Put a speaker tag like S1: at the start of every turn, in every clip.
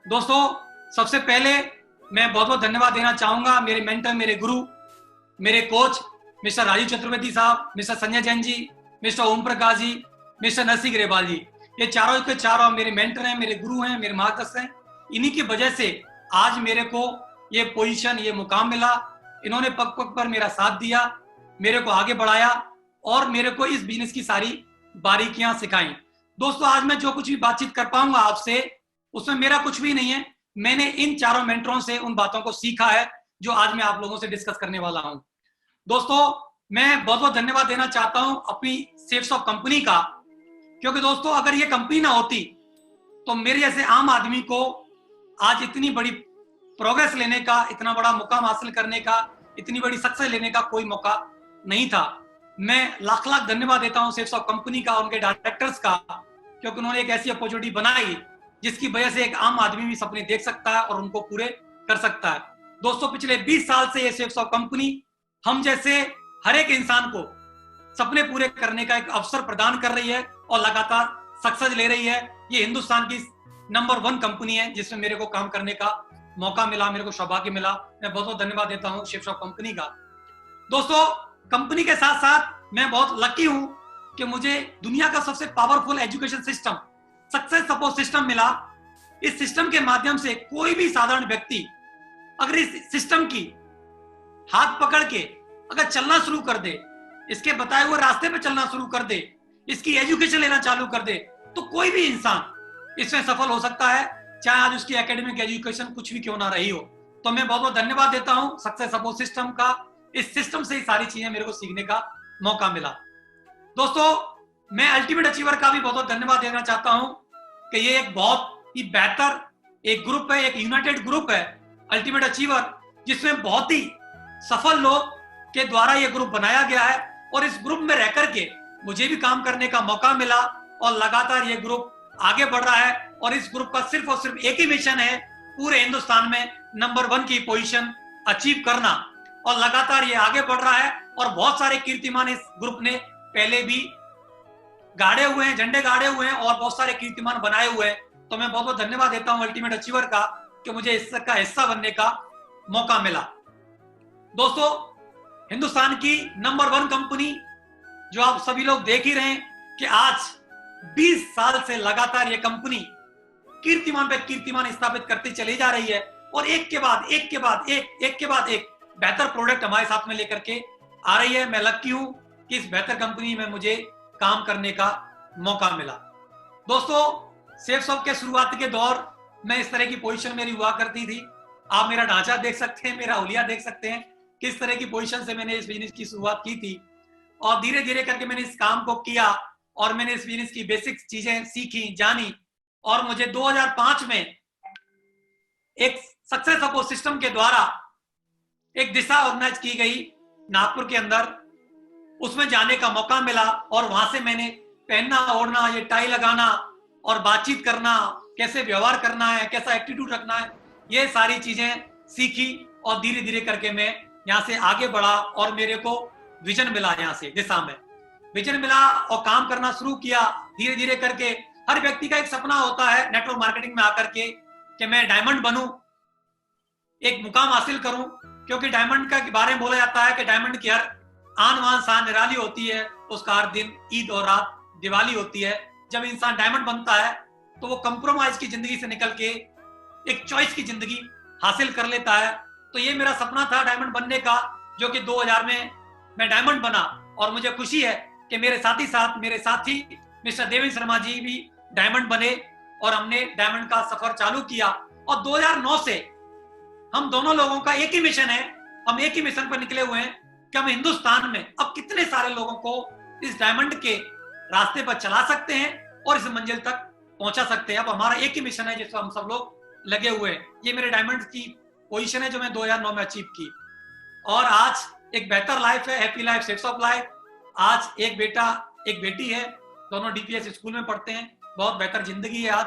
S1: दोस्तों, सबसे पहले मैं बहुत बहुत धन्यवाद देना चाहूंगा मेरे मेंटर, मेरे गुरु, मेरे कोच मिस्टर राजीव चतुर्वेदी साहब, mister Sanjay Jain ji, mister Om Prakash ji, mister Narasimha Grewal जी। ये चारों के चारों मेरे मेंटर हैं, मेरे गुरु हैं, मेरे मार्गदर्शक हैं। इन्हीं की वजह से आज मेरे को ये पोजीशन, ये मुकाम मिला। इन्होंने पग पग पर मेरा साथ दिया, मेरे को आगे बढ़ाया और मेरे को इस बिजनेस की सारी बारीकियां सिखाई। दोस्तों, आज मैं जो कुछ भी बातचीत कर पाऊंगा आपसे, उसमें मेरा कुछ भी नहीं है। मैंने इन चारों मेंटरों से उन बातों को सीखा है जो आज मैं आप लोगों से डिस्कस करने वाला हूं। दोस्तों, मैं बहुत बहुत धन्यवाद देना चाहता हूं अपनी सेफ्सॉफ्ट कंपनी का, क्योंकि दोस्तों अगर ये कंपनी ना होती तो मेरे जैसे आम आदमी को आज इतनी बड़ी प्रोग्रेस लेने का, इतना बड़ा मुकाम हासिल करने का, इतनी बड़ी सक्सेस लेने का कोई मौका नहीं था। मैं लाख लाख धन्यवाद देता हूं सेफ्सॉफ्ट कंपनी का, उनके डायरेक्टर्स का, क्योंकि उन्होंने एक ऐसी अपॉर्चुनिटी बनाई जिसकी वजह से एक आम आदमी भी सपने देख सकता है और उनको पूरे कर सकता है। दोस्तों, पिछले 20 साल से ये सेफ्सॉफ्ट कंपनी हम जैसे हर एक इंसान को सपने पूरे करने का एक अवसर प्रदान कर रही है और लगातार सक्सेस ले रही है। ये हिंदुस्तान की नंबर 1 कंपनी है जिसमें मेरे को काम करने का मौका मिला, मेरे को सौभाग्य मिला। मैं बहुत बहुत धन्यवाद देता हूं सेफ्सॉफ्ट कंपनी का। दोस्तों, कंपनी के साथ साथ मैं बहुत लकी हूं कि मुझे दुनिया का सबसे powerful education system, success support system मिला। इस सिस्टम के माध्यम से कोई भी साधारण व्यक्ति अगर इस सिस्टम की हाथ पकड़ के अगर चलना शुरू कर दे, इसके बताए हुए रास्ते पे चलना शुरू कर दे, इसकी एजुकेशन लेना चालू कर दे, तो कोई भी इंसान इसमें सफल हो सकता है, चाहे आज उसकी एकेडमिक एजुकेशन कुछ भी क्यों ना रही हो। तो मैं बहुत बहुत धन्यवाद देता हूं सक्सेस सपोर्ट सिस्टम का। इस सिस्टम से ही सारी चीजें मेरे को सीखने का मौका मिला। दोस्तों, मैं अल्टीमेट अचीवर का भी बहुत बहुत धन्यवाद देना चाहता हूं कि ये एक बहुत ही बेहतर एक ग्रुप है, एक यूनाइटेड ग्रुप है अल्टीमेट अचीवर, जिसमें बहुत ही सफल लोग के द्वारा ये ग्रुप बनाया गया है और इस ग्रुप में रह करके मुझे भी काम करने का मौका मिला और लगातार ये ग्रुप आगे बढ़ रहा है। और इस ग्रुप का सिर्फ और सिर्फ एक ही मिशन है, पूरे हिंदुस्तान में नंबर 1 की पोजीशन अचीव करना। और लगातार ये आगे बढ़ रहा है और बहुत सारे कीर्तिमान इस ग्रुप ने पहले भी गाड़े हुए हैं, झंडे गाड़े हुए हैं और बहुत सारे कीर्तिमान बनाए हुए हैं। तो मैं बहुत बहुत धन्यवाद देता हूं अल्टीमेट अचीवर का कि मुझे इसका हिस्सा बनने का मौका मिला। दोस्तों, हिंदुस्तान की नंबर 1 कंपनी जो आप सभी लोग देख ही रहे हैं कि आज 20 साल से लगातार ये कंपनी कीर्तिमान पे कीर्तिमान स्थापित करती चली जा रही है और एक के बाद एक बेहतर प्रोडक्ट हमारे साथ में लेकर के आ रही है। मैं लकी हूं कि इस बेहतर कंपनी में मुझे काम करने का मौका मिला। दोस्तों, सेफ्सॉफ्ट के शुरुआत के दौर में इस तरह की पोजीशन मेरी हुआ करती थी। आप मेरा ढांचा देख सकते हैं, मेरा हुलिया देख सकते हैं, किस तरह की पोजीशन से मैंने इस बिजनेस की शुरुआत की थी और धीरे धीरे करके मैंने इस काम को किया और मैंने इस बिजनेस की बेसिक चीजें सीखी, जानी और मुझे 2005 में एक सक्सेस सपोर्ट सिस्टम के द्वारा एक दिशा ऑर्गेनाइज की गई नागपुर के अंदर, उसमें जाने का मौका मिला और वहां से मैंने पहनना ओढ़ना, ये टाई लगाना और बातचीत करना, कैसे व्यवहार करना है, कैसा एटीट्यूड रखना है, ये सारी चीजें सीखी और धीरे धीरे करके मैं यहाँ से आगे बढ़ा और मेरे को विजन मिला, यहाँ से दिशा में विजन मिला और काम करना शुरू किया धीरे धीरे करके। हर व्यक्ति का एक सपना होता है नेटवर्क मार्केटिंग में आकर के कि मैं डायमंड बनूं, एक मुकाम हासिल करूं, क्योंकि डायमंड का बारे में बोला जाता है कि डायमंड की हर आन बान शान निराली होती है, उसका हर दिन ईद और रात दिवाली होती है। जब इंसान डायमंड बनता है तो वो कंप्रोमाइज की जिंदगी से निकल के एक चॉइस की जिंदगी हासिल कर लेता है। तो ये मेरा सपना था डायमंड बनने का, जो कि 2000 में मैं डायमंड बना और मुझे खुशी है कि मेरे साथी मिस्टर देवेंद्र शर्मा जी भी डायमंड बने और हमने डायमंड का सफर चालू किया। और 2009 से हम दोनों लोगों का एक ही मिशन है, हम एक ही मिशन पर निकले हुए हैं कि हम हिंदुस्तान में अब कितने सारे लोगों को इस डायमंड के रास्ते पर चला सकते हैं और इस मंजिल तक पहुंचा सकते हैं। अब हमारा एक ही मिशन है जिस पर हम सब लोग लगे हुए हैं। ये मेरे डायमंड की पोजीशन है जो मैं 2009 में अचीव की और आज एक बेहतर लाइफ है, happy life, safes of life. आज एक बेटा एक बेटी है, दोनों डीपीएस स्कूल में पढ़ते हैं, बहुत बेहतर जिंदगी है। आज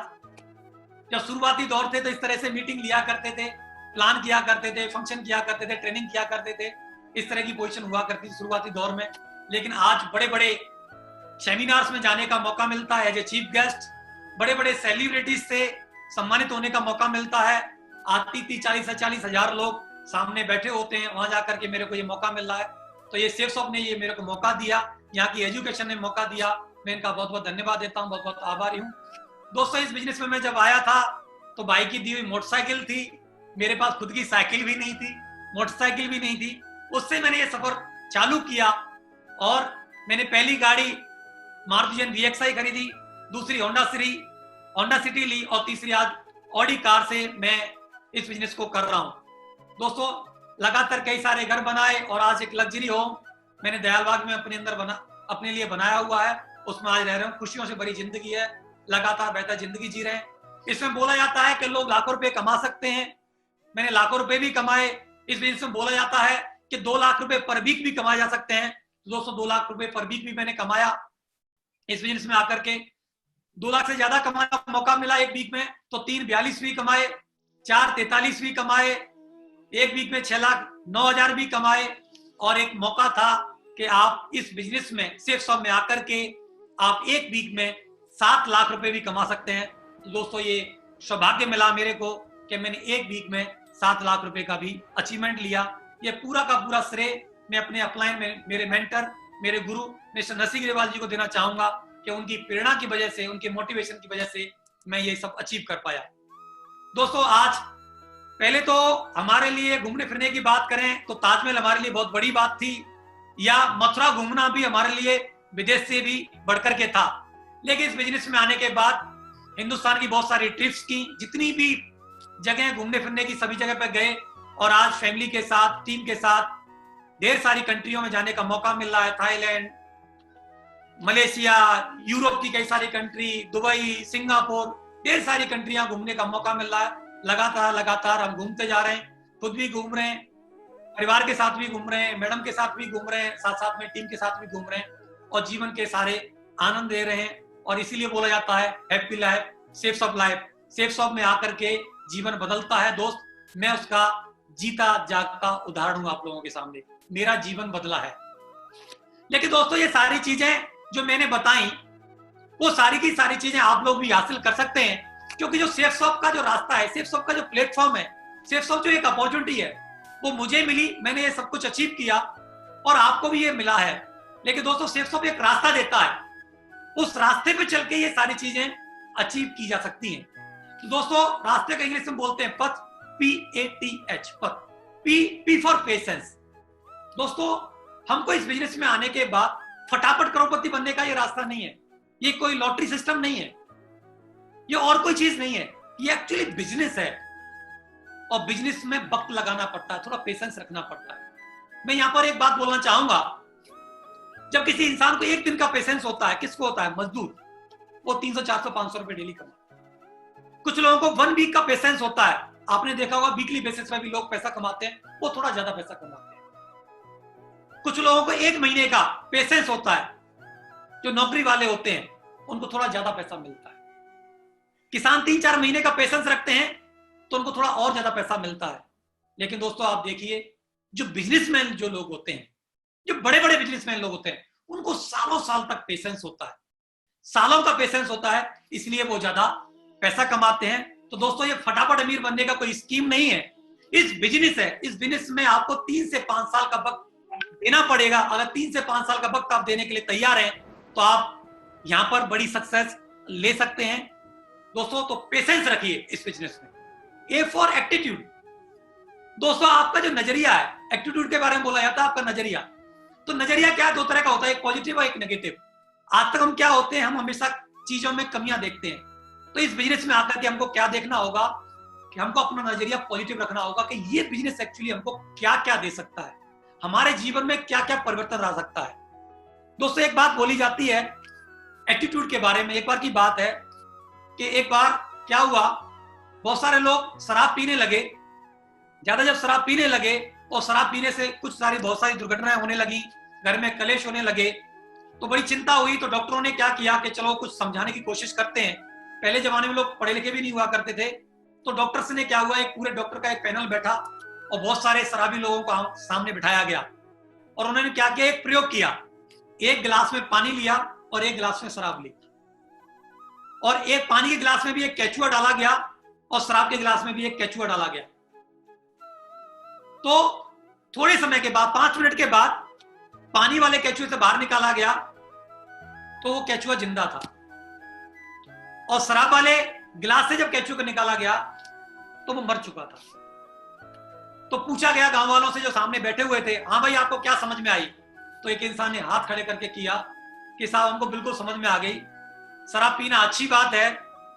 S1: जब शुरुआती दौर थे तो इस तरह से मीटिंग लिया करते थे, प्लान किया करते थे, फंक्शन किया करते थे, ट्रेनिंग किया करते थे, इस तरह की पोजीशन हुआ करती थी शुरुआती दौर में। लेकिन आज बड़े बड़े सेमिनार्स में जाने का मौका मिलता है एज ए चीफ गेस्ट, बड़े बड़े सेलिब्रिटीज से सम्मानित होने का मौका मिलता है। 30-40 हजार लोग सामने बैठे होते हैं, वहां जाकर के मेरे को ये मौका मिल रहा है। तो ये सेफ शॉप ने ये मेरे को मौका दिया, यहाँ की एजुकेशन ने मौका दिया, मैं इनका बहुत बहुत धन्यवाद देता हूँ, बहुत बहुत आभारी हूँ। दोस्तों इस बिजनेस में मैं जब आया था तो बाइक की दी हुई मोटरसाइकिल थी, मेरे पास खुद की साइकिल भी नहीं थी, मोटरसाइकिल भी नहीं थी। उससे मैंने ये सफर चालू किया और मैंने पहली गाड़ी मारुति जैन VXI खरीदी, दूसरी होंडा सिटी ली और तीसरी आज ऑडी कार से मैं इस बिजनेस को कर रहा हूं। दोस्तों लगातार कई सारे घर बनाए और आज एक लग्जरी होम मैंने दयालबाग में अपने लिए बनाया हुआ है, उसमें आज रह रहे हूँ। खुशियों से भरी जिंदगी है, लगातार बेहतर जिंदगी जी रहे हैं। इसमें बोला जाता है कि लोग लाखों रुपए कमा सकते हैं, मैंने लाखों रुपए भी कमाए। इस बिजनेस में बोला जाता है कि 2 लाख रुपए पर वीक भी कमाए जा सकते हैं। दोस्तों 2 लाख रुपए पर वीक भी मैंने कमाया इस बिजनेस में आकर के। 2 लाख से ज्यादा कमाने का मौका मिला एक वीक में, तो 3 42 भी कमाए, 4 43 भी कमाए, एक वीक में 6,09,000 भी कमाए। और एक मौका था कि आप इस बिजनेस में सेफ शॉप में आकर के आप एक वीक में 7 लाख रुपए भी कमा सकते हैं। तो दोस्तों ये सौभाग्य मिला मेरे को कि मैंने एक वीक में 7 लाख रुपए का भी अचीवमेंट लिया। ये पूरा का पूरा श्रेय मैं अपने अपलाइन में मेरे मेंटर, मेरे गुरु मिस्टर नरसिंह ग्रेवाल जी को देना चाहूंगा कि उनकी प्रेरणा की वजह से, उनके मोटिवेशन की वजह से मैं ये सब अचीव कर पाया। दोस्तों आज पहले तो हमारे लिए घूमने फिरने की बात करें तो ताजमहल हमारे लिए बहुत बड़ी बात थी, या मथुरा घूमना भी हमारे लिए विदेश से भी बढ़कर के था। लेकिन इस बिजनेस में आने के बाद हिंदुस्तान की बहुत सारी ट्रिप्स की, जितनी भी जगह घूमने फिरने की सभी जगह पे गए और आज फैमिली के साथ, टीम के साथ ढेर सारी कंट्रियों में जाने का मौका मिल रहा है। थाईलैंड, मलेशिया, यूरोप की कई सारी कंट्री, दुबई, सिंगापुर, ढेर सारी कंट्रियां घूमने का मौका मिल रहा है। लगातार हम घूमते जा रहे हैं, खुद भी घूम रहे हैं, परिवार के साथ भी घूम रहे हैं, मैडम के साथ भी घूम रहे हैं, साथ साथ में टीम के साथ भी घूम रहे हैं और जीवन के सारे आनंद ले रहे हैं। और इसीलिए बोला जाता है happy life safe shop life. Safe shop में आकर के जीवन बदलता है दोस्त, मैं उसका जीता जागता उदाहरण हूं आप लोगों के सामने, मेरा जीवन बदला है। लेकिन दोस्तों ये सारी चीजें जो मैंने बताई, वो सारी की सारी चीजें आप लोग भी हासिल कर सकते हैं, क्योंकि जो सेफ शॉप का जो रास्ता है, सेफ शॉप का जो प्लेटफॉर्म है, सेफ शॉप जो एक अपॉर्चुनिटी है, वो मुझे मिली, मैंने ये सब कुछ अचीव किया और आपको भी ये मिला है। लेकिन दोस्तों सेफ शॉप एक रास्ता देता है, उस रास्ते पे चल के ये सारी चीजें अचीव की जा सकती हैं। तो दोस्तों रास्ते का इंग्लिश में बोलते हैं पथ, PATH, पथ। P for patience. दोस्तों हमको इस बिजनेस में आने के बाद फटाफट करोड़पति बनने का ये रास्ता नहीं है, ये कोई लॉटरी सिस्टम नहीं है, ये और कोई चीज नहीं है, ये एक्चुअली बिजनेस है। और बिजनेस में वक्त लगाना पड़ता है, थोड़ा पेशेंस रखना पड़ता है। मैं यहां पर एक बात बोलना चाहूंगा, जब किसी इंसान को एक दिन का पेशेंस होता है, किसको होता है? मजदूर, वो 300 400 500 रुपए डेली कमाता है। कुछ लोगों को 1 वीक का पेशेंस होता है, आपने देखा होगा वीकली बेसिस पे भी लोग पैसा कमाते हैं, वो थोड़ा ज्यादा पैसा कमाते हैं। कुछ लोगों को 1 महीने का पेशेंस होता है, जो नौकरी वाले होते हैं उनको थोड़ा ज्यादा पैसा मिलता है। किसान 3-4 महीने का पेशेंस रखते हैं तो उनको थोड़ा और ज्यादा पैसा मिलता है। लेकिन दोस्तों आप देखिए, जो बिजनेसमैन जो लोग होते हैं, जो बड़े बड़े बिजनेसमैन लोग होते हैं, उनको सालों साल तक पेशेंस होता है, सालों का पेशेंस होता है, इसलिए वो ज्यादा पैसा कमाते हैं। तो दोस्तों ये फटाफट अमीर बनने का कोई स्कीम नहीं है, इस बिजनेस है। इस बिजनेस में आपको 3 से 5 साल का वक्त देना पड़ेगा। अगर 3 से 5 साल का वक्त आप देने के लिए तैयार हैं तो आप यहां पर बड़ी सक्सेस ले सकते हैं। दोस्तों तो पेशेंस रखिए इस बिजनेस में। A for attitude. दोस्तों आपका जो नजरिया है, एटीट्यूड के बारे में बोला जाता है, आपका नजरिया, तो नजरिया क्या है? 2 तरह का होता है, एक पॉजिटिव और एक नेगेटिव। आज तक हम क्या होते हैं, हम हमेशा चीजों में कमियां देखते हैं। तो इस बिजनेस में आकर के हमको क्या देखना होगा कि हमको अपना नजरिया पॉजिटिव रखना होगा कि ये बिजनेस एक्चुअली हमको क्या क्या दे सकता है, हमारे जीवन में क्या क्या परिवर्तन ला सकता है। दोस्तों एक बात बोली जाती है एटीट्यूड के बारे में। एक बार की बात है कि एक बार क्या हुआ, बहुत सारे लोग शराब पीने लगे। ज्यादा जब शराब पीने लगे और शराब पीने से बहुत सारी दुर्घटनाएं होने लगी, घर में कलेश होने लगे, तो बड़ी चिंता हुई। तो डॉक्टरों ने क्या किया कि चलो कुछ समझाने की कोशिश करते हैं। पहले जमाने में लोग पढ़े लिखे भी नहीं हुआ करते थे, तो डॉक्टर्स ने क्या हुआ, एक पूरे डॉक्टर का एक पैनल बैठा और बहुत सारे शराबी लोगों को सामने बिठाया गया और उन्होंने क्या किया, एक प्रयोग किया। एक गिलास में पानी लिया और एक गिलास में शराब ली, और एक पानी के गिलास में भी एक केचुआ डाला गया और शराब के गिलास में भी एक केचुआ डाला गया। तो थोड़े समय के बाद, 5 मिनट के बाद पानी वाले केचुए से बाहर निकाला गया तो वो केचुआ जिंदा था, और शराब वाले गिलास से जब केचुए को निकाला गया तो वो मर चुका था। तो पूछा गया गांव वालों से जो सामने बैठे हुए थे, हाँ भाई आपको क्या समझ में आई? तो एक इंसान ने हाथ खड़े करके किया कि साहब हमको बिल्कुल समझ में आ गई, शराब पीना अच्छी बात है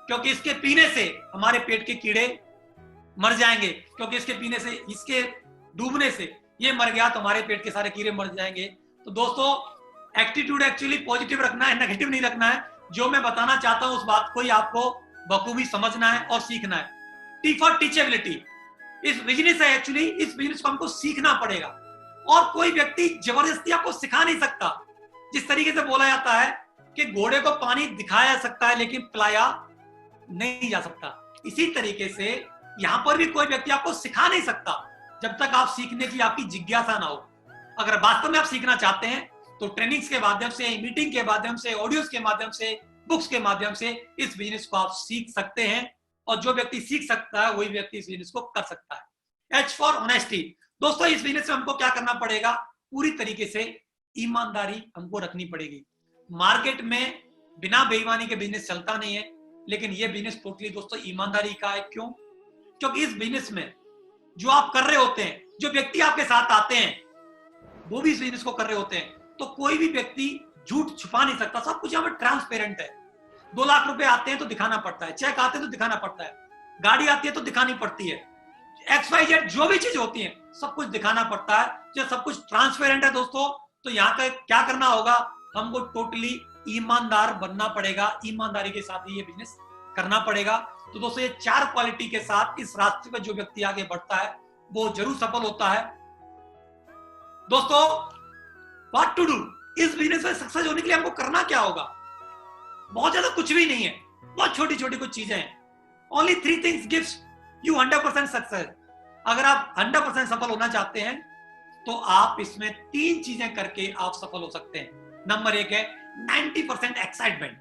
S1: क्योंकि इसके पीने से हमारे पेट के कीड़े मर जाएंगे, क्योंकि इसके पीने से, इसके डूबने से ये मर गया तो हमारे पेट के सारे कीड़े मर जाएंगे। तो दोस्तों एटीट्यूड एक्चुअली पॉजिटिव रखना है, नेगेटिव नहीं रखना है। जो मैं बताना चाहता हूं उस बात को ही आपको बखूबी समझना है और सीखना है। टी फॉर टीचेबिलिटी इस बिजनेस है, एक्चुअली इस बिजनेस को हमको सीखना पड़ेगा और कोई व्यक्ति जबरदस्ती आपको सिखा नहीं सकता। जिस तरीके से बोला जाता है कि घोड़े को पानी दिखाया जा सकता है लेकिन पिलाया नहीं जा सकता, इसी तरीके से यहां पर भी कोई व्यक्ति आपको सिखा नहीं सकता जब तक आप सीखने की आपकी जिज्ञासा ना हो। अगर वास्तव में आप सीखना चाहते हैं तो ट्रेनिंग्स के माध्यम से, मीटिंग के माध्यम से, ऑडियोज के माध्यम से, बुक्स के माध्यम से इस बिजनेस को आप सीख सकते हैं, और जो व्यक्ति सीख सकता है वही व्यक्ति इस बिजनेस को कर सकता है। H for honesty. दोस्तों इस बिजनेस में हमको क्या करना पड़ेगा? पूरी तरीके से ईमानदारी हमको रखनी पड़ेगी। मार्केट में बिना बेईमानी के बिजनेस चलता नहीं है, लेकिन ये बिजनेस टोटली दोस्तों ईमानदारी का है। क्यों? क्योंकि इस बिजनेस में जो आप कर रहे होते हैं, जो व्यक्ति आपके साथ आते हैं वो भी इस बिजनेस को कर रहे होते हैं, तो कोई भी व्यक्ति झूठ छुपा नहीं सकता। सब कुछ यहाँ पर ट्रांसपेरेंट है। 2 लाख रुपए आते हैं तो दिखाना पड़ता है, चेक आते हैं तो दिखाना पड़ता है, गाड़ी आती है तो दिखानी पड़ती है, XYZ जो भी चीज होती है सब कुछ दिखाना पड़ता है। जब सब कुछ ट्रांसपेरेंट है दोस्तों, तो यहाँ का क्या करना होगा? हमको टोटली ईमानदार बनना पड़ेगा, ईमानदारी के साथ ही ये बिजनेस करना पड़ेगा। तो दोस्तों ये 4 क्वालिटी के साथ इस रास्ते पर जो व्यक्ति आगे बढ़ता है वो जरूर सफल होता है। दोस्तों व्हाट टू डू? इस बिजनेस में सक्सेस होने के लिए हमको करना क्या होगा? बहुत ज्यादा कुछ भी नहीं है, बहुत छोटी छोटी कुछ चीजें हैं। Only 3 things gives you 100% success. अगर आप 100% सफल होना चाहते हैं तो आप इसमें 3 चीजें करके आप सफल हो सकते हैं। नंबर 1 है 90% एक्साइटमेंट।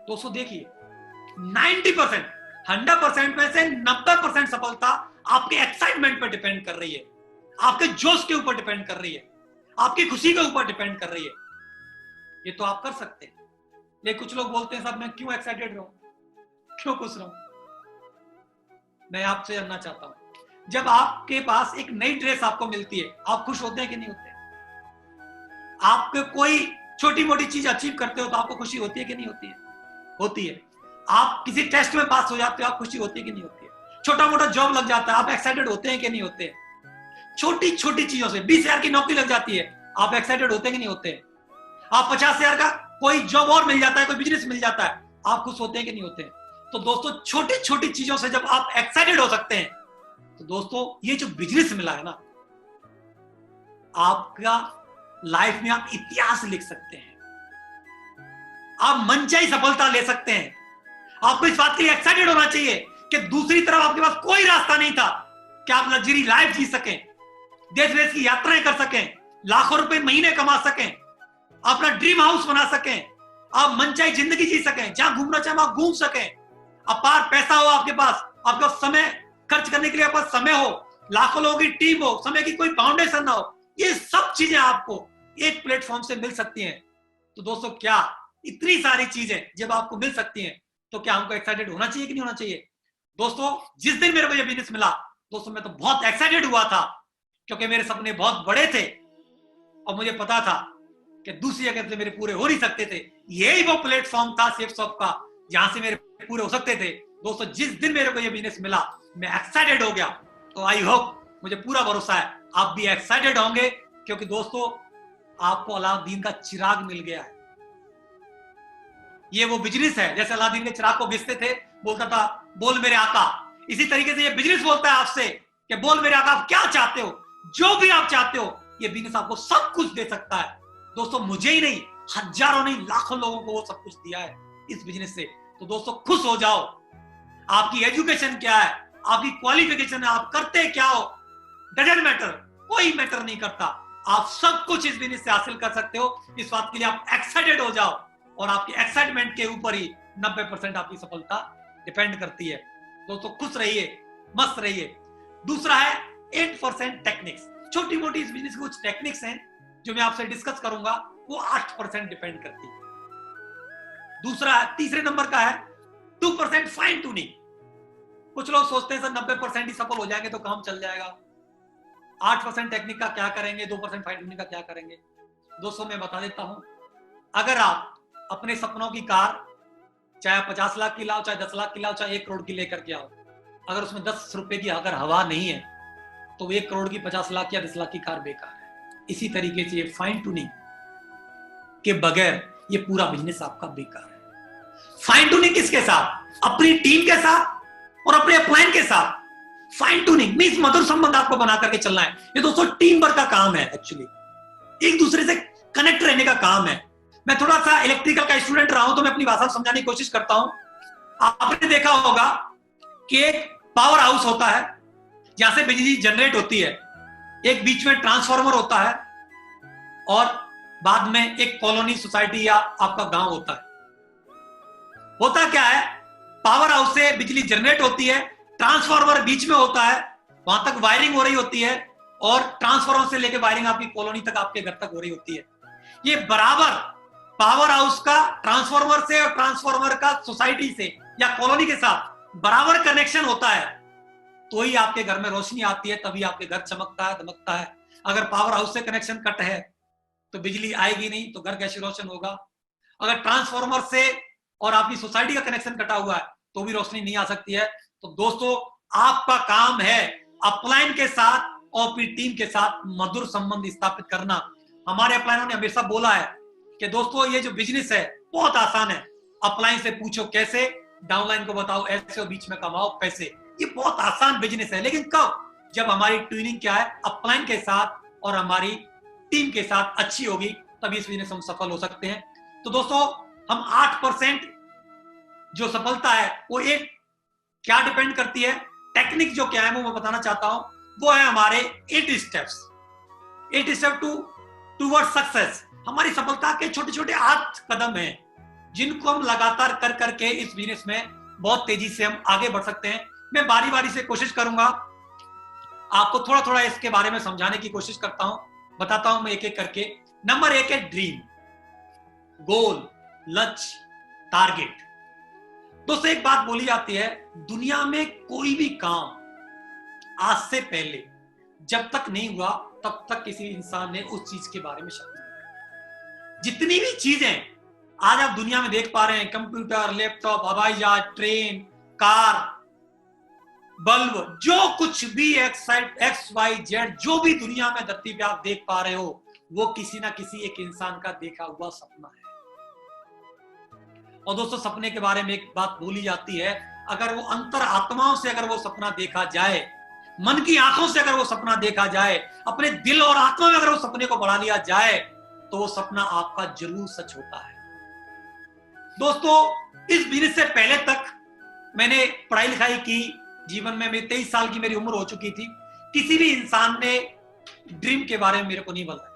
S1: दोस्तों देखिए 90%, 100% में से 90% सफलता आपके एक्साइटमेंट पर डिपेंड कर रही है, आपके जोश के ऊपर डिपेंड कर रही है, आपकी खुशी के ऊपर डिपेंड कर रही है। ये तो आप कर सकते हैं। लेकिन कुछ लोग बोलते हैं साहब मैं क्यों एक्साइटेड रहूं, क्यों खुश रहूं? मैं आपसे जानना चाहता हूं, जब आपके पास एक नई ड्रेस आपको मिलती है, आप खुश होते हैं कि नहीं होते? आपके कोई छोटी मोटी चीज अचीव करते हो तो आपको खुशी होती है कि नहीं होती है? होती है। आप किसी टेस्ट में पास हो जाते हो, आप खुशी होती है कि नहीं होती है? छोटा मोटा जॉब लग जाता है, आप एक्साइटेड होते हैं कि नहीं होते? छोटी छोटी चीजों से 20,000 की नौकरी लग जाती है, आप एक्साइटेड होते हैं कि नहीं होते? आप 50,000 का कोई जॉब और मिल जाता है, कोई बिजनेस मिल जाता है, आप खुश होते हैं कि नहीं होते? तो दोस्तों छोटी छोटी चीजों से जब आप एक्साइटेड हो सकते हैं तो दोस्तों ये जो बिजनेस मिला है ना, आपका लाइफ में आप इतिहास लिख सकते हैं, आप मनचाही सफलता ले सकते हैं। आपको इस बात के लिए एक्साइटेड होना चाहिए कि दूसरी तरफ आपके पास कोई रास्ता नहीं था कि आप लग्जरी लाइफ जी सकें, देश विदेश की यात्राएं कर सकें, लाखों रुपए महीने कमा सकें, अपना ड्रीम हाउस बना सकें, आप मनचाही जिंदगी जी सकें, जहां घूमना चाहे वहां घूम सकें, अपार पैसा हो आपके पास, आपका समय खर्च करने के लिए आपके पास समय हो, लाखों लोगों की टीम हो, समय की कोई बाउंडेशन ना हो। ये सब चीजें आपको एक प्लेटफॉर्म से मिल सकती हैं। तो दोस्तों क्या इतनी सारी चीजें जब आपको मिल सकती हैं तो क्या हमको एक्साइटेड होना चाहिए कि नहीं होना चाहिए? दोस्तों जिस दिन मेरे को ये बिजनेस मिला दोस्तों मैं तो बहुत एक्साइटेड हुआ था, क्योंकि मेरे सपने बहुत बड़े थे और मुझे पता था कि दूसरी जगह से मेरे पूरे हो नहीं सकते थे। यही वो प्लेटफॉर्म था सेफसॉफ्ट का जहां से मेरे पूरे हो सकते थे। दोस्तों जिस दिन मेरे को ये बिजनेस मिला मैं एक्साइटेड हो गया। तो आई होप, मुझे पूरा भरोसा है आप भी एक्साइटेड होंगे, क्योंकि दोस्तों आपको अलाउद्दीन का चिराग मिल गया है। ये वो बिजनेस है, जैसे अलाउद्दीन के चिराग को घिसते थे, बोलता था बोल मेरे आका, इसी तरीके से ये बिजनेस बोलता है आपसे कि बोल मेरे आका आप क्या चाहते हो, जो भी आप चाहते हो ये बिजनेस आपको सब कुछ दे सकता है। दोस्तों मुझे ही नहीं, हजारों नहीं लाखों लोगों को वो सब कुछ दिया है इस बिजनेस से। तो दोस्तों खुश हो जाओ। आपकी एजुकेशन क्या है, आपकी क्वालिफिकेशन है, आप करते क्या हो, डजंट मैटर, कोई मैटर नहीं करता, आप सब कुछ इस बिजनेस से हासिल कर सकते हो। इस बात के लिए आप एक्साइटेड हो जाओ और आपकी एक्साइटमेंट के ऊपर ही 90% आपकी सफलता डिपेंड करती है। दोस्तों खुश रहिए, मस्त रहिए। दूसरा है 8% टेक्निक्स। छोटी मोटी इस बिजनेस की कुछ टेक्निक्स हैं जो मैं आपसे डिस्कस करूंगा, वो 8% डिपेंड करती है। दूसरा तीसरे नंबर का है 2% फाइन ट्यूनिंग। कुछ लोग सोचते हैं सर 90% ही सफल हो जाएंगे तो काम चल जाएगा, 8% टेक्निक का क्या करेंगे, 2% फाइन ट्यूनिंग का क्या करेंगे। दोस्तों मैं बता देता हूं, अगर आप अपने सपनों की कार चाहे 50 लाख की लाओ, चाहे 10 लाख की लाओ, चाहे 1 करोड़ की लेकर के आओ, अगर उसमें 10 रुपए की अगर हवा नहीं है तो 1 करोड़ की, 50 लाख या 10 लाख की कार बेकार है। इसी तरीके से ये फाइन ट्यूनिंग के बगैर ये पूरा बिजनेस आपका बेकार है। फाइन ट्यूनिंग किसके साथ? अपनी टीम के साथ और अपने अपलाइन के साथ। फाइन ट्यूनिंग मींस मधुर संबंध आपको बना करके चलना है। ये दोस्तों टीम वर्क का काम है, एक्चुअली एक दूसरे से कनेक्ट रहने का काम है। मैं थोड़ा सा इलेक्ट्रिकल का स्टूडेंट रहा हूं तो मैं अपनी भाषा समझाने की कोशिश करता हूं। आपने देखा होगा कि एक पावर हाउस होता है जहां से बिजली जनरेट होती है, एक बीच में ट्रांसफार्मर होता है और बाद में एक कॉलोनी, सोसाइटी या आपका गांव होता है। होता क्या है, पावर हाउस से बिजली जनरेट होती है, ट्रांसफार्मर बीच में होता है, वहां तक वायरिंग हो रही होती है और ट्रांसफार्मर से लेकर वायरिंग आपकी कॉलोनी तक, आपके घर तक हो रही होती है। ये बराबर पावर हाउस का ट्रांसफार्मर से और ट्रांसफार्मर का सोसाइटी से या कॉलोनी के साथ बराबर कनेक्शन होता है तो ही आपके घर में रोशनी आती है, तभी आपके घर चमकता है, दमकता है। अगर पावर हाउस से कनेक्शन कट है तो बिजली आएगी नहीं, तो घर कैसे रोशन होगा। अगर ट्रांसफार्मर से और आपकी सोसाइटी का कनेक्शन कटा हुआ है तो भी रोशनी नहीं आ सकती है। तो दोस्तों आपका काम है अपलाइन के साथ और अपनी टीम के साथ मधुर संबंध स्थापित करना। हमारे अपलाइनों ने हमेशा बोला है कि दोस्तों ये जो बिजनेस है बहुत आसान है, अपलाइन से पूछो कैसे, डाउनलाइन को बताओ ऐसे और बीच में कमाओ पैसे। ये बहुत आसान बिजनेस है, लेकिन कब? जब हमारी ट्यूनिंग क्या है, अपलाइन के साथ और हमारी टीम के साथ अच्छी होगी, तभी इस बिजनेस में हम सफल हो सकते हैं। तो दोस्तों हम 8% जो सफलता है वो एक क्या डिपेंड करती है, टेक्निक जो क्या है वो मैं बताना चाहता हूं। वो है हमारे 8 स्टेप्स, 8 स्टेप टूवर्ड सक्सेस। हमारी सफलता के छोटे छोटे 8 कदम हैं जिनको हम लगातार कर करके इस बिजनेस में बहुत तेजी से हम आगे बढ़ सकते हैं। मैं बारी बारी से कोशिश करूंगा, आपको थोड़ा थोड़ा इसके बारे में समझाने की कोशिश करता हूं, बताता हूं मैं एक एक करके। नंबर 1 है ड्रीम, गोल, लक्ष्य, टारगेट। दोस्तों एक बात बोली जाती है, दुनिया में कोई भी काम आज से पहले जब तक नहीं हुआ तब तक किसी इंसान ने उस चीज के बारे में सोचा नहीं। जितनी भी चीजें आज आप दुनिया में देख पा रहे हैं, कंप्यूटर, लैपटॉप, हवाई जहाज, ट्रेन, कार, बल्ब, जो कुछ भी XYZ जो भी दुनिया में धरती पे आप देख पा रहे हो, वो किसी ना किसी एक इंसान का देखा हुआ सपना है। और दोस्तों सपने के बारे में एक बात बोली जाती है, अगर वो अंतर आत्माओं से अगर वो सपना देखा जाए, मन की आंखों से अगर वो सपना देखा जाए, अपने दिल और आत्मा में अगर वो सपने को बढ़ा लिया जाए, तो वो सपना आपका जरूर सच होता है। दोस्तों इस बिजनेस से पहले तक मैंने पढ़ाई लिखाई की, जीवन में मेरी 23 साल की मेरी उम्र हो चुकी थी। किसी भी इंसान ने ड्रीम के बारे में मेरे को नहीं बताया।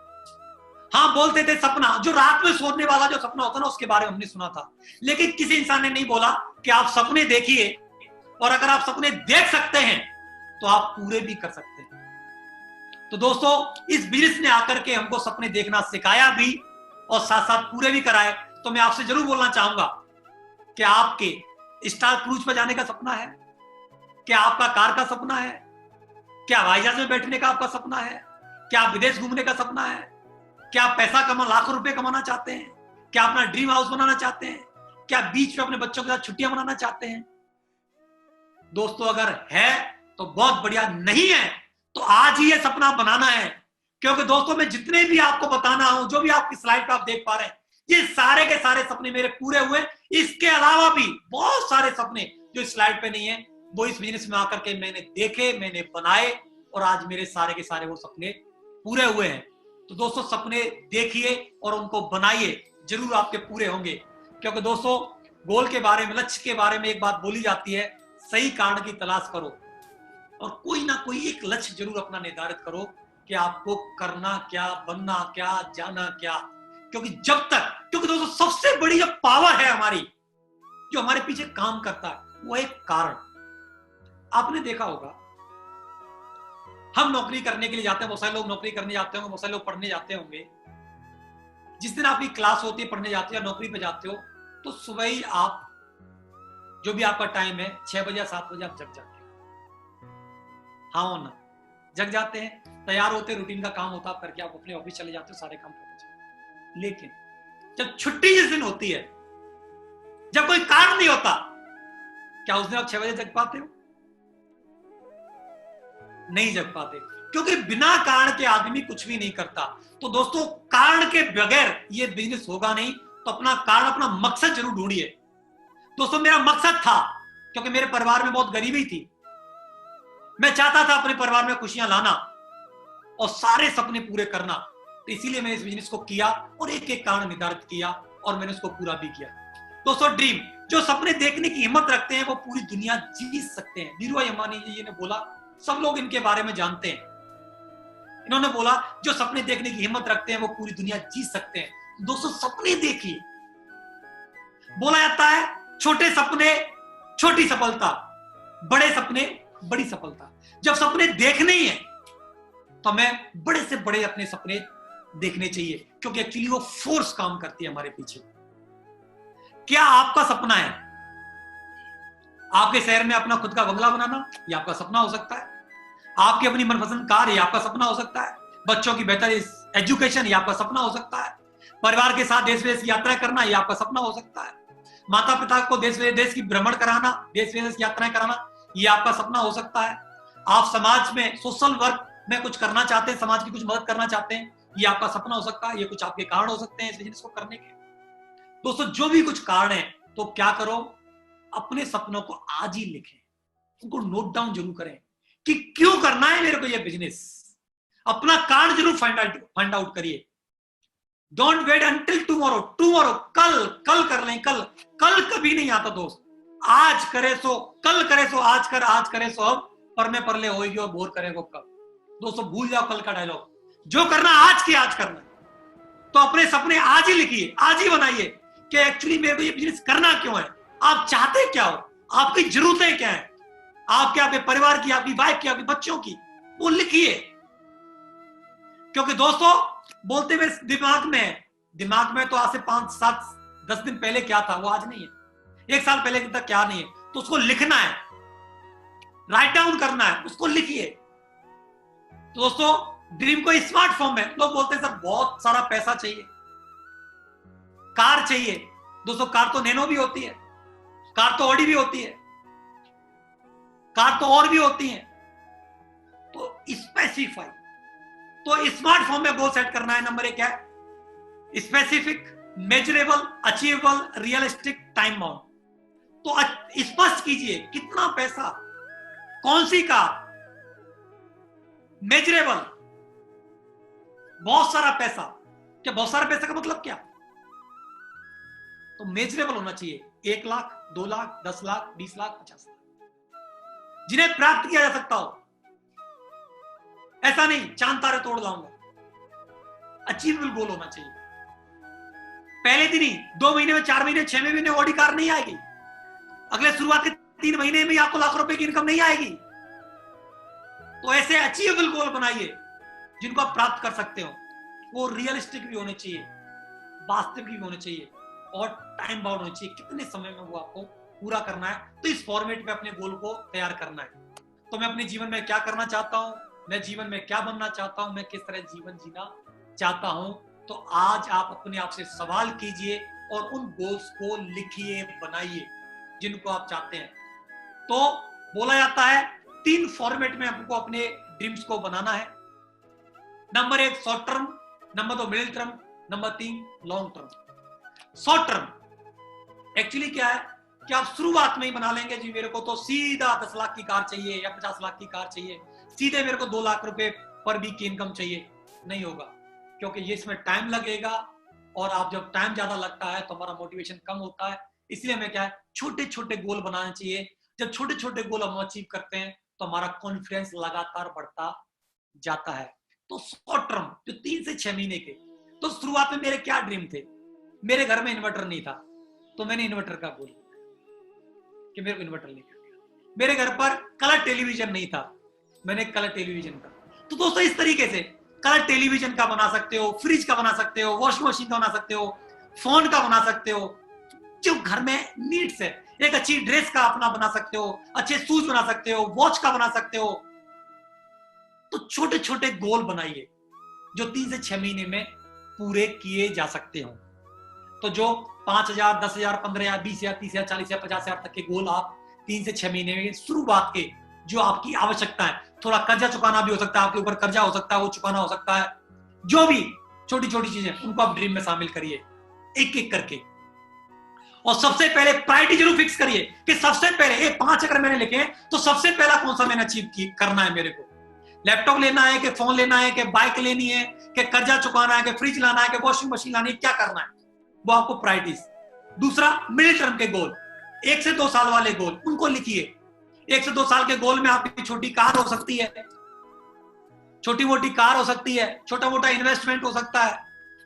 S1: हाँ बोलते थे सपना, जो रात में सोने वाला जो सपना होता है ना, उसके बारे में हमने सुना था, लेकिन किसी इंसान ने नहीं बोला कि आप सपने देखिए और अगर आप सपने देख सकते हैं तो आप पूरे भी कर सकते हैं। तो दोस्तों इस बिजनेस ने आकर के हमको सपने देखना सिखाया भी और साथ साथ पूरे भी कराए। तो मैं आपसे जरूर बोलना चाहूंगा कि आपके स्टार क्रूज पर जाने का सपना है क्या? आपका कार का सपना है क्या? हवाई जहाज में बैठने का आपका सपना है क्या? विदेश घूमने का सपना है क्या? आप पैसा कमा, लाखों रुपए कमाना चाहते हैं क्या? अपना ड्रीम हाउस बनाना चाहते हैं क्या? बीच में अपने बच्चों के साथ छुट्टियां मनाना चाहते हैं? दोस्तों अगर है तो बहुत बढ़िया, नहीं है तो आज ही ये सपना बनाना है। क्योंकि दोस्तों मैं जितने भी आपको बताना हूं, जो भी आपकी स्लाइड पे आप देख पा रहे हैं, ये सारे के सारे सपने मेरे पूरे हुए। इसके अलावा भी बहुत सारे सपने जो इस स्लाइड पे नहीं है, वो इस बिजनेस में आकर के मैंने देखे, मैंने बनाए और आज मेरे सारे के सारे वो सपने पूरे हुए हैं। तो दोस्तों सपने देखिए और उनको बनाइए, जरूर आपके पूरे होंगे। क्योंकि दोस्तों गोल के बारे में, लक्ष्य के बारे में एक बात बोली जाती है, सही कारण की तलाश करो और कोई ना कोई एक लक्ष्य जरूर अपना निर्धारित करो कि आपको करना क्या, बनना क्या, जाना क्या। क्योंकि दोस्तों सबसे बड़ी जो पावर है हमारी, जो हमारे पीछे काम करता है, वो एक कारण। आपने देखा होगा, हम नौकरी करने के लिए जाते हैं, बहुत सारे लोग नौकरी करने जाते होंगे, बहुत सारे लोग पढ़ने जाते होंगे। जिस दिन आपकी क्लास होती है, पढ़ने जाते हो या नौकरी पे जाते हो, तो सुबह ही आप, जो भी आपका टाइम है, 6 बजे या 7 बजे आप जग जाते हो। हाँ हो ना, जग जाते हैं, तैयार होते, रूटीन का काम होता है करके आप अपने ऑफिस चले जाते हो, सारे काम पहुंच जाते। लेकिन जब छुट्टी जिस दिन होती है, जब कोई काम नहीं होता, क्या उस दिन आप 6 बजे जग पाते हो? नहीं जग पाते, क्योंकि बिना कारण के आदमी कुछ भी नहीं करता। तो दोस्तों, कारण के बगैर ये बिजनेस होगा नहीं। तो अपना कारण, अपना मकसद जरूर ढूंढिए। दोस्तों, मेरा मकसद था, क्योंकि मेरे परिवार में बहुत गरीबी थी, मैं चाहता था अपने परिवार में खुशियां लाना और सारे सपने पूरे करना। तो इसीलिए मैंने इस बिजनेस को किया और एक एक कारण निर्धारित किया और मैंने उसको पूरा भी किया। दोस्तों, ड्रीम, जो सपने देखने की हिम्मत रखते हैं वो पूरी दुनिया जीत सकते हैं। धीरूभाई अंबानी जी ने बोला, सब लोग इनके बारे में जानते हैं। इन्होंने बोला, जो सपने देखने की हिम्मत रखते हैं वो पूरी दुनिया जीत सकते हैं। दोस्तों, सपने देखिए। बोला जाता है, छोटे सपने छोटी सफलता, बड़े सपने बड़ी सफलता। जब सपने देखने ही है तो हमें बड़े से बड़े अपने सपने देखने चाहिए, क्योंकि एक्चुअली वो फोर्स काम करती है हमारे पीछे। क्या आपका सपना है आपके शहर में अपना खुद का बंगला बनाना? ये आपका सपना हो सकता है। आपकी अपनी मनपसंद कार, ये आपका सपना हो सकता है। बच्चों की बेहतर एजुकेशन, ये आपका सपना हो सकता है। परिवार के साथ देश विदेश की यात्रा करना, ये आपका सपना हो सकता है। माता पिता को देश विदेश की भ्रमण कराना, देश विदेश की यात्राएं कराना, ये आपका सपना हो सकता है। आप समाज में सोशल वर्क में कुछ करना चाहते हैं, समाज की कुछ मदद करना चाहते हैं, ये आपका सपना हो सकता है। ये कुछ आपके कारण हो सकते हैं इस बिजनेस को करने के। दोस्तों, जो भी कुछ कारण है, तो क्या करो, अपने सपनों को आज ही लिखें, उनको नोट डाउन जरूर करें कि क्यों करना है मेरे को ये बिजनेस। अपना कारण जरूर फाइंड आउट करिए। Don't wait until tomorrow. Tomorrow, कल, कल कर लें, कल। कल कभी नहीं आता दोस्त। आज करे सो कल, करे सो आज कर, आज करे सो अब, परने परले होएगी और बोर करेगा कब। दोस्तों, भूल जाओ कल का डायलॉग। जो करना आज की आज करना। तो अपने सपने आज ही लिखिए, आज ही बनाइए कि एक्चुअली मेरे को ये बिजनेस करना क्यों है। आप चाहते क्या हो, आपकी जरूरतें क्या है, आपके आपके परिवार की, आपकी वाइफ की, आपके बच्चों की, वो लिखिए। क्योंकि दोस्तों, बोलते हुए दिमाग में तो आज से 5, 7, 10 दिन पहले क्या था वो आज नहीं है। 1 साल पहले तक क्या नहीं है, तो उसको लिखना है, राइट डाउन करना है, उसको लिखिए। तो दोस्तों, ड्रीम को स्मार्ट फॉर्म में, लोग बोलते हैं सर बहुत सारा पैसा चाहिए, कार चाहिए। दोस्तों, कार तो नैनो भी होती है, कार तो ऑडी भी होती है, कार तो और भी होती है। तो स्पेसिफाई, तो स्मार्ट फॉर्म में गोल सेट करना है। नंबर 1 है specific, measurable, achievable, realistic, time bound. तो स्पष्ट कीजिए कितना पैसा, कौन सी कार, मेजरेबल, बहुत सारा पैसा। क्या बहुत सारा पैसा का मतलब क्या? तो मेजरेबल होना चाहिए। 1 लाख, 2 लाख, 10 लाख, 20 लाख, 50 लाख, जिन्हें प्राप्त किया जा सकता हो। ऐसा नहीं चांद तारे तोड़ लाऊंगा। अचीवेबल गोल होना चाहिए। पहले दिन ही, 2 महीने में, 4 महीने, 6 महीने ऑडी कार नहीं आएगी। अगले शुरुआत के 3 महीने में आपको लाख रुपए की इनकम नहीं आएगी। तो ऐसे अचीवेबल गोल बनाइए जिनको आप प्राप्त कर सकते हो। वो रियलिस्टिक भी होने चाहिए, वास्तविक भी होने चाहिए और टाइम बाउंड होना चाहिए। कितने समय में वो आपको पूरा करना है, तो इस फॉर्मेट में अपने गोल को तैयार करना है। तो मैं अपने जीवन में क्या करना चाहता हूं, मैं जीवन में क्या बनना चाहता हूं, मैं किस तरह जीवन जीना चाहता हूं। तो आज आप अपने आप से सवाल कीजिए और उन गोल्स को लिखिए, बनाइए जिनको आप चाहते हैं। तो बोला जाता है 3 फॉर्मेट में आपको अपने ड्रीम्स को बनाना है। Number 1 short term, number 2 middle term, number 3 long term. Short term actually क्या है कि आप शुरुआत में ही बना लेंगे जी मेरे को तो सीधा 10 लाख की कार चाहिए या 50 लाख की कार चाहिए, सीधे मेरे को 2 लाख रुपए पर वीक की इनकम चाहिए। नहीं होगा, क्योंकि ये इसमें टाइम लगेगा और आप जब टाइम ज्यादा लगता है तो हमारा मोटिवेशन कम होता है। इसलिए हमें क्या है, छोटे छोटे गोल बनाने चाहिए। जब छोटे छोटे गोल हम अचीव करते हैं तो हमारा कॉन्फिडेंस लगातार बढ़ता जाता है। तो शॉर्ट टर्म जो 3 से 6 महीने के, तो शुरुआत में मेरे क्या ड्रीम थे, मेरे घर में इन्वर्टर नहीं था तो मैंने इन्वर्टर का गोल, कि मेरे को इन्वर्टर लेकर दिया। मेरे घर पर कलर टेलीविजन नहीं था, मैंने कलर टेलीविजन का। तो दोस्तों इस तरीके से कलर टेलीविजन का बना सकते हो, फ्रिज का बना सकते हो, वॉशिंग मशीन का बना सकते हो, फोन का बना सकते हो, जो घर में नीड्स है। एक अच्छी ड्रेस का अपना बना सकते हो, अच्छे शूज बना सकते हो, वॉच का बना सकते हो। तो छोटे छोटे गोल बनाइए जो 3 से 6 महीने में पूरे किए जा सकते हो। तो जो 5,000, 10,000, 15,000, 20,000, 30,000, 40,000, 50,000 तक के गोल आप 3 से 6 महीने में शुरुआत के, जो आपकी आवश्यकता है, थोड़ा कर्जा चुकाना भी हो सकता है, आपके ऊपर कर्जा हो सकता है, वो चुकाना हो सकता है, जो भी छोटी छोटी चीजें, उनको आप ड्रीम में शामिल करिए एक एक करके। और सबसे पहले प्रायोरिटी जरूर फिक्स करिए कि सबसे पहले ये 5 अगर मैंने लिखे तो सबसे पहला कौन सा मैंने अचीव करना है। मेरे को लैपटॉप लेना है कि फोन लेना है कि बाइक लेनी है कि कर्जा चुकाना है कि फ्रिज लाना है कि वॉशिंग मशीन लानी है, क्या करना है, वो आपको प्रायोरिटीज। दूसरा, मिडिल टर्म के गोल, 1 से 2 साल वाले गोल, उनको लिखिए। 1 से 2 साल के गोल में आपकी छोटी कार हो सकती है, छोटी मोटी कार हो सकती है, छोटा मोटा इन्वेस्टमेंट हो सकता है,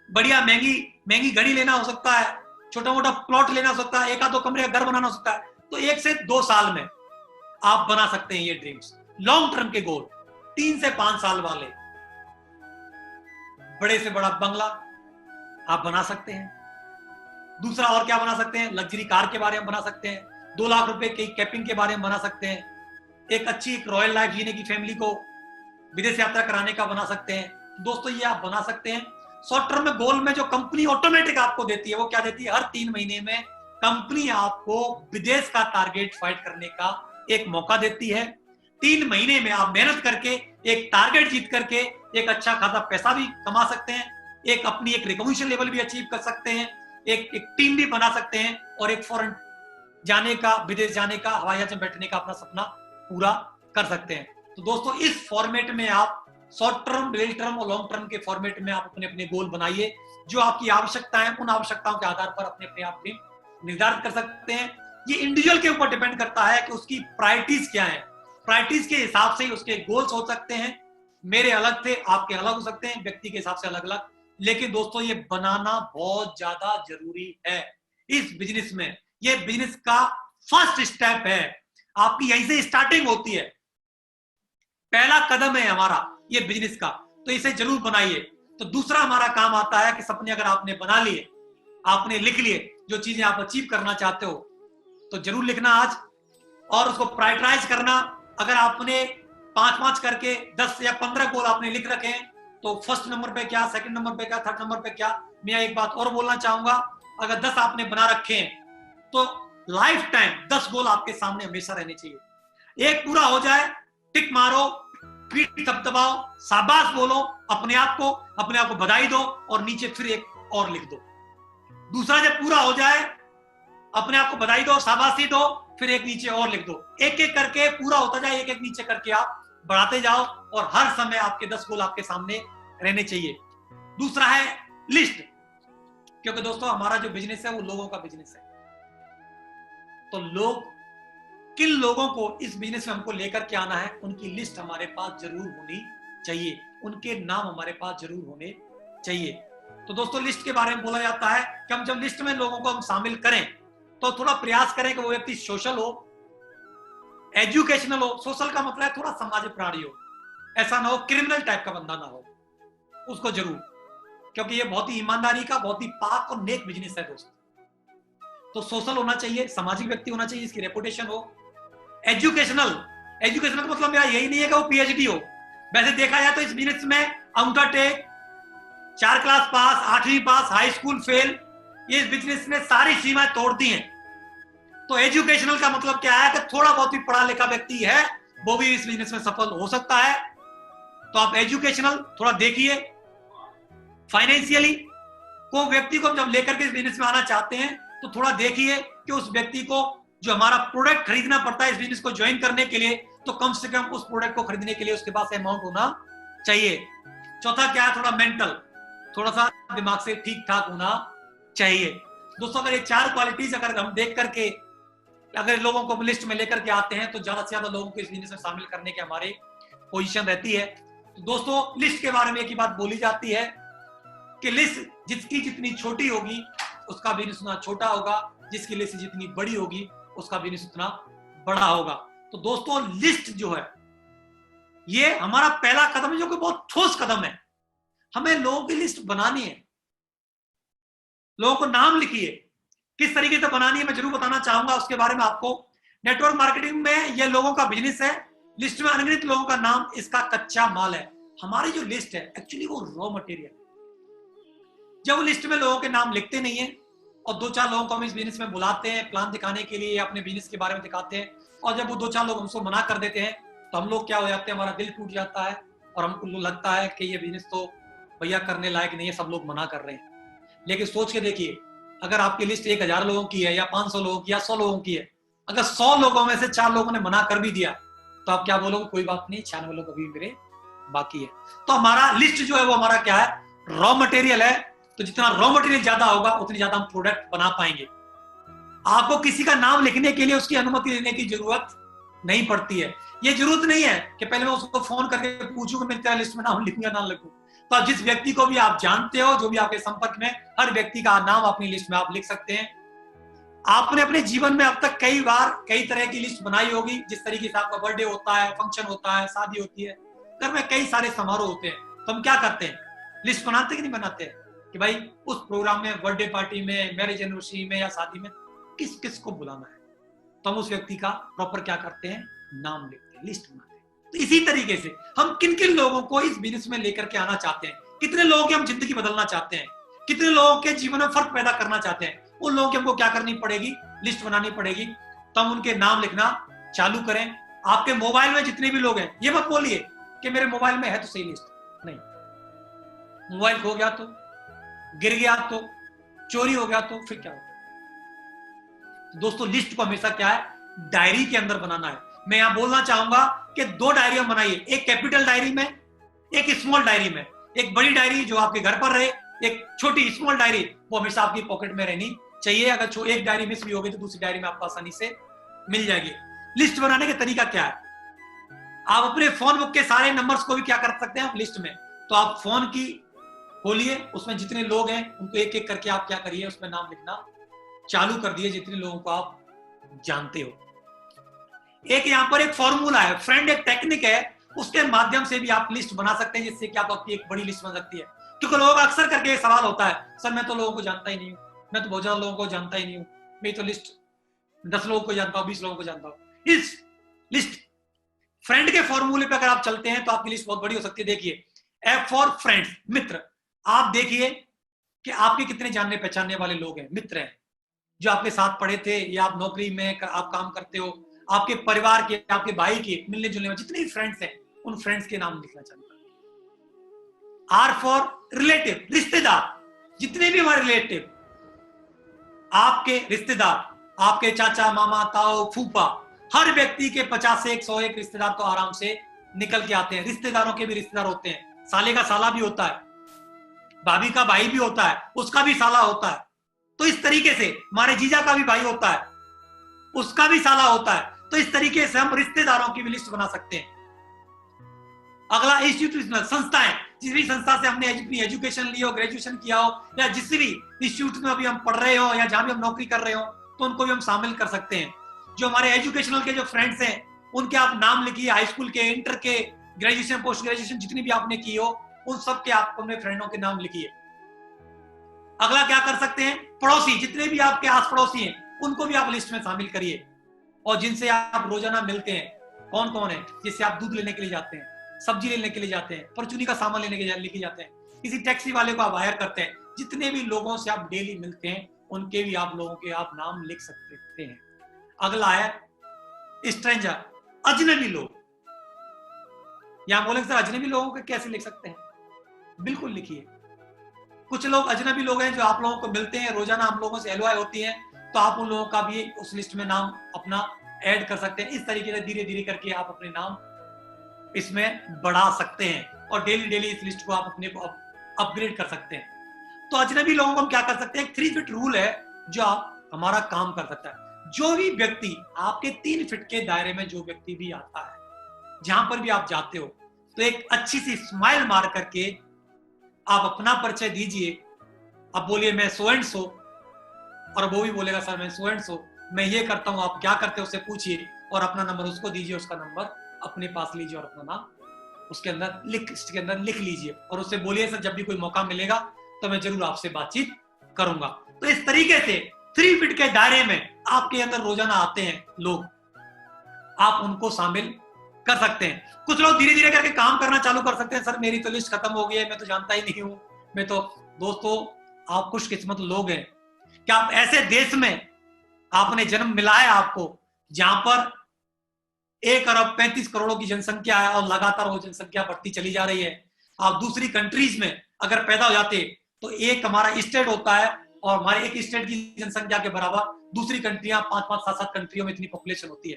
S1: बढ़िया महंगी महंगी घड़ी लेना हो सकता है, छोटा मोटा प्लॉट लेना हो सकता है, 1-2 कमरे का घर बनाना हो सकता है। तो 1 से 2 साल में आप बना सकते हैं ये ड्रीम्स। लॉन्ग टर्म के गोल, 3 से 5 साल वाले, बड़े से बड़ा बंगला आप बना सकते हैं। दूसरा और क्या बना सकते हैं, लग्जरी कार के बारे में बना सकते हैं, 2 लाख रुपए की कैपिंग के बारे में बना सकते हैं, एक अच्छी एक रॉयल लाइफ जीने की फैमिली को विदेश यात्रा कराने का बना सकते हैं। दोस्तों ये आप बना सकते हैं। शॉर्ट टर्म में गोल में जो कंपनी ऑटोमेटिक आपको देती है, वो क्या देती है, हर 3 महीने में कंपनी आपको विदेश का टारगेट फाइट करने का एक मौका देती है। 3 महीने में आप मेहनत करके एक टारगेट जीत करके एक अच्छा खासा पैसा भी कमा सकते हैं, एक अपनी एक रिकॉग्निशन लेवल भी अचीव कर सकते हैं, एक टीम भी बना सकते हैं, और एक फॉरेन जाने का, विदेश जाने का, हवाई जहाज में बैठने का अपना सपना पूरा कर सकते हैं। तो दोस्तों इस फॉर्मेट में आप शॉर्ट टर्म, मिडिल टर्म और लॉन्ग टर्म के फॉर्मेट में आप अपने अपने गोल बनाइए। जो आपकी आवश्यकताएं, उन आवश्यकताओं के आधार पर अपने अपने आप भी निर्धारित कर सकते हैं। ये इंडिविजुअल के ऊपर डिपेंड करता है कि उसकी प्रायोरिटीज क्या है। प्रायोरिटीज के हिसाब से ही उसके गोल्स हो सकते हैं। मेरे अलग थे, आपके अलग हो सकते हैं, व्यक्ति के हिसाब से अलग अलग। लेकिन दोस्तों ये बनाना बहुत ज्यादा जरूरी है इस बिजनेस में। ये बिजनेस का फर्स्ट स्टेप है, आपकी यहीं से स्टार्टिंग होती है, पहला कदम है हमारा ये बिजनेस का। तो इसे जरूर बनाइए। तो दूसरा हमारा काम आता है कि सपने अगर आपने बना लिए, आपने लिख लिए, जो चीजें आप अचीव करना चाहते हो, तो जरूर लिखना आज, और उसको प्रायोरिटाइज करना। अगर आपने 5-5 करके 10 या 15 गोल आपने लिख रखे हैं, तो फर्स्ट नंबर पे क्या, सेकंड नंबर पे क्या, थर्ड नंबर पे क्या। मैं एक बात और बोलना चाहूंगा, अगर 10 आपने बना रखे हैं तो लाइफ टाइम 10 गोल आपके सामने हमेशा रहने चाहिए। एक पूरा हो जाए, टिक मारो, पीठ थपथपाओ, शाबाश बोलो, अपने आप को बधाई दो, और नीचे फिर एक और लिख दो। दूसरा जब पूरा हो जाए, अपने आप को बधाई दो, शाबाशी दो, फिर एक नीचे और लिख दो। एक एक करके पूरा होता जाए, एक एक नीचे करके आप बढ़ाते जाओ, और हर समय आपके 10 गोल आपके सामने रहने चाहिए। दूसरा है लिस्ट, क्योंकि दोस्तों हमारा जो बिजनेस है वो लोगों का बिजनेस है। तो किन लोगों को इस बिजनेस में हमको लेकर के आना है, उनकी लिस्ट हमारे पास जरूर होनी चाहिए, उनके नाम हमारे पास जरूर होने चाहिए। तो दोस्तों लिस्ट के बारे में बोला जाता है कि हम जब लिस्ट में लोगों को हम शामिल करें, तो थोड़ा प्रयास करें कि वो व्यक्ति सोशल हो, एजुकेशनल हो। सोशल का मतलब है थोड़ा सामाजिक प्राणी हो, ऐसा ना हो क्रिमिनल टाइप का बंदा ना हो, उसको जरूर, क्योंकि ये बहुत ही ईमानदारी का, बहुत ही पाक और नेक बिजनेस है दोस्तों। तो सोशल होना चाहिए, सामाजिक व्यक्ति होना चाहिए, इसकी रेपुटेशन हो। एजुकेशनल का मतलब मेरा यही नहीं है कि वो पीएचडी हो। वैसे देखा जाए तो इस बिजनेस में अंगूठा टेक, 4 क्लास पास, 8वीं पास, हाई स्कूल फेल, ये इस बिजनेस ने सारी सीमाएं तोड़ दी हैं। तो एजुकेशनल का मतलब क्या है कि थोड़ा बहुत भी पढ़ा लिखा व्यक्ति है वो भी इस बिजनेस में सफल हो सकता है। तो आप एजुकेशनल थोड़ा देखिए। फाइनेंशियली को व्यक्ति को जब लेकर के इस बिजनेस में आना चाहते हैं, तो थोड़ा देखिए कि उस व्यक्ति को जो हमारा प्रोडक्ट खरीदना पड़ता है इस बिजनेस को ज्वाइन करने के लिए, तो कम से कम उस प्रोडक्ट को खरीदने के लिए उसके पास अमाउंट होना चाहिए। चौथा क्या है, थोड़ा मेंटल, थोड़ा सा दिमाग से ठीक ठाक होना चाहिए। दोस्तों अगर ये 4 क्वालिटीज अगर हम देख करके अगर लोगों को लिस्ट में लेकर के आते हैं, तो ज्यादा से ज्यादा लोगों को इस बिजनेस में शामिल करने के हमारे पोजीशन रहती है। तो दोस्तों लिस्ट के बारे में एक ही बात बोली जाती है कि लिस्ट जिसकी जितनी छोटी होगी उसका बिजनेस उतना छोटा होगा, जिसकी लिस्ट जितनी बड़ी होगी उसका बिजनेस उतना बड़ा होगा। तो दोस्तों लिस्ट जो है ये हमारा पहला कदम है, जो कि बहुत ठोस कदम है। हमें लोगों की लिस्ट बनानी है, लोगों को नाम लिखिए। किस तरीके से बनानी है मैं जरूर बताना चाहूंगा उसके बारे में आपको। नेटवर्क मार्केटिंग में ये लोगों का बिजनेस है। लिस्ट में अनगिनत लोगों का नाम इसका कच्चा माल है। हमारी जो लिस्ट है एक्चुअली वो रॉ मटेरियल। जब लिस्ट में लोगों के नाम लिखते नहीं है और 2-4 लोगों को हम इस बिजनेस में बुलाते हैं प्लान दिखाने के लिए, अपने बिजनेस के बारे में दिखाते हैं, और जब वो 2-4 लोग हमको मना कर देते हैं तो हम लोग क्या हो जाते हैं, हमारा दिल टूट जाता है और हमको लगता है कि ये बिजनेस तो भैया करने लायक नहीं है, सब लोग मना कर रहे हैं। लेकिन सोच के देखिए, अगर आपकी लिस्ट 1000 लोगों की है या 500 लोगों की या 100 लोगों की है, अगर 100 लोगों में से 4 लोगों ने मना कर भी दिया तो आप क्या बोलोगे, कोई बात नहीं, 96 लोग अभी मेरे बाकी है। तो हमारा लिस्ट जो है वो हमारा क्या है, रॉ मटेरियल है। तो जितना रॉ मटेरियल ज्यादा होगा उतनी ज्यादा हम प्रोडक्ट बना पाएंगे। आपको किसी का नाम लिखने के लिए उसकी अनुमति लेने की जरूरत नहीं पड़ती है। ये जरूरत नहीं है कि पहले मैं उसको फोन करके पूछूं कि मैं तेरा लिस्ट में नाम लिखूंगा ना लिखूं। तो जिस व्यक्ति को भी आप जानते हो, जो भी आपके संपर्क में, हर व्यक्ति का नाम अपनी लिस्ट में आप लिख सकते हैं। आपने अपने जीवन में अब तक कई बार कई तरह की लिस्ट बनाई होगी। जिस तरीके से आपका बर्थडे होता है, फंक्शन होता है, शादी होती है, घर में कई सारे समारोह होते हैं, तो हम क्या करते हैं, लिस्ट बनाते कि नहीं बनाते कि भाई उस प्रोग्राम में, बर्थडे पार्टी में, मैरिज एनिवर्सरी में या शादी में किस किस को बुलाना है। तो हम उस व्यक्ति का प्रॉपर क्या करते हैं, नाम लिखते हैं, लिस्ट बनाते हैं। तो इसी तरीके से हम किन किन लोगों को इस बिजनेस में लेकर के आना चाहते हैं, कितने लोगों की हम जिंदगी बदलना चाहते हैं, कितने लोगों के जीवन में फर्क पैदा करना चाहते हैं, उन लोगों की हमको क्या करनी पड़ेगी, लिस्ट बनानी पड़ेगी। तो हम उनके नाम लिखना चालू करें। आपके मोबाइल में जितने भी लोग हैं, ये मत बोलिए कि मेरे मोबाइल में है तो सही लिस्ट, नहीं। मोबाइल खो गया तो, गिर गया तो, चोरी हो गया तो फिर क्या होगा। तो दोस्तों लिस्ट को हमेशा क्या है, डायरी के अंदर बनाना है। मैं यहां बोलना चाहूंगा कि 2 डायरियां बनाइए, एक कैपिटल डायरी में, एक स्मॉल डायरी में। एक बड़ी डायरी जो आपके घर पर रहे, एक छोटी स्मॉल डायरी वो हमेशा आपकी पॉकेट में रहनी चाहिए। अगर एक डायरी मिस भी होगी तो दूसरी डायरी में आपको आसानी से मिल जाएगी। लिस्ट बनाने का तरीका क्या है, आप अपने फोन बुक के सारे नंबर्स को भी क्या कर सकते हैं आप लिस्ट में। तो आप फोन की खोलिए, उसमें जितने लोग हैं उनको एक एक करके आप क्या करिए, उसमें नाम लिखना चालू कर दिए, जितने लोगों को आप जानते हो। एक यहाँ पर एक फॉर्मूला है, फ्रेंड एक टेक्निक है, उसके माध्यम से भी आप लिस्ट बना सकते हैं, जिससे कि आपकी एक बड़ी लिस्ट बन सकती है। क्योंकि लोग अक्सर करके सवाल होता है, सर मैं तो लोगों को जानता ही नहीं हूँ, मैं तो बहुत ज्यादा लोगों को जानता ही नहीं हूँ, मैं तो लिस्ट 10 लोगों को जानता हूँ, 20 लोगों को जानता हूँ। इस लिस्ट फ्रेंड के फॉर्मूले पे अगर आप चलते हैं तो आपकी लिस्ट बहुत बड़ी हो सकती है। देखिए, एफ फॉर फ्रेंड्स, मित्र। आप देखिए कि आपके कितने जानने पहचानने वाले लोग हैं, मित्र हैं, जो आपके साथ पढ़े थे या आप नौकरी में आप काम करते हो, आपके परिवार के, आपके भाई के, मिलने जुलने में जितने भी फ्रेंड्स हैं, उन फ्रेंड्स के नाम लिखना चालू करें। आर फॉर रिलेटिव, रिश्तेदार। जितने भी हमारे रिलेटिव, आपके रिश्तेदार, आपके चाचा, मामा, ताऊ, फूफा, हर व्यक्ति के 50 से 101 रिश्तेदार तो आराम से निकल के आते हैं। रिश्तेदारों के भी रिश्तेदार होते हैं, साले का साला भी होता है, भाभी का भाई भी होता है, उसका भी साला होता है। तो इस तरीके से हमारे जीजा का भी भाई होता है, उसका भी साला होता है। तो इस तरीके से हम रिश्तेदारों की भी लिस्ट बना सकते हैं। अगला इंस्टीट्यूशनल, संस्थाएं। जिस भी संस्था से हमने अपनी एजुकेशन ली हो, ग्रेजुएशन किया हो, या जिस भी इंस्टीट्यूट में अभी हम पढ़ रहे हो या जहां भी हम नौकरी कर रहे हो, तो उनको भी हम शामिल कर सकते हैं। जो हमारे एजुकेशनल के जो फ्रेंड्स हैं उनके आप नाम लिखिए, हाई स्कूल के, इंटर के, ग्रेजुएशन, पोस्ट ग्रेजुएशन जितनी भी आपने की हो, उन सब के आप अपने फ्रेंडों के नाम लिखिए। अगला क्या कर सकते हैं, पड़ोसी। जितने भी आपके आस पड़ोसी हैं उनको भी आप लिस्ट में शामिल करिए, और जिनसे आप रोजाना मिलते हैं। कौन कौन है, जिससे आप दूध लेने के लिए जाते हैं, सब्जी लेने के लिए जाते हैं, परचूनी का सामान लेने के जाते हैं, किसी टैक्सी वाले को आप हायर करते हैं, जितने भी लोगों से आप डेली मिलते हैं उनके भी आप लोगों के आप नाम लिख सकते हैं। अगला है स्ट्रेंजर, अजनबी लोग। यहां बोलेंगे सर अजनबी लोगों को कैसे लिख सकते हैं, बिल्कुल लिखिए। कुछ लोग अजनबी लोग हैं जो आप लोगों को मिलते हैं, रोजाना हम लोगों से एलओआई होती है, तो आप उन लोगों का भी उस लिस्ट में नाम अपना ऐड कर सकते हैं। इस तरीके से धीरे धीरे करके आप अपने नाम इसमें बढ़ा सकते हैं और डेली डेली इस लिस्ट को आप अपने को अपग्रेड कर सकते हैं। तो अजनबी लोगों को हम क्या कर सकते हैं, 3 फीट रूल है जो आप हमारा काम कर सकता है। जो भी व्यक्ति आपके 3 फीट के दायरे में, जो व्यक्ति भी आता है, जहां पर भी आप जाते हो, तो एक अच्छी सी स्माइल मार करके आप अपना परिचय दीजिए। अब बोलिए मैं सो एंड सो, और वो भी बोलेगा सर मैं सो एंड सो, मैं ये करता हूँ, आप क्या करते हो उससे पूछिए और अपना नंबर उसको दीजिए, उसका नंबर अपने पास लीजिए और अपना नाम उसके अंदर लिख लीजिए और उससे बोलिए सर जब भी कोई मौका मिलेगा तो मैं जरूर आपसे बातचीत करूंगा। तो इस तरीके से 3 फीट के दायरे में आपके अंदर रोजाना आते हैं लोग, आप उनको शामिल कर सकते हैं। कुछ लोग धीरे धीरे करके काम करना चालू कर सकते हैं, सर मेरी तो लिस्ट खत्म हो गई है, मैं तो जानता ही नहीं हूं, मैं तो। दोस्तों आप खुशकिस्मत लोग हैं कि आप ऐसे देश में आपने जन्म मिला है आपको, जहां पर 1 अरब 35 करोड़ की जनसंख्या है और लगातार वो जनसंख्या बढ़ती चली जा रही है। आप दूसरी कंट्रीज में अगर पैदा हो जाते तो एक हमारा स्टेट होता है और हमारे एक स्टेट की जनसंख्या के बराबर दूसरी कंट्रियां 5-5, 7-7 कंट्रियों में इतनी पॉपुलेशन होती है।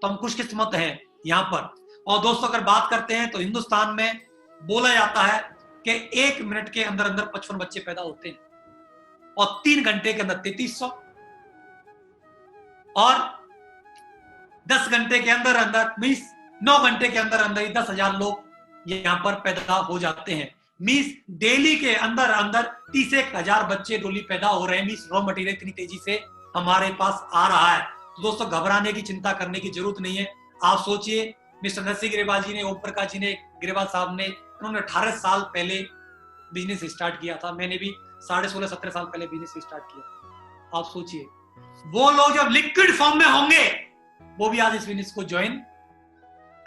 S1: तो हम खुशकिस्मत हैं यहाँ पर। और दोस्तों अगर बात करते हैं तो हिंदुस्तान में बोला जाता है कि 1 मिनट के अंदर अंदर 55 बच्चे पैदा होते हैं और 3 घंटे के अंदर 3300 और 10 घंटे के अंदर अंदर 9 घंटे के अंदर अंदर 10,000 लोग यहाँ पर पैदा हो जाते हैं। मींस डेली के अंदर अंदर 30,000 बच्चे डेली पैदा हो रहे हैं। मींस रॉ मटेरियल इतनी तेजी से हमारे पास आ रहा है। तो दोस्तों घबराने की, चिंता करने की जरूरत नहीं है। आप सोचिए मिस्टर नरसिंह ग्रेवाल जी ने, ओम प्रकाश जी ने, ग्रेवाल साहब ने, उन्होंने 18 साल पहले बिजनेस स्टार्ट किया था। मैंने भी 16.5-17 साल पहले बिजनेस स्टार्ट किया। आप सोचिए वो लोग जब लिक्विड फॉर्म में होंगे वो भी आज इस बिजनेस को ज्वाइन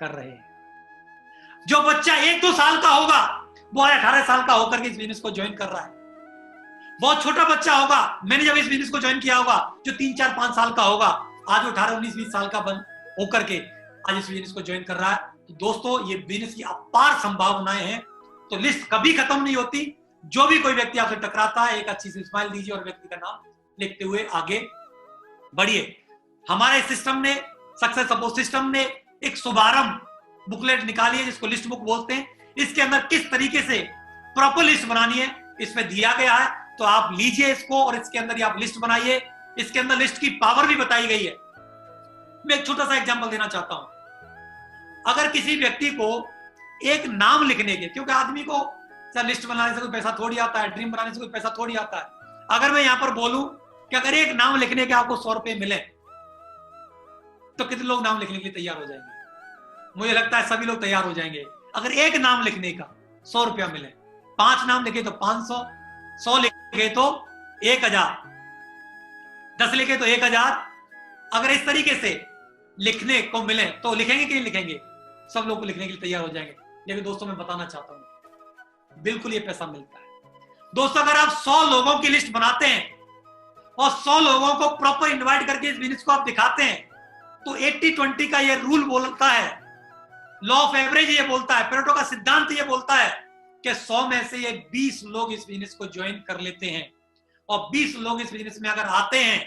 S1: कर रहे हैं। जो बच्चा 1-2 साल का होगा वो आज 18 साल का होकर के इस बिजनेस को ज्वाइन कर रहा है। बहुत छोटा बच्चा होगा, मैंने जब इस बिजनेस को ज्वाइन किया होगा, जो 3-4-5 साल का होगा, आज 18-19-20 साल का बन होकर के आज इस बिजनेस को ज्वाइन कर रहा है। तो दोस्तों ये बिजनेस की अपार संभावनाएं हैं। तो लिस्ट कभी खत्म नहीं होती। जो भी कोई व्यक्ति आपसे टकराता है एक अच्छी सी स्माइल दीजिए और व्यक्ति का नाम लिखते हुए आगे बढ़िए। हमारे सिस्टम ने, सक्सेस सपोर्ट सिस्टम ने एक शुभारंभ बुकलेट निकाली है जिसको लिस्ट बुक बोलते हैं। इसके अंदर किस तरीके से प्रॉपर लिस्ट बनानी है इसमें दिया गया है। तो आप लीजिए इसको और इसके अंदर आप लिस्ट बनाइए। इसके अंदर लिस्ट की पावर भी बताई गई है। मैं एक छोटा सा एग्जांपल देना चाहता हूं। अगर किसी व्यक्ति को एक नाम लिखने के, क्योंकि आदमी को सर लिस्ट बनाने से कोई पैसा थोड़ी आता है, ड्रीम बनाने से कोई पैसा थोड़ी आता है। अगर मैं यहां पर बोलूं कि अगर एक नाम लिखने के आपको 100 रुपए मिले तो कितने लोग नाम लिखने के लिए तैयार हो जाएंगे? मुझे लगता है सभी लोग तैयार हो जाएंगे। अगर एक नाम लिखने का 100 रुपया मिले, 5 नाम लिखे तो 500, 100 लिखे तो 1000, 10 लिखे तो 1000। अगर इस तरीके से लिखने को मिले तो लिखेंगे कि नहीं लिखेंगे? सब लोग को लिखने के लिए तैयार हो जाएंगे। लेकिन दोस्तों मैं बताना चाहता हूं बिल्कुल ये पैसा मिलता है। दोस्तों अगर आप 100 लोगों की लिस्ट बनाते हैं और 100 लोगों को प्रॉपर इनवाइट करके इस बिजनेस को आप दिखाते हैं तो 80-20 का ये रूल बोलता है, लॉ ऑफ एवरेज ये बोलता है, पेरेटो का सिद्धांत ये बोलता है कि 100 में से ये 20 लोग इस बिजनेस को ज्वाइन कर लेते हैं। और 20 लोग इस बिजनेस में अगर आते हैं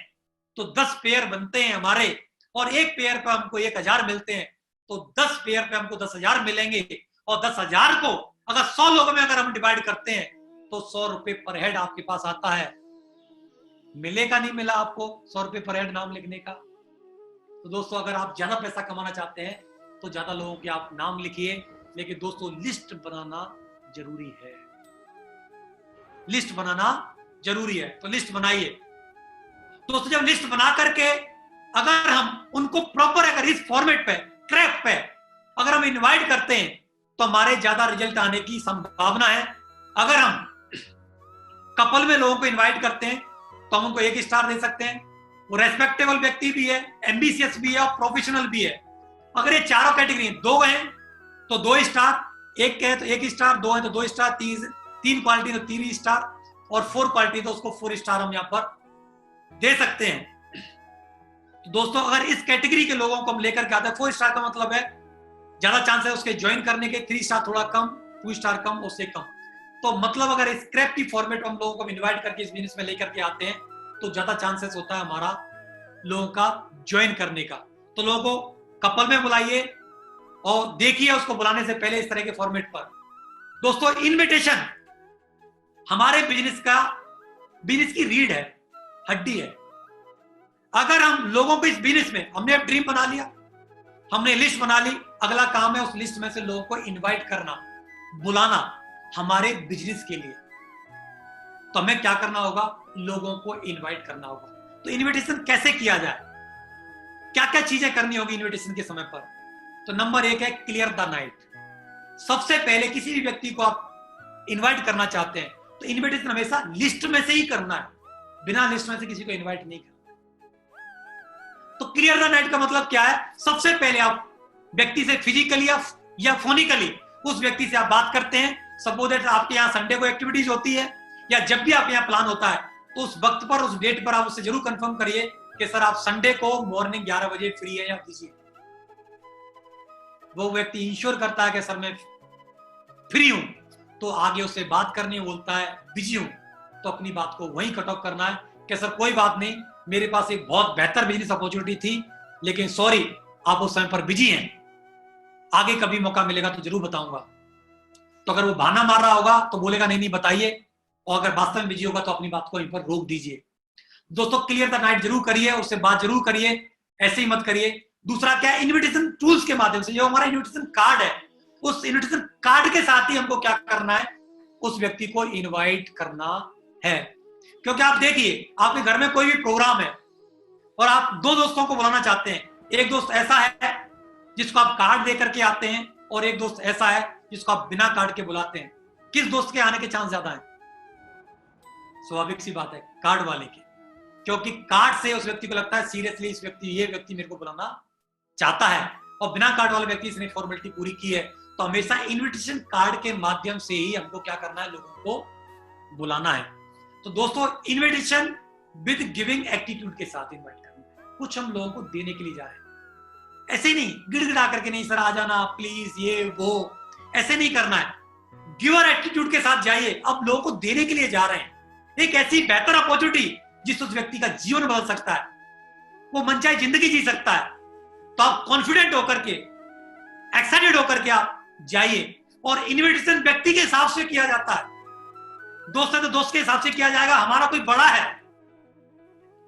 S1: तो 10 पेयर बनते हैं हमारे, और एक पेयर पे हमको 1000 मिलते हैं। तो 10 पेयर पे हमको 10,000 मिलेंगे। और 10,000 को अगर 100 लोगों में अगर हम डिवाइड करते हैं तो 100 रुपए पर हेड आपके पास आता है। मिलेगा नहीं मिला आपको 100 रुपए पर हेड नाम लिखने का? तो दोस्तों अगर आप ज्यादा पैसा कमाना चाहते हैं तो ज्यादा लोगों के आप नाम लिखिए। लेकिन दोस्तों लिस्ट बनाना जरूरी है, लिस्ट बनाना जरूरी है। तो लिस्ट बनाइए दोस्तों। जब लिस्ट बना करके अगर हम उनको प्रॉपर अगर इस फॉर्मेट पे, ट्रैक पे अगर हम इनवाइट करते हैं तो हमारे ज्यादा रिजल्ट आने की संभावना है। अगर हम कपल में लोगों को इनवाइट करते हैं तो हम उनको 1 स्टार दे सकते हैं। वो रेस्पेक्टेबल व्यक्ति भी है, एम्बिशियस भी है और प्रोफेशनल भी है। अगर ये चारों कैटेगरी 2 हैं तो 2 स्टार, 1 के है तो 1 स्टार, 2 है तो 2 स्टार, 3 क्वालिटी तो 3 स्टार, और 4 क्वालिटी तो उसको 4 स्टार हम यहाँ पर दे सकते हैं। तो दोस्तों अगर इस कैटेगरी के लोगों को हम लेकर के आते हैं, 4 स्टार का मतलब है ज्यादा चांस है उसके ज्वाइन करने के, 3 स्टार थोड़ा कम, 2 स्टार कम, उससे कम। तो मतलब अगर स्क्रैप की फॉर्मेट हम लोगों को इनवाइट करके इस बिजनेस में लेकर के आते हैं तो ज्यादा चांसेस होता है हमारा लोगों का ज्वाइन करने का। तो लोगों को कपल में बुलाइए और देखिए उसको बुलाने से पहले इस तरह के फॉर्मेट पर। दोस्तों इनविटेशन हमारे बिजनेस की रीढ़ है, हड्डी है। अगर हम लोगों को इस बिजनेस में, हमने अब ड्रीम बना लिया, हमने लिस्ट बना ली, अगला काम है उस लिस्ट में से लोगों को इनवाइट करना, बुलाना हमारे बिजनेस के लिए। तो हमें क्या करना होगा? लोगों को इनवाइट करना होगा। तो इनविटेशन कैसे किया जाए? क्या क्या चीजें करनी होगी इन्विटेशन के समय पर? तो नंबर 1 है क्लियर द नाइट। सबसे पहले किसी भी व्यक्ति को आप इनवाइट करना चाहते हैं तो इनविटेशन हमेशा लिस्ट में से ही करना है, बिना लिस्ट में से किसी को इनवाइट नहीं करना। तो क्लियर द नाइट का मतलब क्या है? सबसे पहले आप व्यक्ति से फिजिकली या फोनिकली उस व्यक्ति से आप बात करते हैं। सपोज दैट आपके यहाँ संडे को एक्टिविटीज होती है या जब भी आपके यहाँ प्लान होता है तो उस वक्त पर, उस डेट पर आप उससे जरूर कंफर्म करिए कि सर आप संडे को मॉर्निंग 11 बजे फ्री है या बिजी है। वो व्यक्ति इंश्योर करता है कि सर मैं फ्री हूं, तो आगे उससे बात करनी बोलता है बिजी हूं, तो अपनी बात को वहीं कट ऑफ करना है कि सर कोई बात नहीं, मेरे पास एक बहुत बेहतर बिजनेस अपॉर्चुनिटी थी लेकिन सॉरी आप उस समय पर बिजी हैं, आगे कभी मौका मिलेगा तो जरूर बताऊंगा। तो अगर वो बहाना मार रहा होगा तो बोलेगा नहीं नहीं बताइए, और अगर वास्तव में बिजी होगा तो अपनी बात को यहीं पर रोक दीजिए। दोस्तों क्लियर द नाइट जरूर करिए, उससे बात जरूर करिए, ऐसे ही मत करिए। दूसरा क्या है? इन्विटेशन टूल्स के माध्यम से, जो हमारा इन्विटेशन कार्ड है उस इन्विटेशन कार्ड के साथ ही हमको क्या करना है? उस व्यक्ति को इनवाइट करना है। क्योंकि आप देखिए आपके घर में कोई भी प्रोग्राम है और आप 2 दोस्तों को बुलाना चाहते हैं, एक दोस्त ऐसा है जिसको आप कार्ड दे करके आते हैं और एक दोस्त ऐसा है जिसको आप बिना कार्ड के बुलाते हैं, किस दोस्त के आने के चांस ज्यादा है? स्वाभाविक सी बात है कार्ड वाले के, क्योंकि कार्ड से उस व्यक्ति को लगता है सीरियसली ये व्यक्ति मेरे को बुलाना चाहता है, और बिना कार्ड वाले व्यक्ति इसने फॉर्मेलिटी पूरी की है। तो हमेशा इनविटेशन कार्ड के माध्यम से ही हमको क्या करना है? लोगों को बुलाना है। तो दोस्तों इनविटेशन विद गिविंग एटीट्यूड के साथ इनवाइट करना है। कुछ हम लोगों को देने के लिए जा रहे हैं, ऐसे ही नहीं गिड़गिड़ा करके नहीं सर आ जाना प्लीज ये वो, ऐसे नहीं करना है। गिवर एटीट्यूड के साथ जाइए। अब लोगों को देने के लिए जा रहे हैं एक ऐसी बेहतर अपॉर्चुनिटी जिससे उस व्यक्ति का जीवन बदल सकता है, वो मनचाही जिंदगी जी सकता है। तो आप कॉन्फिडेंट होकर के, एक्साइटेड होकर के आप जाइए। और इनविटेशन व्यक्ति के हिसाब से किया जाता है, दोस्त है तो दोस्त के हिसाब से किया जाएगा, हमारा कोई बड़ा है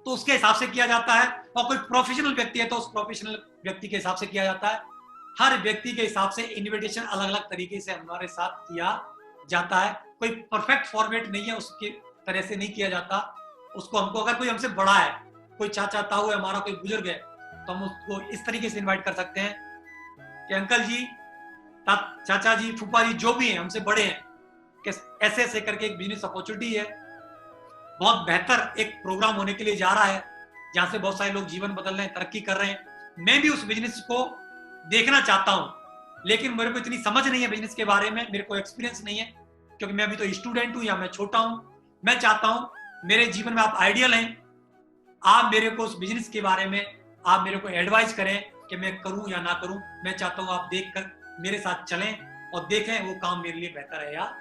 S1: तो उसके हिसाब से किया जाता है, और कोई प्रोफेशनल व्यक्ति है तो उस प्रोफेशनल व्यक्ति के हिसाब से किया जाता है। हर व्यक्ति के हिसाब से इनविटेशन अलग अलग तरीके से हमारे साथ किया जाता है। कोई परफेक्ट फॉर्मेट नहीं है, उसके तरह से नहीं किया जाता। उसको हमको अगर कोई हमसे बड़ा है, कोई चाचा ताऊ है, हमारा कोई बुजुर्ग है, तो हम उसको इस तरीके से इनवाइट कर सकते हैं कि अंकल जी, चाचा जी, फूफा जी, जो भी हैं हमसे बड़े हैं, कि ऐसे ऐसे करके एक बिजनेस अपॉर्चुनिटी है, बहुत बेहतर एक प्रोग्राम होने के लिए जा रहा है जहां से बहुत सारे लोग जीवन बदल रहे हैं, तरक्की कर रहे हैं। मैं भी उस बिजनेस को देखना चाहता हूं, लेकिन मेरे को इतनी समझ नहीं है बिजनेस के बारे में, मेरे को एक्सपीरियंस नहीं है, क्योंकि मैं अभी तो स्टूडेंट हूं या मैं छोटा हूं। मैं चाहता हूं मेरे जीवन में आप आइडियल हैं, आप मेरे को उस बिजनेस के बारे में आप मेरे को एडवाइस करें कि मैं करूं या ना करूं। मैं चाहता हूं आप देख कर मेरे साथ चलें और देखें वो काम मेरे लिए बेहतर है या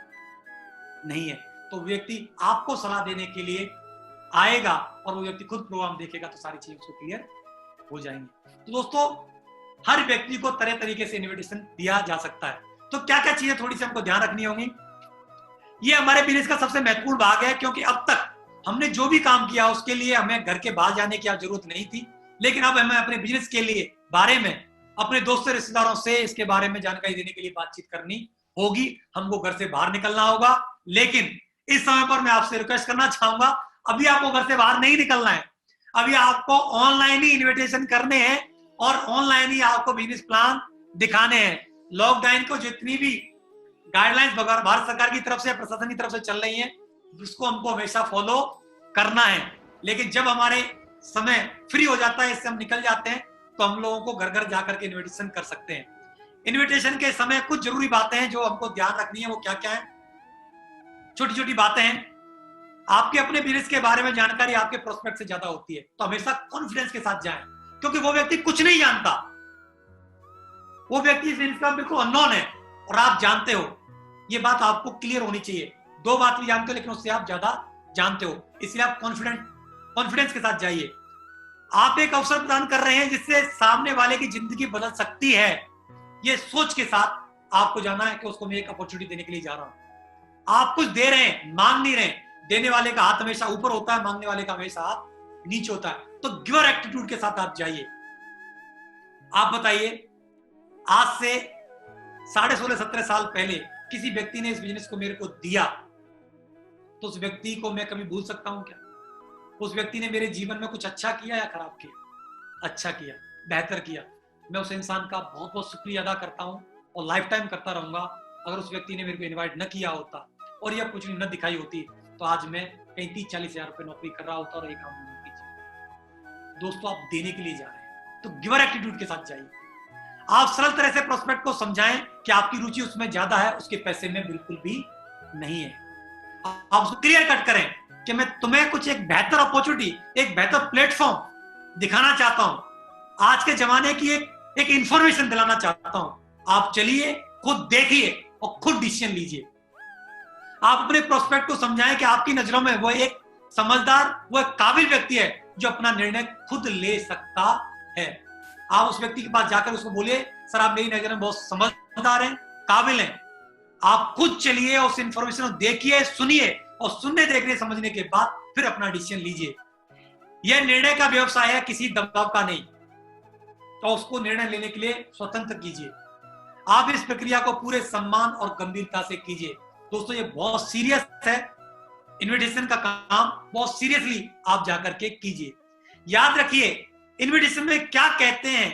S1: नहीं है। तो व्यक्ति आपको सलाह देने के लिए आएगा और वो व्यक्ति खुद प्रोग्राम देखेगा तो सारी चीजें उसको क्लियर हो जाएंगी। तो दोस्तों हर व्यक्ति को तरह तरीके से इनविटेशन दिया जा सकता है। तो क्या क्या चीजें थोड़ी सी हमको ध्यान रखनी होंगी? ये हमारे बिजनेस का सबसे महत्वपूर्ण भाग है, क्योंकि अब तक हमने जो भी काम किया उसके लिए हमें घर के बाहर जाने की जरूरत नहीं थी, लेकिन अब हमें अपने बिजनेस के लिए बारे में अपने दोस्तों रिश्तेदारों से इसके बारे में जानकारी देने के लिए बातचीत करनी होगी। हमको घर से बाहर निकलना होगा, लेकिन इस समय पर मैं आपसे रिक्वेस्ट करना चाहूंगा, अभी आपको घर से बाहर नहीं निकलना है, अभी आपको ऑनलाइन ही इन्विटेशन करने हैं और ऑनलाइन ही आपको बिजनेस प्लान दिखाने हैं। लॉकडाउन को जितनी भी गाइडलाइंस भारत सरकार की तरफ से, प्रशासन की तरफ से चल रही है, उसको हमको हमेशा फॉलो करना है। लेकिन जब हमारे समय फ्री हो जाता है, इससे हम निकल जाते हैं, तो हम लोगों को घर घर जाकर के इन्विटेशन कर सकते हैं। इन्विटेशन के समय कुछ जरूरी बातें हैं जो हमको ध्यान रखनी है। वो क्या क्या है? छोटी छोटी बातें हैं। आपके अपने बिजनेस के बारे में जानकारी आपके प्रोस्पेक्ट से ज्यादा होती है, तो हमेशा कॉन्फिडेंस के साथ जाएं, क्योंकि वो व्यक्ति कुछ नहीं जानता, वो व्यक्ति इस बिजनेस का बिल्कुल अननोन है और आप जानते हो। ये बात आपको क्लियर होनी चाहिए। 2 बात भी जानते हो लेकिन उससे आप ज्यादा जानते हो, इसलिए आप कॉन्फिडेंस के साथ जाइए। आप एक अवसर प्रदान कर रहे हैं जिससे सामने वाले की जिंदगी बदल सकती है, ये सोच के साथ आपको जाना है कि उसको मैं एक अपॉर्चुनिटी देने के लिए जा रहा हूं। आप कुछ दे रहे हैं, मांग नहीं रहे। देने वाले का हाथ हमेशा ऊपर होता है, मांगने वाले का हमेशा हाथ नीचे होता है। तो गिवर एटीट्यूड के साथ आप जाइए। आप बताइए, आज से 16.5-17 साल पहले किसी व्यक्ति ने इस बिजनेस को मेरे को दिया, तो उस व्यक्ति को मैं कभी भूल सकता हूं क्या? उस व्यक्ति ने मेरे जीवन में कुछ अच्छा किया या खराब किया? अच्छा किया। बेहतर किया, मैं उस इंसान का बहुत बहुत शुक्रिया अदा करता हूँ और लाइफ टाइम करता रहूंगा। अगर उस व्यक्ति ने मेरे को इन्वाइट न किया होता और ये अपॉर्चुनिटी न दिखाई होती तो आज मैं 35-40 हजार रुपये नौकरी कर रहा होता और ये काम नहीं कीजिए। दोस्तों, आप देने के लिए जा रहे हैं तो गिवर एटीट्यूड के साथ जाइए। आप सरल तरह से प्रोस्पेक्ट को समझाएं कि आपकी रुचि उसमें ज्यादा है, उसके पैसे में बिल्कुल भी नहीं है। आप उसको क्लियर कट करें कि मैं तुम्हें कुछ एक बेहतर अपॉर्चुनिटी, एक बेहतर प्लेटफॉर्म दिखाना चाहता हूं, आज के जमाने की एक इंफॉर्मेशन दिलाना चाहता हूं। आप चलिए, खुद देखिए और खुद डिसीजन लीजिए। आप अपने प्रोस्पेक्ट को समझाएं कि आपकी नजरों में वो एक समझदार, वो एक काबिल व्यक्ति है जो अपना निर्णय खुद ले सकता है। आप उस व्यक्ति के पास जाकर उसको बोलिए, सर आप मेरी नजर में बहुत समझदार हैं, काबिल हैं। आप खुद चलिए, उस इंफॉर्मेशन को देखिए, सुनिए और सुनने, देखने, समझने के बाद फिर अपना डिसीजन लीजिए। यह निर्णय का व्यवसाय है, किसी दबाव का नहीं। तो उसको निर्णय लेने के लिए स्वतंत्र कीजिए। आप इस प्रक्रिया को पूरे सम्मान और गंभीरता से कीजिए। दोस्तों, ये बहुत सीरियस है, इन्विटेशन का काम बहुत सीरियसली आप जाकर के कीजिए। याद रखिए, इन्विटेशन में क्या कहते हैं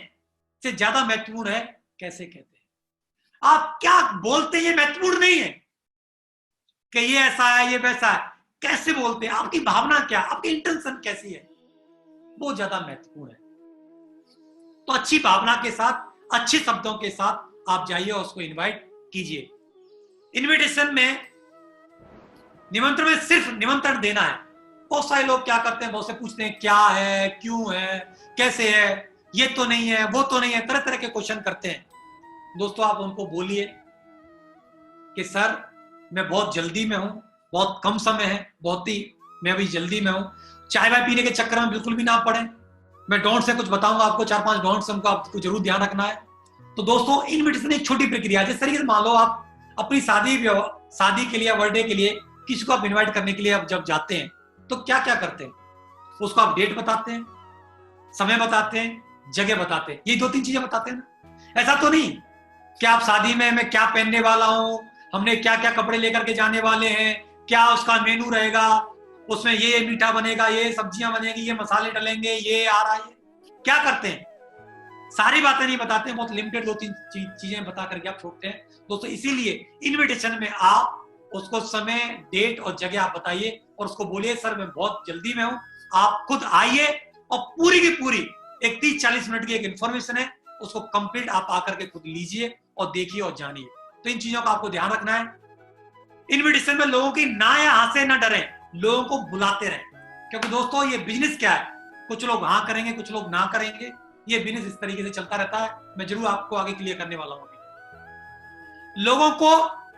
S1: से ज्यादा महत्वपूर्ण है कैसे कहते हैं। आप क्या बोलते हैं ये महत्वपूर्ण नहीं है कि ये ऐसा है, ये वैसा है। कैसे बोलते हैं, आपकी भावना क्या, आपकी इंटेंशन कैसी है, वो ज्यादा महत्वपूर्ण है। तो अच्छी भावना के साथ, अच्छे शब्दों के साथ आप जाइए और उसको इनवाइट कीजिए। इनविटेशन में, निमंत्रण में सिर्फ निमंत्रण देना है। बहुत सारे लोग क्या करते हैं, बहुत से पूछते हैं क्या है, क्यों है, कैसे है, ये तो नहीं है, वो तो नहीं है, तरह तरह के क्वेश्चन करते हैं। दोस्तों, आप उनको बोलिए कि सर मैं बहुत जल्दी में हूं, बहुत कम समय है, बहुत ही मैं अभी जल्दी में हूं। चाय वाय पीने के चक्कर में बिल्कुल भी ना पड़े। मैं डोंट से कुछ बताऊंगा आपको, 4-5 डोंट्स, उनको आपको जरूर ध्यान रखना है। तो दोस्तों, इनविटेशन एक छोटी प्रक्रिया है। जिस तरीके से मान लो आप अपनी शादी के लिए, बर्थडे के लिए किसी को आप इनवाइट करने के लिए आप जब जाते हैं तो क्या क्या करते हैं, उसको आप डेट बताते हैं, समय बताते हैं, जगह बताते हैं, ये 2-3 चीजें बताते हैं ना। ऐसा तो नहीं कि आप शादी में मैं क्या पहनने वाला हूं, हमने क्या क्या कपड़े लेकर के जाने वाले हैं, क्या उसका मेनू रहेगा, उसमें ये मीठा बनेगा, ये सब्जियां बनेगी, ये मसाले डलेंगे, ये आ रहा है। क्या करते हैं, सारी बातें नहीं बताते, बहुत लिमिटेड 2-3 चीजें बता करके आप छोड़ते हैं। दोस्तों, इसीलिए इनविटेशन में आप उसको समय, डेट और जगह आप बताइए और उसको बोलिए सर मैं बहुत जल्दी में हूं, आप खुद आइए और पूरी की पूरी एक 30-40 मिनट की एक इंफॉर्मेशन है, उसको कंप्लीट आप आकर के खुद लीजिए और देखिए और जानिए। तो इन चीजों का आपको ध्यान रखना है। इनविटेशन में लोगों की ना या हाँ से ना डरें, लोगों को बुलाते रहें, क्योंकि दोस्तों ये बिजनेस क्या है, कुछ लोग हाँ करेंगे, कुछ लोग ना करेंगे। ये बिजनेस इस तरीके से चलता रहता है। मैं जरूर आपको आगे क्लियर करने वाला हूं। लोगों को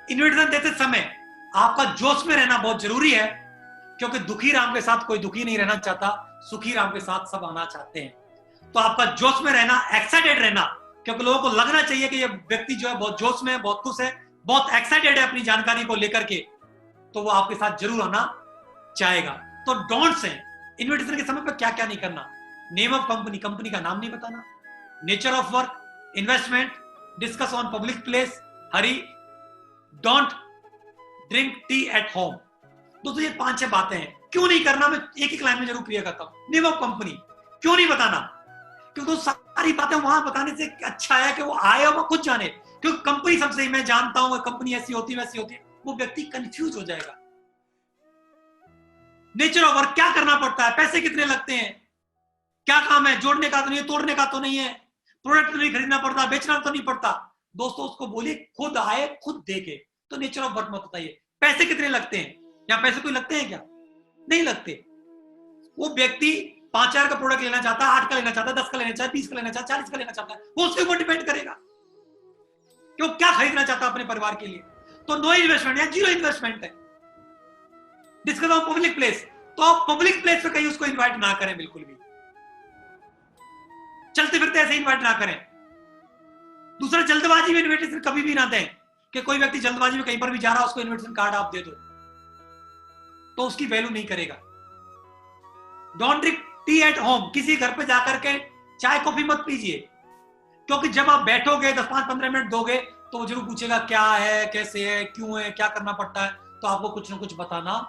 S1: इनविटेशन देते समय आपका जोश में रहना बहुत जरूरी है, क्योंकि दुखी राम के साथ कोई दुखी नहीं रहना चाहता, सुखी राम के साथ सब आना चाहते हैं। तो आपका जोश में रहना, एक्साइटेड रहना, क्योंकि लोगों को लगना चाहिए कि ये व्यक्ति जो है बहुत जोश में है, बहुत खुश है, बहुत एक्साइटेड है अपनी जानकारी को लेकर के, तो वो आपके साथ जरूर आना चाहेगा। तो डोंट्स हैं इनविटेशन के समय पर क्या क्या नहीं करना। नेम ऑफ कंपनी, कंपनी का नाम नहीं बताना। Nature of work, investment, discuss on public place, Hari, don't drink tea at home. दोस्तों, ये 5-6 बातें हैं। क्यों नहीं करना, मैं एक लाइन में जरूर क्लियर करता हूं। नेम ऑफ कंपनी क्यों नहीं बताना, क्योंकि सारी बातें वहां बताने से अच्छा है कि वो आए और वो खुद जाने, क्योंकि कंपनी सबसे मैं जानता हूं, कंपनी ऐसी होती है वैसी होती है, वो व्यक्ति कंफ्यूज हो जाएगा। नेचर ऑफ वर्क, क्या करना पड़ता है, पैसे कितने लगते हैं, क्या काम है, जोड़ने का तो नहीं है, तोड़ने का तो नहीं है, प्रोडक्ट तो नहीं खरीदना पड़ता, बेचना तो नहीं पड़ता। दोस्तों, उसको बोलिए खुद आए, खुद देखे। तो नेचर ऑफ वर्क मत बताइए। पैसे कितने लगते हैं, या पैसे कोई लगते हैं क्या, नहीं लगते। वो व्यक्ति 5,000 का प्रोडक्ट लेना चाहता है, 8 का लेना चाहता है, 10 का लेना चाहता है, 20 का लेना चाहता है, 40 का लेना चाहता है, वो उसके ऊपर डिपेंड करेगा कि वो क्या खरीदना चाहता है अपने परिवार के लिए। तो नो इन्वेस्टमेंट या जीरो इन्वेस्टमेंट है। डिस्कस ऑन पब्लिक प्लेस, तो आप पब्लिक प्लेस पे कहीं उसको इन्वाइट ना करें, बिल्कुल भी चलते फिरते ऐसे इन्वाइट ना करें। दूसरा, जल्दबाजी में इन्विटेशन कभी भी ना दें कि कोई व्यक्ति जल्दबाजी में कहीं पर भी जा रहा है, उसको इन्विटेशन कार्ड आप दे दो, तो उसकी वैल्यू नहीं करेगा। Don't drink tea at home, किसी घर पे जाकर के चाय कॉफी मत पीजिए, क्योंकि जब आप बैठोगे 10-15 मिनट दोगे तो वो जरूर पूछेगा क्या है, कैसे है, क्यों है, क्या करना पड़ता है, तो आपको कुछ ना कुछ बताना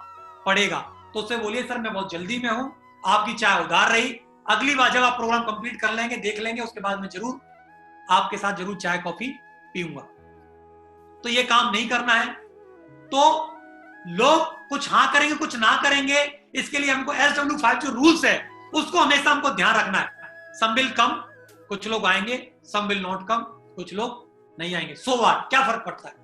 S1: पड़ेगा। तो उससे बोलिए सर मैं बहुत जल्दी में हूं, आपकी चाय उधार रही, अगली बार जब आप प्रोग्राम कंप्लीट कर लेंगे, देख लेंगे, उसके बाद मैं जरूर आपके साथ जरूर चाय कॉफी पीऊंगा। तो ये काम नहीं करना है। तो लोग कुछ हाँ करेंगे, कुछ ना करेंगे, इसके लिए हमको SW5 जो रूल्स है उसको हमेशा हमको ध्यान रखना है। सम विल कम, कुछ लोग आएंगे, सम विल नॉट कम, कुछ लोग नहीं आएंगे, सो व्हाट, क्या फर्क पड़ता है।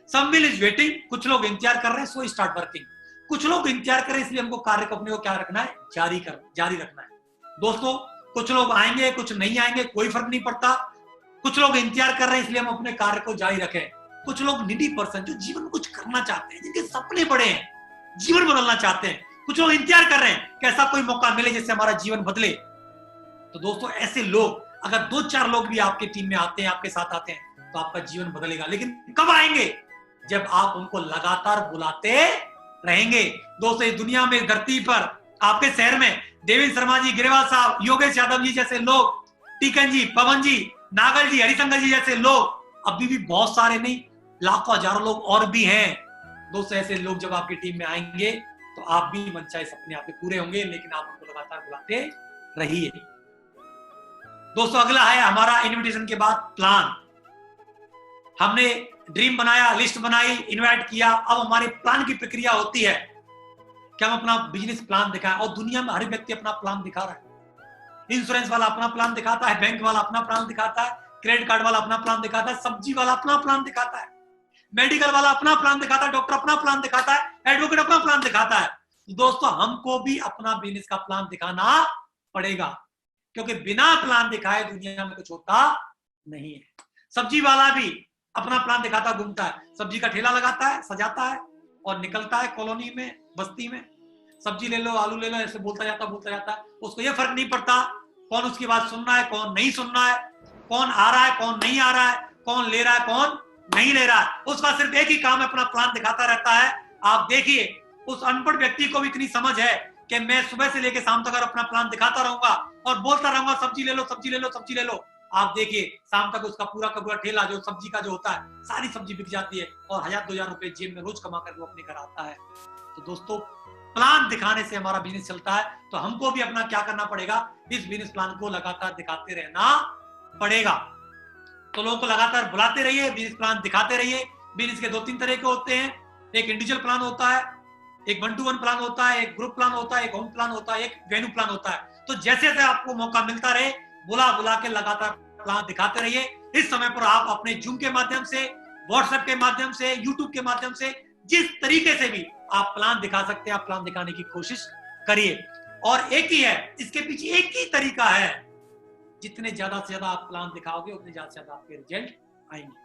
S1: सम विल इज वेटिंग, कुछ लोग इंतजार कर रहे हैं, सो स्टार्ट वर्किंग। कुछ लोग इंतजार कर रहे हैं, इसलिए हमको कार्य को अपने को क्या रखना है, जारी रखना है। दोस्तों, कुछ लोग आएंगे, कुछ नहीं आएंगे, कोई फर्क नहीं पड़ता। कुछ लोग इंतजार कर रहे हैं, इसलिए हम अपने कार्य को जारी रखें। कुछ लोग निडी पर्सन जो जीवन में कुछ करना चाहते हैं, जिनके सपने बड़े हैं, जीवन बदलना चाहते हैं, कुछ लोग इंतजार कर रहे हैं कि ऐसा कोई मौका मिले जिससे हमारा जीवन बदले। तो दोस्तों, ऐसे लोग अगर 2-4 लोग भी आपके टीम में आते हैं, आपके साथ आते हैं, तो आपका जीवन बदलेगा। लेकिन कब आएंगे? जब आप उनको लगातार बुलाते रहेंगे। दोस्तों, इस दुनिया में, धरती पर, आपके शहर में देवेंद्र शर्मा जी, ग्रेवाल साहब, योगेश यादव जी जैसे लोग, टीकन जी, पवन जी, नागल जी, हरिशंकर जी जैसे लोग अभी भी बहुत सारे नहीं, लाखों हजारों लोग और भी हैं। दोस्तों, ऐसे लोग जब आपकी टीम में आएंगे तो आप भी मनचाहे सपने आपके पूरे होंगे, लेकिन आप उनको लगातार बुलाते रहिए। दोस्तों, अगला है हमारा इनविटेशन के बाद प्लान। हमने ड्रीम बनाया, लिस्ट बनाई, इनवाइट किया, अब हमारे प्लान की प्रक्रिया होती है कि हम अपना बिजनेस प्लान दिखाएं। और दुनिया में हर व्यक्ति अपना प्लान दिखा रहा है। इंश्योरेंस वाला अपना प्लान दिखाता है, बैंक वाला अपना प्लान दिखाता है, क्रेडिट कार्ड वाला अपना प्लान दिखाता है, सब्जी वाला अपना प्लान दिखाता है, मेडिकल वाला अपना प्लान दिखाता है, डॉक्टर अपना प्लान दिखाता है, एडवोकेट अपना प्लान दिखाता है। दोस्तों, हमको भी अपना बिजनेस का प्लान दिखाना पड़ेगा, क्योंकि बिना प्लान दिखाए दुनिया में कुछ होता नहीं है। सब्जी वाला भी अपना प्लान दिखाता घूमता है, सब्जी का ठेला लगाता है, सजाता है और निकलता है कॉलोनी में, बस्ती में, सब्जी ले लो, आलू ले लो, ऐसे बोलता जाता है। उसको ये फर्क नहीं पड़ता कौन उसकी बात सुन रहा है, कौन नहीं सुन रहा है, कौन आ रहा है, कौन नहीं आ रहा है, कौन ले रहा है, कौन नहीं ले रहा है। उसका सिर्फ एक ही काम है, अपना प्लान दिखाता रहता है। आप देखिए, उस अनपढ़ व्यक्ति को भी इतनी समझ है कि मैं सुबह से लेकर शाम तक अपना प्लान दिखाता रहूंगा और बोलता रहूंगा सब्जी ले लो, सब्जी ले लो, सब्जी ले लो। आप देखिए, शाम तक उसका पूरा का पूरा ठेला जो सब्जी का जो होता है, सारी सब्जी बिक जाती है और 1000-2000 रुपए जेब में रोज कमा कर वो अपने घर आता है। तो दोस्तों, प्लान दिखाने से हमारा बिजनेस चलता है। तो हमको भी अपना क्या करना पड़ेगा, इस बिजनेस प्लान को लगातार दिखाते रहना पड़ेगा। तो लोगों को लगातार बुलाते रहिए, बिजनेस प्लान दिखाते रहिए। बिजनेस के 2-3 तरह के होते हैं। एक इंडिविजुअल प्लान होता है, एक 1-to-1 प्लान होता है, एक ग्रुप प्लान होता है, एक होम प्लान होता है, एक वेन्यू प्लान होता है। तो जैसे जैसे आपको मौका मिलता रहे, बुला के लगातार प्लान दिखाते रहिए। इस समय पर आप अपने जूम के माध्यम से, व्हाट्सएप के माध्यम से, यूट्यूब के माध्यम से, जिस तरीके से भी आप प्लान दिखा सकते हैं, आप प्लान दिखाने की कोशिश करिए। और एक ही है, इसके पीछे एक ही तरीका है, जितने ज्यादा से ज्यादा आप प्लान दिखाओगे उतने ज्यादा से ज्यादा आपके रिजल्ट आएंगे।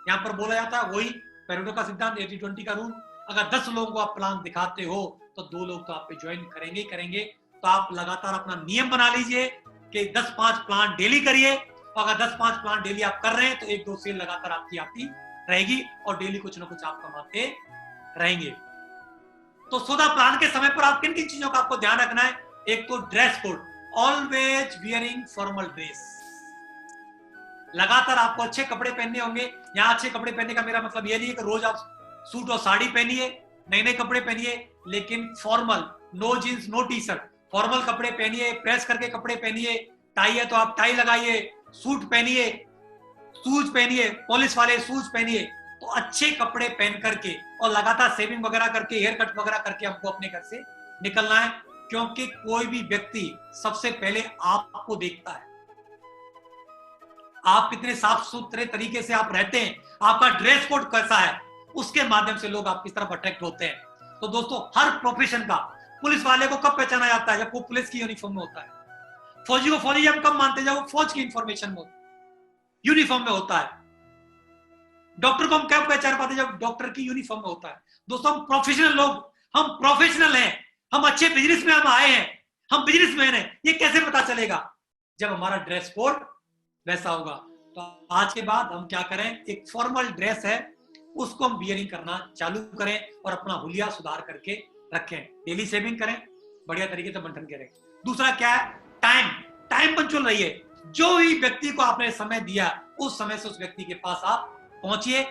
S1: यहाँ पर बोला जाता है वही पेरेटो का सिद्धांत, 80-20 का रूल। अगर 10 लोगों को आप प्लान दिखाते हो तो 2 लोग तो आप पे ज्वाइन करेंगे। तो आप लगातार अपना नियम बना लीजिए कि 10-5 प्लान डेली करिए। और अगर 10-5 प्लान डेली आप कर रहे हैं तो 1-2 सेल लगातार आपकी आती रहेगी और डेली कुछ ना कुछ आप कमाते रहेंगे। तो सोदा प्लान के समय पर आप किन किन चीजों का आपको ध्यान रखना है। एक तो dress code, always wearing formal dress. लगातार आपको अच्छे कपड़े पहनने होंगे। यहाँ अच्छे कपड़े पहनने का मेरा मतलब ये नहीं है कि रोज आप सूट और साड़ी पहनिए, नए कपड़े पहनिए, लेकिन formal, no jeans, no T shirt, formal कपड़े पहनिए, प्रेस करके कपड़े पहनिए। टाई है तो आप टाई लगाइए, सूट पहनिए, शूज पहनिए, पॉलिश वाले शूज पहनिए। तो अच्छे कपड़े पहन करके और लगातार सेविंग वगैरह करके, हेयर कट वगैरह करके हमको अपने घर से निकलना है, क्योंकि कोई भी व्यक्ति सबसे पहले आपको देखता है। आप कितने साफ सुथरे तरीके से आप रहते हैं, आपका ड्रेस कोड कैसा है, उसके माध्यम से लोग आपकी तरफ अट्रैक्ट होते हैं। तो दोस्तों, हर प्रोफेशन का, पुलिस वाले को कब पहचाना जाता है, जब वो पुलिस की यूनिफॉर्म में होता है। फौजी को फौजी हम कब मानते हैं, जब वो फौज की इंफॉर्मेशन में, यूनिफॉर्म में होता है। डॉक्टर को हम कब पहचान पाते हैं, जब डॉक्टर की यूनिफॉर्म में होता है। दोस्तों, हम प्रोफेशनल लोग, हम प्रोफेशनल हैं, हम अच्छे बिजनेस में हम आए हैं, हम बिजनेसमैन हैं, ये कैसे पता चलेगा, जब हमारा ड्रेस कोड वैसा होगा। तो आज के बाद हम क्या करें, एक फॉर्मल ड्रेस है उसको हम बियरिंग करना चालू करें और अपना हुलिया सुधार करके रखें। डेली सेविंग करें, बढ़िया तरीके से मंथन करें। दूसरा क्या है, टाइम पंचुअल रहिए। जो भी व्यक्ति को आपने समय दिया, उस समय से उस व्यक्ति के पास आप पहुंचिए।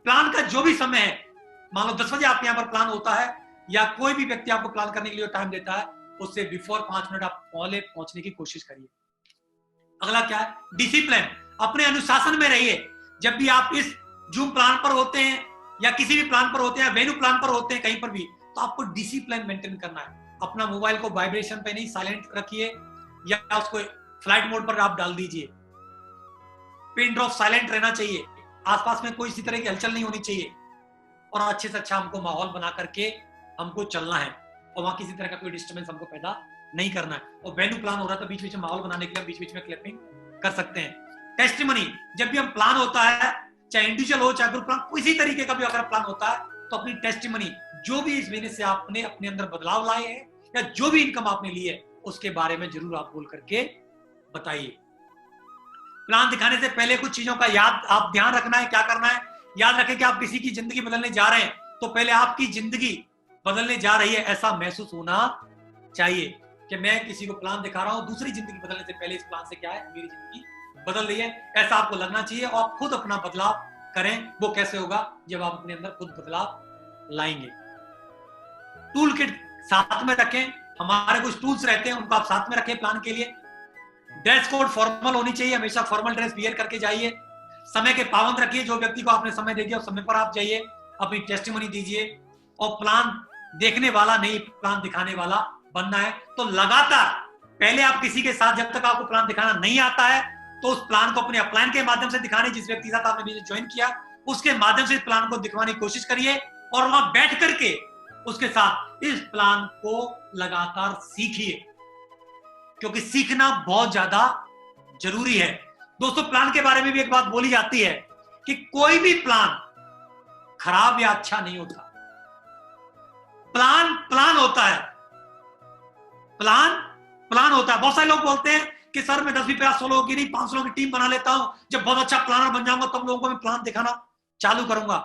S1: प्लान का जो भी समय है, मान लो 10 बजे आपके यहाँ पर प्लान होता है, या कोई भी व्यक्ति आपको प्लान करने के लिए टाइम देता है, उससे बिफोर 5 मिनट आप पहले पहुंचने की कोशिश करिए। अगला क्या है? डिसिप्लिन। अपने अनुशासन में रहिए। जब भी आप इस जूम प्लान पर होते हैं या किसी भी प्लान पर होते हैं, वेन्यू प्लान पर होते हैं, कहीं पर भी, तो आपको डिसिप्लिन मेंटेन करना है। अपना मोबाइल को वाइब्रेशन पे नहीं, साइलेंट रखिए या उसको फ्लाइट मोड पर आप डाल दीजिए। पिन ड्रॉप साइलेंट रहना चाहिए, आसपास में कोई इसी तरह की हलचल नहीं होनी चाहिए, और अच्छे से अच्छा हमको माहौल बना करके हमको चलना है, और वहां किसी तरह का कोई डिस्टर्बेंस हमको पैदा नहीं करना है। और वेन्यू प्लान हो रहा था, बीच बीच में माहौल बनाने के लिए बीच बीच में क्लैपिंग कर सकते हैं। टेस्टिमनी, जब भी हम प्लान होता है, चाहे इंडिविजुअल हो चाहे ग्रुप प्लान, किसी तरीके का भी अगर प्लान होता है, तो अपनी टेस्टिमनी, जो भी इस बिजनेस से आपने अपने अंदर बदलाव लाए हैं या जो भी इनकम आपने ली है, उसके बारे में जरूर आप बोल करके बताइए। प्लान दिखाने से पहले कुछ चीजों का याद आप ध्यान रखना है। क्या करना है? याद रखें कि आप किसी की जिंदगी बदलने जा रहे हैं, तो पहले आपकी जिंदगी बदलने जा रही है ऐसा महसूस होना चाहिए कि मैं किसी को प्लान दिखा रहा हूं, दूसरी जिंदगी बदलने से पहले इस प्लान से क्या है, मेरी जिंदगी बदल रही है, ऐसा आपको लगना चाहिए। और आप खुद अपना बदलाव करें। वो कैसे होगा? जब आप अपने अंदर खुद बदलाव लाएंगे। टूल किट साथ में रखें। हमारे कुछ टूल्स रहते हैं, उनको आप साथ में रखें प्लान के लिए। ड्रेस कोड फॉर्मल होनी चाहिए, हमेशा फॉर्मल ड्रेस वियर करके जाइए। समय के पाबंद रखिए, जो व्यक्ति को आपने समय दे दिया उस समय पर आप जाइए, अपनी टेस्टिमनी दीजिए। और प्लान देखने वाला नहीं, प्लान दिखाने वाला बनना है। तो लगातार पहले आप किसी के साथ, जब तक आपको प्लान दिखाना नहीं आता है, तो उस प्लान को अपने अपलाइन के माध्यम से दिखाने, जिस व्यक्ति के साथ आपने बिजनेस ज्वाइन किया उसके माध्यम से इस प्लान को दिखवाने की कोशिश करिए, और वहां बैठ करके उसके साथ इस प्लान को लगातार सीखिए, क्योंकि सीखना बहुत ज्यादा जरूरी है। दोस्तों, प्लान के बारे में भी एक बात बोली जाती है कि कोई भी प्लान खराब या अच्छा नहीं होता। प्लान प्लान होता है, प्लान प्लान होता है। बहुत सारे लोग बोलते हैं कि सर मैं 10-20-100 लोगों की नहीं, 500 लोगों की टीम बना लेता हूं, जब बहुत अच्छा प्लानर बन जाऊंगा तब लोगों को मैं प्लान दिखाना चालू करूंगा।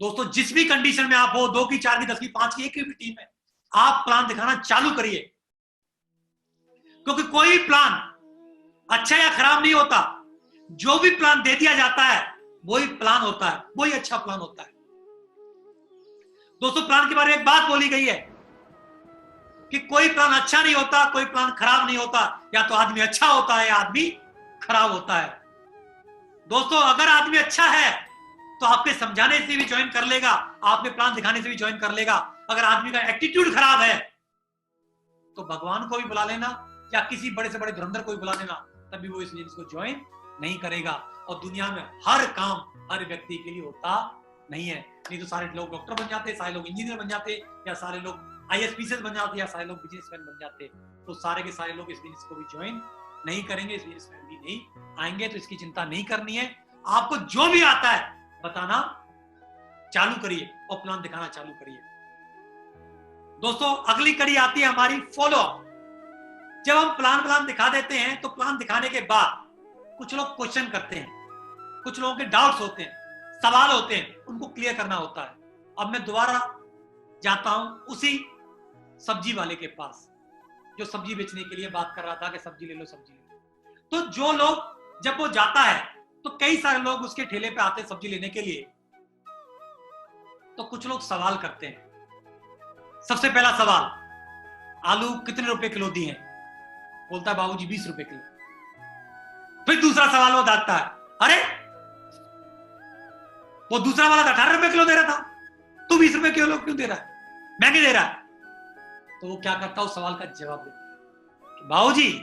S1: दोस्तों, जिस भी कंडीशन में आप हो, 2 की, 4 की, 10 की, 5 की, एक की भी टीम है, आप प्लान दिखाना चालू करिए, क्योंकि कोई प्लान अच्छा या खराब नहीं होता। जो भी प्लान दे दिया जाता है वही प्लान होता है, वही अच्छा प्लान होता है। दोस्तों, प्लान के बारे में एक बात बोली गई है कि कोई प्लान अच्छा नहीं होता, कोई प्लान खराब नहीं होता, या तो आदमी अच्छा होता है या आदमी खराब होता है। दोस्तों, अगर आदमी अच्छा है तो आपके समझाने से भी ज्वाइन कर लेगा, आपके प्लान दिखाने से भी ज्वाइन कर लेगा। अगर आदमी का एटीट्यूड खराब है तो भगवान को भी बुला लेना या किसी बड़े से बड़े धुरंधर को भी बुला लेना, तभी वो इस बिजनेस को ज्वाइन नहीं करेगा। और दुनिया में हर काम हर व्यक्ति के लिए होता नहीं है। नहीं तो सारे लोग डॉक्टर बन जाते, सारे लोग इंजीनियर बन जाते, या सारे लोग IAS बन जाते, या सारे लोग बिजनेसमैन बन जाते। तो सारे के सारे लोग इस बिजनेस को भी ज्वाइन नहीं करेंगे, इस बिजनेस में भी नहीं आएंगे। तो इसकी चिंता नहीं करनी है। आपको जो भी आता है बताना चालू करिए और प्लान दिखाना चालू करिए। दोस्तों, अगली कड़ी आती है हमारी फॉलो अप। जब हम प्लान दिखा देते हैं तो प्लान दिखाने के बाद कुछ लोग क्वेश्चन करते हैं, कुछ लोगों के डाउट्स होते हैं, सवाल होते हैं, उनको क्लियर करना होता है। अब मैं दोबारा जाता हूं उसी सब्जी वाले के पास जो सब्जी बेचने के लिए बात कर रहा था कि सब्जी ले लो, सब्जी ले लो। तो जो लोग, जब वो जाता है तो कई सारे लोग उसके ठेले पे आते हैं सब्जी लेने के लिए। तो कुछ लोग सवाल करते हैं। सबसे पहला सवाल, आलू कितने रुपए किलो दिए हैं? बोलता है बाबूजी 20 रुपए किलो। फिर दूसरा सवाल वो दागता है, अरे वो दूसरा वाला 18 रुपए किलो दे रहा था, तू 20 रुपए किलो क्यों दे रहा है, महंगे दे रहा है? तो वो क्या करता है, उस सवाल का जवाब देता, बाबूजी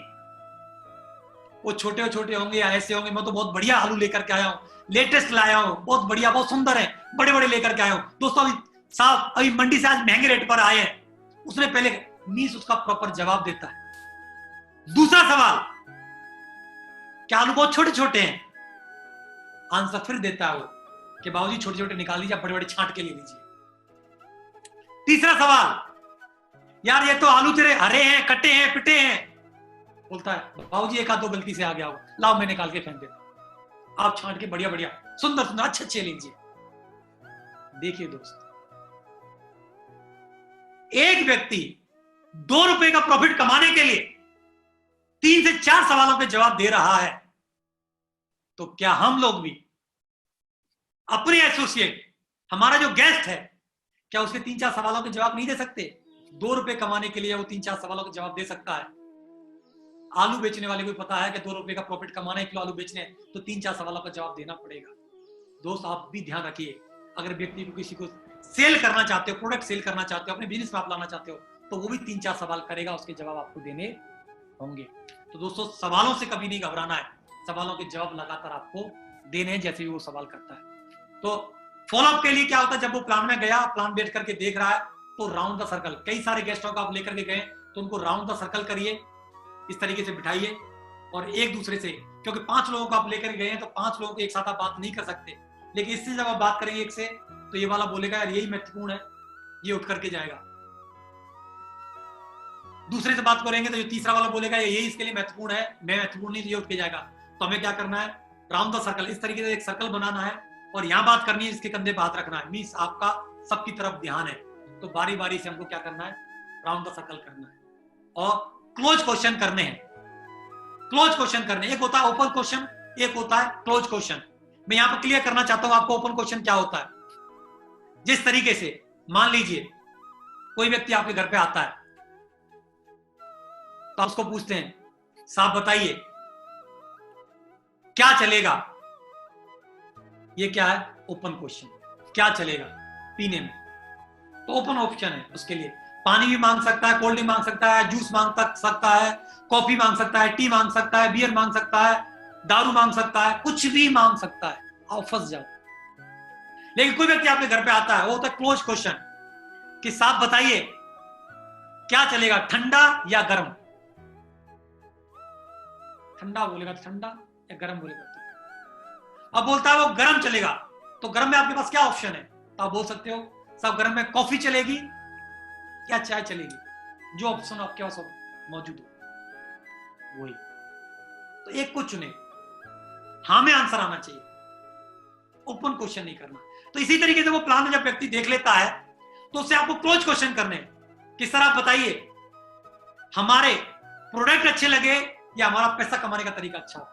S1: वो छोटे छोटे होंगे या ऐसे होंगे, मैं तो बहुत बढ़िया आलू लेकर के आया हूं, लेटेस्ट लाया हूं, बहुत बढ़िया, बहुत सुंदर है, बड़े बड़े लेकर के आया हूं। दोस्तों, अभी साहब अभी मंडी से आज महंगे रेट पर आए हैं। उसने पहले मीन्स उसका प्रॉपर जवाब देता है। दूसरा सवाल, क्या आलू बहुत छोटे छोटे हैं? आंसर फिर देता है वो कि बाबूजी छोटे छोटे निकाल लीजिए, बड़े बड़े छांट के ले लीजिए। तीसरा सवाल, यार ये तो आलू तेरे हरे हैं, कटे हैं, पिटे हैं। बोलता है बाबूजी एक आध दो गलती से आ गया हो, लाओ मैं निकाल के फेंक देता, आप छांट के बढ़िया बढ़िया सुंदर सुंदर अच्छे अच्छे लीजिए। देखिए दोस्त, एक व्यक्ति 2 रुपए का प्रॉफिट कमाने के लिए 3 से 4 सवालों के जवाब दे रहा है, तो क्या हम लोग भी अपने एसोसिएट, हमारा जो गेस्ट है, क्या उसके 3-4 सवालों के जवाब नहीं दे सकते? ₹2 कमाने के लिए वो 3-4 सवालों का जवाब दे सकता है। आलू बेचने वाले को पता है कि ₹2 का प्रॉफिट कमाना है, 1 किलो आलू बेचने हैं, तो 3-4 सवालों का जवाब देना पड़ेगा। दोस्त आप भी ध्यान रखिए, अगर व्यक्ति को किसी को सेल करना चाहते हो, प्रोडक्ट सेल करना चाहते हो, अपने बिजनेस में आप लाना चाहते हो, तो वो भी 3-4 सवाल करेगा, उसके जवाब आपको देने होंगे। तो दोस्तों सवालों से कभी नहीं घबराना है, सवालों के जवाब लगातार आपको देने हैं जैसे भी वो सवाल करता है। तो फॉलोअप के लिए क्या होता है, जब वो प्लान में गया, प्लान बैठ करके देख रहा है, तो राउंड द सर्कल, कई सारे गेस्टों को आप लेकर के गए तो उनको राउंड द सर्कल करिए, इस तरीके से बिठाइए और एक दूसरे से, क्योंकि 5 लोगों को आप लेकर गए हैं तो 5 लोगों को एक साथ आप बात नहीं कर सकते, लेकिन इससे जब आप बात करेंगे एक से, तो ये वाला बोलेगा यार यही महत्वपूर्ण है, ये उठ करके जाएगा। दूसरे से बात करेंगे तो जो तीसरा वाला बोलेगा यही इसके लिए महत्वपूर्ण है, मैं महत्वपूर्ण नहीं, तो ये उठ के जाएगा। तो हमें क्या करना है, राउंड द सर्कल, इस तरीके से एक सर्कल बनाना है और यहाँ बात करनी है, इसके कंधे पे हाथ रखना है, मींस आपका सबकी तरफ ध्यान है। तो बारी बारी से हमको क्या करना है, राउंड द सर्कल करना है और क्लोज क्वेश्चन करने हैं। क्लोज क्वेश्चन करने, एक होता है ओपन क्वेश्चन, एक होता है क्लोज क्वेश्चन। मैं यहाँ पर क्लियर करना चाहता हूं आपको ओपन क्वेश्चन क्या होता है। जिस तरीके से मान लीजिए कोई व्यक्ति आपके घर पे आता है तो आप उसको पूछते हैं, साहब बताइए क्या चलेगा, ये क्या है, ओपन क्वेश्चन, क्या चलेगा पीने में, तो ओपन ऑप्शन है उसके लिए। पानी भी मांग सकता है, कोल्ड ड्रिंक मांग सकता है, जूस मांग सकता है, कॉफी मांग सकता है, टी मांग सकता है, बियर मांग सकता है, दारू मांग सकता है, कुछ भी मांग सकता है, आप फंस जाओ। लेकिन कोई व्यक्ति आपके घर पे आता है, वो होता है क्लोज क्वेश्चन कि साहब बताइए क्या चलेगा, ठंडा या गर्म। ठंडा बोलेगा तो ठंडा, या गर्म बोलेगा तो। अब बोलता है वो गर्म चलेगा, तो गर्म में आपके पास क्या ऑप्शन है, तो आप बोल सकते हो साहब गर्म में कॉफी चलेगी या चाय चलेगी, जो ऑप्शन आपके पास मौजूद हो वही। तो एक को चुने, हाँ में आंसर आना चाहिए, ओपन क्वेश्चन नहीं करना। तो इसी तरीके से वो प्लान में जब व्यक्ति देख लेता है तो उससे आपको क्लोज क्वेश्चन करने, किस तरह आप बताइए हमारे प्रोडक्ट अच्छे लगे या हमारा पैसा कमाने का तरीका अच्छा है।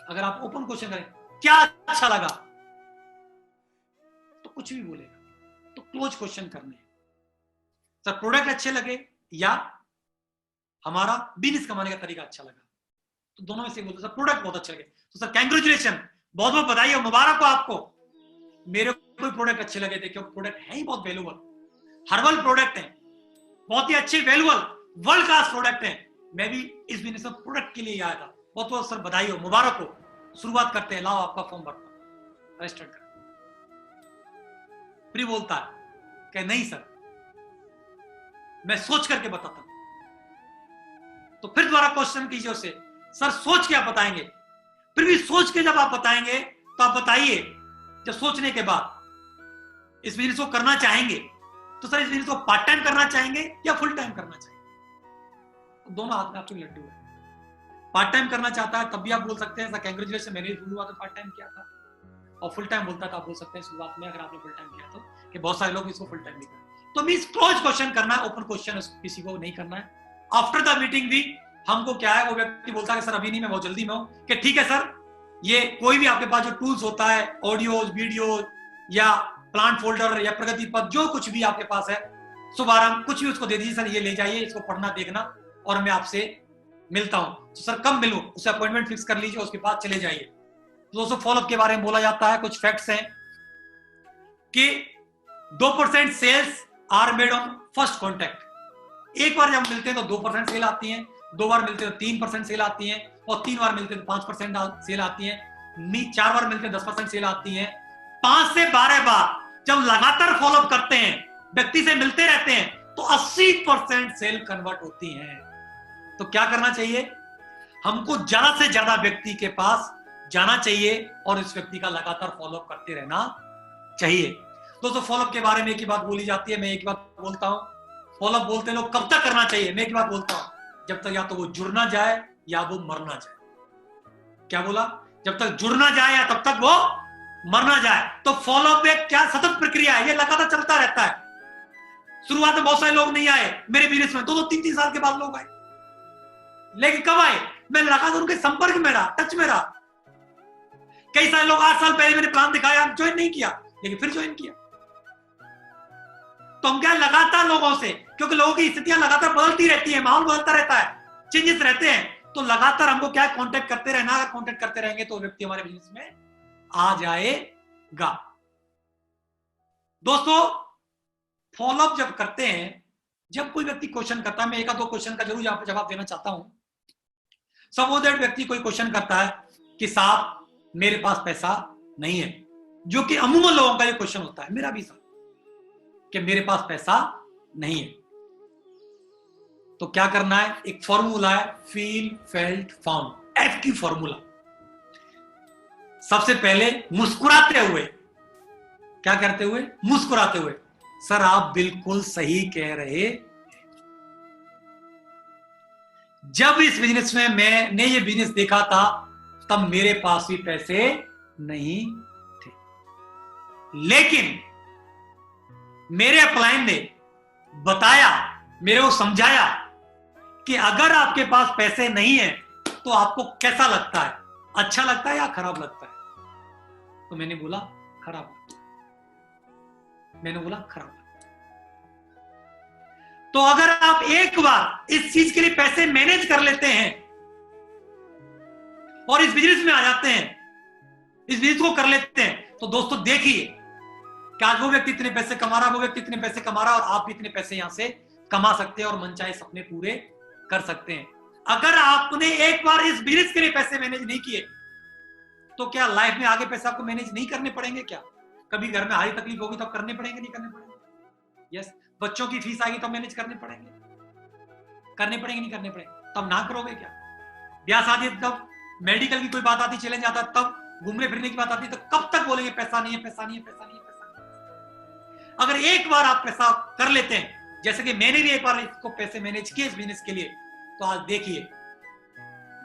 S1: अगर आप ओपन क्वेश्चन करें क्या अच्छा लगा, तो कुछ भी बोलेगा। तो क्लोज क्वेश्चन करने, सर प्रोडक्ट अच्छे लगे या हमारा बिजनेस कमाने का तरीका अच्छा लगा, तो दोनों में से बोलते सर प्रोडक्ट बहुत अच्छे लगे, तो सर कैंग्रेचुलेशन, बहुत बहुत बधाई हो, मुबारक हो आपको, मेरे कोई प्रोडक्ट अच्छे लगे थे, क्योंकि प्रोडक्ट है ही बहुत वैल्यूबल, हर्बल प्रोडक्ट है, बहुत ही अच्छे वैल्यूबल वर्ल्ड क्लास प्रोडक्ट है। मैं भी इस बिजनेस में प्रोडक्ट के लिए आया था, बहुत बहुत सर बधाई हो, मुबारक हो, शुरुआत करते हैं, लाओ आपका फॉर्म भरता, रजिस्टर कर। फिर बोलता है कि नहीं सर मैं सोच करके बताता हूं, तो फिर दोबारा क्वेश्चन कीजिए उससे, सर सोच के आप बताएंगे, फिर भी सोच के जब आप बताएंगे तो आप बताइए जब सोचने के बाद इस बिजनेस को करना चाहेंगे, तो सर इस बिजनेस को पार्ट टाइम करना चाहेंगे या फुल टाइम करना चाहेंगे, तो दोनों हाथ में आपके लड्डू है। पार्ट टाइम करना चाहता है तब भी आप बोल सकते हैं सर कैंग्रेचुलेशन, मैंने भी शुरुआत में पार्ट टाइम किया था, और फुल टाइम बोलता था आप बोल सकते हैं शुरुआत में अगर आपने फुल टाइम किया तो, कि बहुत सारे लोग इसको फुल टाइम भी करें। तो मींस क्लोज क्वेश्चन करना है, ओपन क्वेश्चन किसी को नहीं करना है। आफ्टर द मीटिंग भी हमको क्या है, वो व्यक्ति बोलता है सर अभी नहीं, मैं बहुत जल्दी में हूं, कि ठीक है सर, ये कोई भी आपके पास जो टूल्स होता है, ऑडियोज, वीडियो या प्लांट फोल्डर या प्रगति पथ, जो कुछ भी आपके पास है, शुभारंभ कुछ भी उसको दे दीजिए, सर ये ले जाइए, इसको पढ़ना देखना और मैं आपसे मिलता हूं। तो सर कब मिलूं, उसे अपॉइंटमेंट फिक्स कर लीजिए, उसके बाद चले जाइए। तो दोस्तों फॉलोअप के बारे में बोला जाता है, कुछ फैक्ट्स हैं कि 2% sales are made on first contact. एक बार जब मिलते हैं तो 2% सेल आती है, 2 बार मिलते हैं तो 3% सेल आती है, और 3 बार मिलते हैं तो 5% सेल आती है, 4 बार मिलते हैं 10% सेल आती है। 5 से 12 बार जब लगातार फॉलोअप करते हैं, व्यक्ति से मिलते रहते हैं, तो 80% सेल कन्वर्ट होती हैं। तो क्या करना चाहिए, हमको ज्यादा से ज्यादा व्यक्ति के पास जाना चाहिए और इस व्यक्ति का लगातार फॉलोअप करते रहना चाहिए। दोस्तों फॉलोअप के बारे में एक ही बात बोली जाती है, मैं एक बात बोलता हूं, फॉलोअप बोलते लोग कब तक करना चाहिए, मैं एक बात बोलता हूं, जब तक या तो वो जुड़ ना जाए या वो मर ना जाए। क्या बोला, जब तक जुड़ ना जाए या तब तक वो मर ना जाए। तो फॉलोअप एक क्या सतत प्रक्रिया है, ये लगातार चलता रहता है। शुरुआत में बहुत सारे लोग नहीं आए मेरे बिजनेस में, 2-3 साल के बाद लोग आए, लेकिन कब आए, मैं लगातार उनके संपर्क में रहा, टच में रहा। कई सारे लोग 8 साल पहले मैंने प्लान दिखाया, ज्वाइन नहीं किया, लेकिन फिर ज्वाइन किया। तो हम क्या लगातार लोगों से, क्योंकि लोगों की स्थितियां लगातार बदलती रहती है, माहौल बदलता रहता है, चेंजेस रहते हैं, तो लगातार हमको क्या कांटेक्ट करते रहना। अगर कांटेक्ट करते रहेंगे तो व्यक्ति हमारे बिजनेस में आ जाएगा। दोस्तों, फॉलोअप जब करते हैं, जब कोई व्यक्ति क्वेश्चन करता है, मैं एक दो क्वेश्चन का जरूर जवाब देना चाहता हूं। सपोज दैट व्यक्ति कोई क्वेश्चन करता है कि साहब मेरे पास पैसा नहीं है, जो कि अमूमन लोगों का ये क्वेश्चन होता है, मेरा भी सर, कि मेरे पास पैसा नहीं है। तो क्या करना है, एक फॉर्मूला है, फील फेल्ट फाउंड, एफ की फॉर्मूला। सबसे पहले मुस्कुराते हुए, क्या करते हुए, मुस्कुराते हुए, सर आप बिल्कुल सही कह रहे, जब इस बिजनेस में मैंने ये बिजनेस देखा था तब मेरे पास भी पैसे नहीं थे, लेकिन मेरे अपलाइन ने बताया, मेरे को समझाया कि अगर आपके पास पैसे नहीं है तो आपको कैसा लगता है, अच्छा लगता है या खराब लगता है? तो मैंने बोला खराब लगता है। मैंने बोला खराब लगता है। तो अगर आप एक बार इस चीज के लिए पैसे मैनेज कर लेते हैं और इस बिजनेस में आ जाते हैं, इस बिजनेस को कर लेते हैं, तो दोस्तों देखिए कि आज वो व्यक्ति इतने पैसे कमा रहा है, वो व्यक्ति इतने पैसे कमा रहा है, और आप भी इतने पैसे यहां से कमा सकते हैं और मनचाहे सपने पूरे कर सकते हैं। अगर आपने एक बार इस बिजनेस के लिए पैसे मैनेज नहीं किए तो क्या लाइफ में आगे पैसे आपको मैनेज नहीं करने पड़ेंगे? क्या कभी घर में हारी तकलीफ होगी तब करने पड़ेंगे, नहीं करने पड़ेंगे? यस। बच्चों की फीस आएगी तब मैनेज करने पड़ेंगे, करने पड़ेंगे, नहीं करने पड़ेंगे? तब ना करोगे क्या? ब्याह शादी, तब मेडिकल की कोई बात आती, चैलेंज आता, तब घूमने फिरने की बात आती, तो कब तक बोलेंगे पैसा नहीं है, पैसा नहीं है, पैसा नहीं है, पैसा नहीं है? अगर एक बार आप पैसा कर लेते हैं, जैसे कि मैंने भी एक बार इसको पैसे मैनेज किए इस बिजनेस के लिए, तो आज देखिए,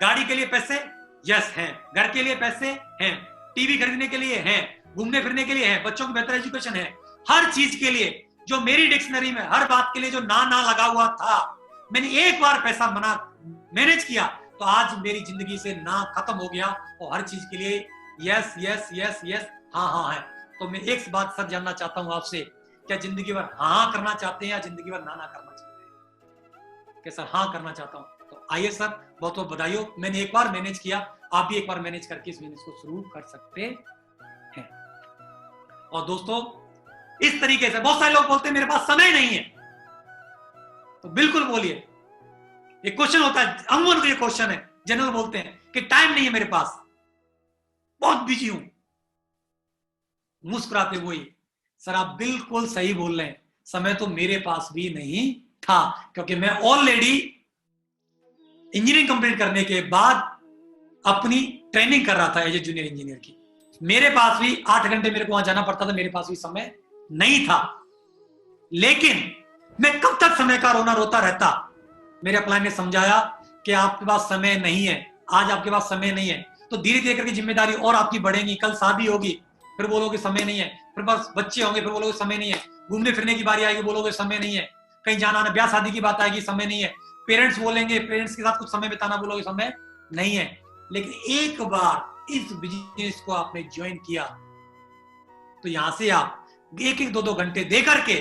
S1: गाड़ी के लिए पैसे यस हैं, घर के लिए पैसे हैं, टीवी खरीदने के लिए हैं, घूमने फिरने के लिए हैं, बच्चों की बेहतर एजुकेशन है, हर चीज के लिए जो मेरी डिक्शनरी में हर बात के लिए जो ना ना लगा हुआ था, मैंने एक बार पैसा मना मैनेज किया तो आज मेरी जिंदगी से ना खत्म हो गया और हर चीज के लिए यस यस यस यस हाँ हाँ है। तो मैं एक बात सर जानना चाहता हूं आपसे, क्या जिंदगी भर हाँ करना चाहते हैं या जिंदगी भर ना ना करना चाहते हैं? क्या सर हाँ करना चाहता हूं? तो आइए सर, बहुत बहुत बधाई हो, मैंने एक बार मैनेज किया, आप भी एक बार मैनेज करके इस बिजनेस को शुरू कर सकते हैं। और दोस्तों, इस तरीके से बहुत सारे लोग बोलते हैं मेरे पास समय नहीं है, तो बिल्कुल बोलिए, एक क्वेश्चन होता है, अमूमन ये क्वेश्चन है, जनरल बोलते हैं कि टाइम नहीं है मेरे पास, बहुत बिजी हूं। मुस्कुराते हुए, सर आप बिल्कुल सही बोल रहे हैं, समय तो मेरे पास भी नहीं था, क्योंकि मैं ऑलरेडी इंजीनियरिंग कंप्लीट करने के बाद अपनी ट्रेनिंग कर रहा था एज ए जूनियर इंजीनियर की। मेरे पास भी 8 घंटे मेरे को वहां जाना पड़ता था, मेरे पास भी समय नहीं था, लेकिन मैं कब तक समय का रोना रोता रहता? मेरे अपलाइन ने समझाया कि आपके पास समय नहीं है, आज आपके पास समय नहीं है, तो धीरे धीरे करके जिम्मेदारी और आपकी बढ़ेगी, कल शादी होगी फिर बोलोगे समय नहीं है, फिर बस बच्चे होंगे फिर बोलोगे समय नहीं है, घूमने फिरने की बारी आएगी बोलोगे समय नहीं है, कहीं जाना आना ब्याह शादी की बात आएगी समय नहीं है, पेरेंट्स बोलेंगे पेरेंट्स के साथ कुछ समय बिताना बोलोगे समय नहीं है। लेकिन एक बार इस बिजनेस को आपने ज्वाइन किया तो यहां से आप एक एक 2-2 घंटे दे करके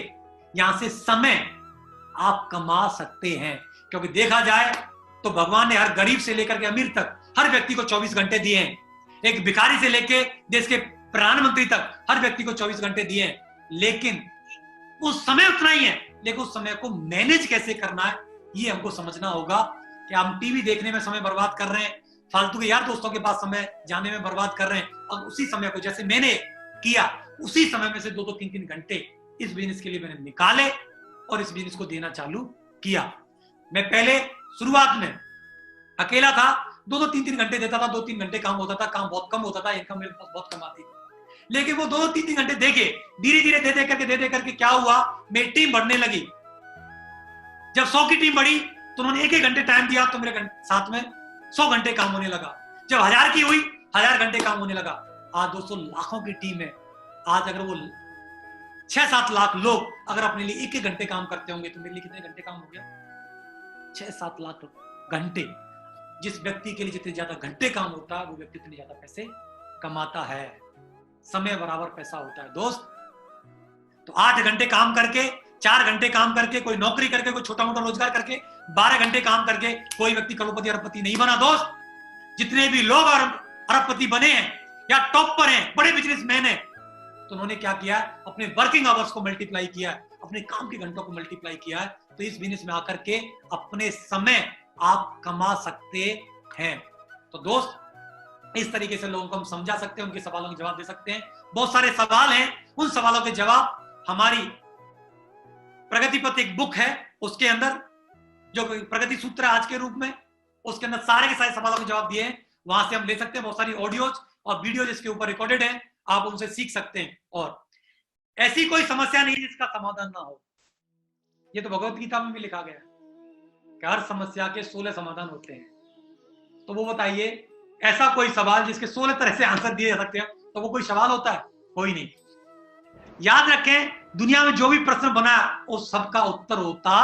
S1: यहां से समय आप कमा सकते हैं, क्योंकि देखा जाए तो भगवान ने हर गरीब से लेकर के अमीर तक हर व्यक्ति को 24 घंटे दिए हैं, एक भिखारी से लेकर देश के प्रधानमंत्री तक हर व्यक्ति को 24 घंटे दिए हैं, लेकिन उस समय उतना ही है, लेकिन उस समय को मैनेज कैसे करना है ये हमको समझना होगा। कि हम टीवी देखने में समय बर्बाद कर रहे हैं, फालतू के यार दोस्तों के पास समय जाने में बर्बाद कर रहे हैं, और उसी समय को जैसे मैंने किया उसी समय में से 2-2 3-3 घंटे इस बिजनेस के लिए मैंने निकाले और इस बिजनेस को देना चालू किया। मैं पहले शुरुआत में अकेला था, 2-2 3-3 घंटे देता था, 2-3 घंटे काम होता था, काम बहुत कम होता था, इनकम मेरे पास बहुत कम आती थी, लेकिन वो 2-2 3-3 घंटे देके धीरे धीरे दे दे करके क्या हुआ, मेरी टीम बढ़ने लगी। जब 100 की टीम बढ़ी तो उन्होंने 1-1 घंटे टाइम दिया तो मेरे साथ में 100 घंटे काम होने लगा। जब 1000 की हुई 1000 घंटे काम होने लगा। आज 200 लाखों की टीम है, आज अगर वो 6-7 लाख लोग अगर अपने लिए 1-1 घंटे काम करते होंगे तो मेरे लिए कितने घंटे काम हो गया? 6-7 लाख घंटे। जिस व्यक्ति के लिए जितने ज्यादा घंटे काम होता है वो व्यक्ति उतने ज्यादा पैसे कमाता है। समय बराबर पैसा होता है दोस्त। तो 8 घंटे काम करके 4 घंटे काम करके, कोई नौकरी करके, कोई छोटा मोटा रोजगार करके, 12 घंटे काम करके कोई व्यक्ति करोड़पति अरबपति नहीं बना दोस्त। जितने भी लोग अरबपति बने हैं या टॉप पर हैं, बड़े बिजनेसमैन हैं, तो उन्होंने क्या किया, अपने वर्किंग आवर्स को मल्टीप्लाई किया, अपने काम के घंटों को मल्टीप्लाई किया। तो इस बिजनेस में आकर के अपने समय आप कमा सकते हैं। तो दोस्त, इस तरीके से लोगों को हम समझा सकते हैं, उनके सवालों के जवाब दे सकते हैं। बहुत सारे सवाल हैं, उन सवालों के जवाब हमारी प्रगति पथ एक बुक है, उसके अंदर जो प्रगति सूत्र आज के रूप में, उसके अंदर सारे के सारे सवालों के जवाब दिए हैं, वहां से हम ले सकते हैं। बहुत सारी ऑडियोज और वीडियो जिसके ऊपर रिकॉर्डेड है, आप उनसे सीख सकते हैं। और ऐसी कोई समस्या नहीं जिसका समाधान ना हो। ये तो भगवत गीता में भी लिखा गया है कि हर समस्या के 16 समाधान होते हैं। तो वो बताइए, ऐसा कोई सवाल जिसके 16 तरह से आंसर दिए जा सकते हैं, तो वो कोई सवाल होता है? कोई नहीं। याद रखें, दुनिया में जो भी प्रश्न बना उस सबका उत्तर होता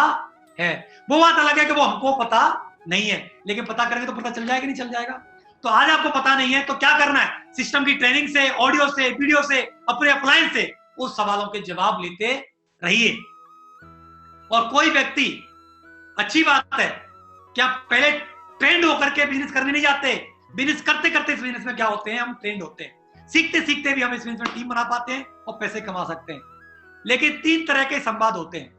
S1: है। वो बात अलग है कि वो हमको पता नहीं है, लेकिन पता करेंगे तो पता चल जाएगा, नहीं चल जाएगा? तो आज आपको पता नहीं है तो क्या करना है, सिस्टम की ट्रेनिंग से, ऑडियो से, वीडियो से, अपने अप्लायंस से उस सवालों के जवाब लेते रहिए। और कोई व्यक्ति, अच्छी बात है कि आप पहले ट्रेंड होकर के बिजनेस करने नहीं जाते, बिजनेस करते करते इस बिजनेस में क्या होते हैं, हम ट्रेंड होते हैं। सीखते सीखते भी हम इस बिजनेस में टीम बना पाते हैं और पैसे कमा सकते हैं। लेकिन 3 तरह के संवाद होते हैं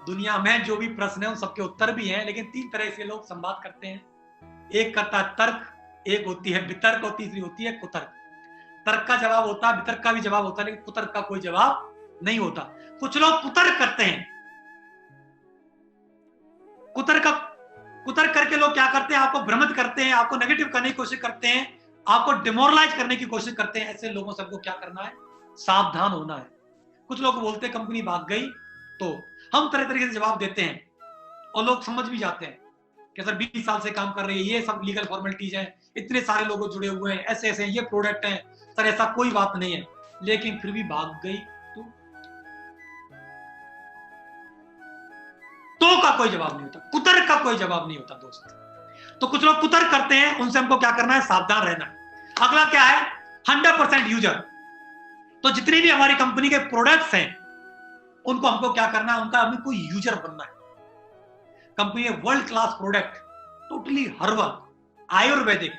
S1: दुनिया में, जो भी प्रश्न है उन सबके उत्तर भी हैं, लेकिन 3 तरह से लोग संवाद करते हैं। एक करता है तर्क, एक होती है वितर्क और तीसरी होती है कुतर्क। तर्क का जवाब होता है, वितर्क का भी जवाब होता है, लेकिन कुतर्क का कोई जवाब नहीं होता। कुछ लोग कुतर्क करते हैं। कुतर्क करके लोग क्या करते हैं, आपको भ्रमित करते हैं, आपको नेगेटिव करने की कोशिश करते हैं, आपको डिमोरलाइज करने की कोशिश करते हैं। ऐसे लोगों से आपको क्या करना है, सावधान होना है। कुछ लोग बोलते हैं कंपनी भाग गई, तो हम तरह तरीके से जवाब देते हैं और लोग समझ भी जाते हैं कि सर 20 साल से काम कर रहे हैं, ये सब लीगल फॉर्मेलिटीज हैं, इतने सारे लोग जुड़े हुए हैं, ऐसे ऐसे ये प्रोडक्ट हैं, सर ऐसा कोई बात नहीं है। लेकिन फिर भी भाग गई तो का कोई जवाब नहीं होता, कुतर्क का कोई जवाब नहीं होता दोस्त। तो कुछ लोग कुतर्क करते हैं, उनसे हमको क्या करना है, सावधान रहना है। अगला क्या है, 100% यूजर। तो जितने भी हमारी कंपनी के प्रोडक्ट्स हैं उनको हमको क्या करना है, उनका हमें कोई यूजर बनना है। कंपनी है world class product, totally herbal, Ayurvedic,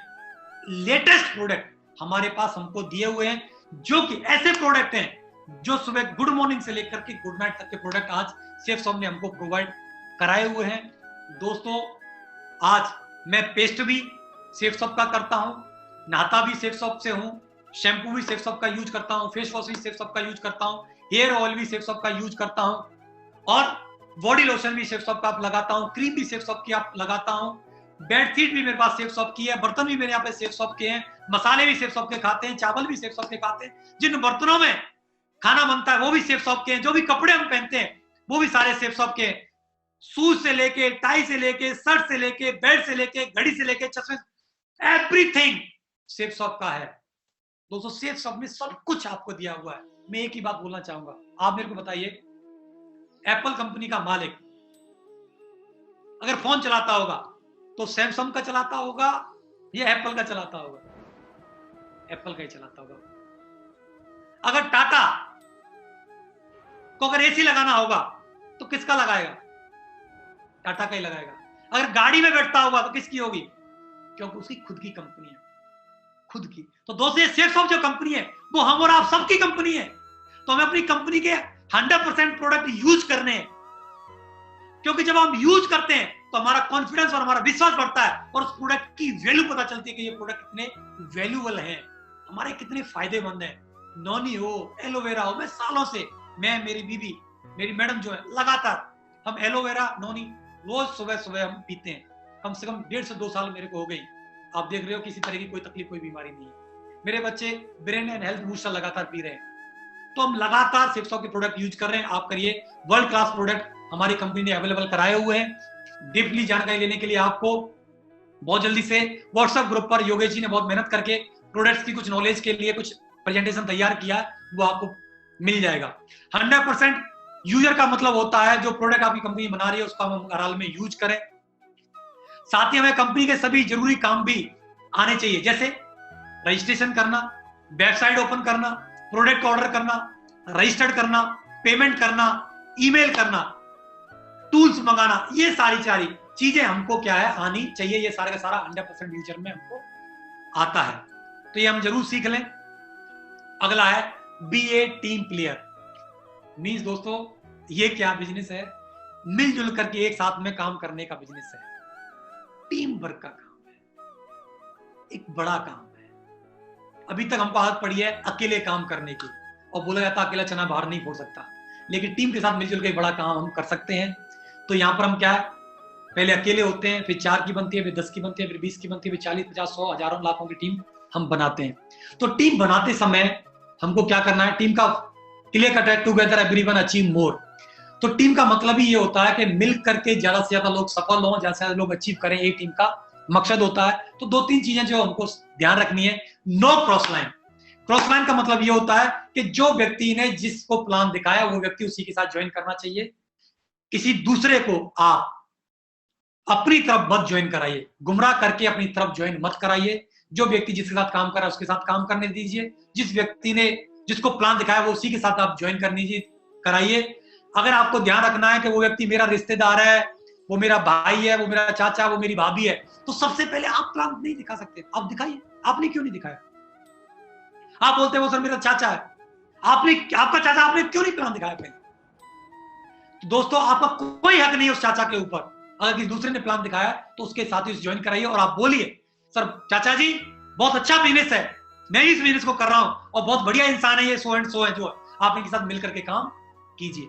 S1: latest product हमारे पास हमको दिए हुए हैं, जो कि ऐसे प्रोडक्ट हैं जो सुबह गुड मॉर्निंग से लेकर के गुड नाइट तक के प्रोडक्ट आज सेफ शॉप ने हमको प्रोवाइड कराए हुए हैं। दोस्तों, आज मैं पेस्ट भी सेफ शॉप का करता हूं, नहाता भी सेफ शॉप से हूं, शैम्पू भी सेफ शॉप का यूज करता हूं, फेस वॉश भी सेफ शॉप का यूज करता हूं, हेयर ऑयल भी सेफ शॉप का यूज करता हूं, और बॉडी लोशन भी सेफ शॉप का आप लगाता हूं, क्रीम भी सेफ शॉप की आप लगाता हूं, बेडशीट भी मेरे पास सेफ शॉप की है, बर्तन भी मेरे यहाँ पे सेफ शॉप के हैं, मसाले भी सेफ शॉप के खाते हैं, चावल भी सेफ शॉप के खाते हैं, जिन बर्तनों में खाना बनता है वो भी सेफ शॉप के हैं, जो भी कपड़े हम पहनते हैं वो भी सारे सेफ शॉप के हैं। शूज से लेके, टाई से लेके, शर्ट से लेके, बेल्ट से लेके, घड़ी से लेके, चश्मे, एवरीथिंग सेफ शॉप का है। दोस्तों, सेफ शॉप में सब कुछ आपको दिया हुआ है। मैं एक ही बात बोलना चाहूंगा, आप मेरे को बताइए, एप्पल कंपनी का मालिक अगर फोन चलाता होगा तो सैमसंग का चलाता होगा या एप्पल का चलाता होगा? एप्पल का ही चलाता होगा। अगर टाटा को अगर एसी लगाना होगा तो किसका लगाएगा? टाटा का ही लगाएगा। अगर गाड़ी में बैठता होगा तो किसकी होगी? क्योंकि उसकी खुद की कंपनी है, खुद की। तो दोस्तों, सेफ शॉप जो कंपनी है वो हम और आप सबकी कंपनी है। तो हमें अपनी कंपनी के 100% प्रोडक्ट यूज करने हैं, क्योंकि जब हम यूज करते हैं तो हमारा कॉन्फिडेंस और हमारा विश्वास बढ़ता है और उस प्रोडक्ट की वैल्यू पता चलती है कि ये प्रोडक्ट कितने वैल्यूएबल हैं, हमारे कितने फायदेमंद हैं। नॉनी हो, एलोवेरा हो, मैं सालों से, मैं, मेरी बीवी, मेरी मैडम जो है, लगातार हम एलोवेरा, नॉनी रोज सुबह सुबह हम पीते हैं। कम से कम 1.5 से 2 साल मेरे को हो गई। आप देख रहे हो किसी तरह की कोई तकलीफ, कोई बीमारी नहीं है। मेरे बच्चे ब्रेन एंड हेल्थ बूस्टर लगातार पी रहे हैं। तो हम लगातार सेफ शॉप के प्रोडक्ट यूज कर रहे हैं। आप करिए, वर्ल्ड क्लास प्रोडक्ट हमारी कंपनी ने अवेलेबल कराए हुए हैं। डीपली जानकारी लेने के लिए आपको बहुत जल्दी से व्हाट्सएप ग्रुप पर योगेश जी ने बहुत मेहनत करके प्रोडक्ट्स की कुछ नॉलेज के लिए कुछ प्रेजेंटेशन तैयार किया, वो आपको मिल जाएगा। 100% यूजर का मतलब होता है जो प्रोडक्ट आपकी कंपनी बना रही है उसका हम हर हाल में यूज करें। साथ ही हमें कंपनी के सभी जरूरी काम भी आने चाहिए, जैसे रजिस्ट्रेशन करना, वेबसाइट ओपन करना, प्रोडक्ट ऑर्डर करना, रजिस्टर्ड करना, पेमेंट करना, ईमेल करना, टूल्स मंगाना, ये सारी चीजें हमको क्या है आनी चाहिए। ये सारा का सारा 100% फ्यूचर में हमको आता है, तो ये हम जरूर सीख लें। अगला है बी ए टीम प्लेयर। मींस दोस्तों ये क्या बिजनेस है? मिलजुल करके एक साथ में काम करने का बिजनेस है, टीम वर्क का काम है, एक बड़ा काम है। अभी तक हमको आदत पड़ी है अकेले काम करने की, और बोला जाता अकेला चना बाहर नहीं फोड़ सकता, लेकिन टीम के साथ मिलजुल के एक बड़ा काम हम कर सकते हैं। तो यहां पर हम क्या है, पहले अकेले होते हैं, फिर 4 की बनती है, फिर 10 की बनती है, फिर 20 की बनती है, फिर 40, 50, 100, हजारों, लाखों की टीम हम बनाते हैं। तो टीम बनाते समय हमको क्या करना है? टीम का क्लियर कट है, टुगेदर एवरीवन अचीव मोर। तो टीम का मतलब ही ये होता है कि मिल करके ज्यादा से ज्यादा लोग सफल हों, ज्यादा से ज्यादा लोग अचीव करें, ये टीम का मकसद होता है। तो 2-3 चीजें जो हमको ध्यान रखनी है। No cross line. Cross line का मतलब ये होता है कि जो व्यक्ति ने जिसको प्लान दिखाया वो व्यक्ति उसी के साथ ज्वाइन करना चाहिए। किसी दूसरे को आप अपनी तरफ मत ज्वाइन कराइए, गुमराह करके अपनी तरफ ज्वाइन मत कराइए। जो व्यक्ति जिसके साथ काम कर रहा है उसके साथ काम करने दीजिए, जिस व्यक्ति ने जिसको प्लान दिखाया वो उसी के साथ आप ज्वाइन करने कराइए। अगर आपको ध्यान रखना है कि वो व्यक्ति मेरा रिश्तेदार है, वो मेरा भाई है, वो मेरा चाचा, वो मेरी भाभी है, तो सबसे पहले आप प्लान नहीं दिखा सकते, आप दिखाइए। आपने क्यों नहीं दिखाया? आप बोलते हैं वो सर मेरा चाचा है, आपका चाचा, आपने क्यों नहीं प्लान दिखाया पहले? तो दोस्तों आपका कोई हक नहीं है उस चाचा के ऊपर। अगर किसी दूसरे ने प्लान दिखाया तो उसके साथ ही ज्वाइन कराइए और आप बोलिए सर चाचा जी बहुत अच्छा बिजनेस है, मैं इस बिजनेस को कर रहा हूं और बहुत बढ़िया इंसान है ये, सो एंड सो है, जो आप इनके साथ मिलकर के काम कीजिए।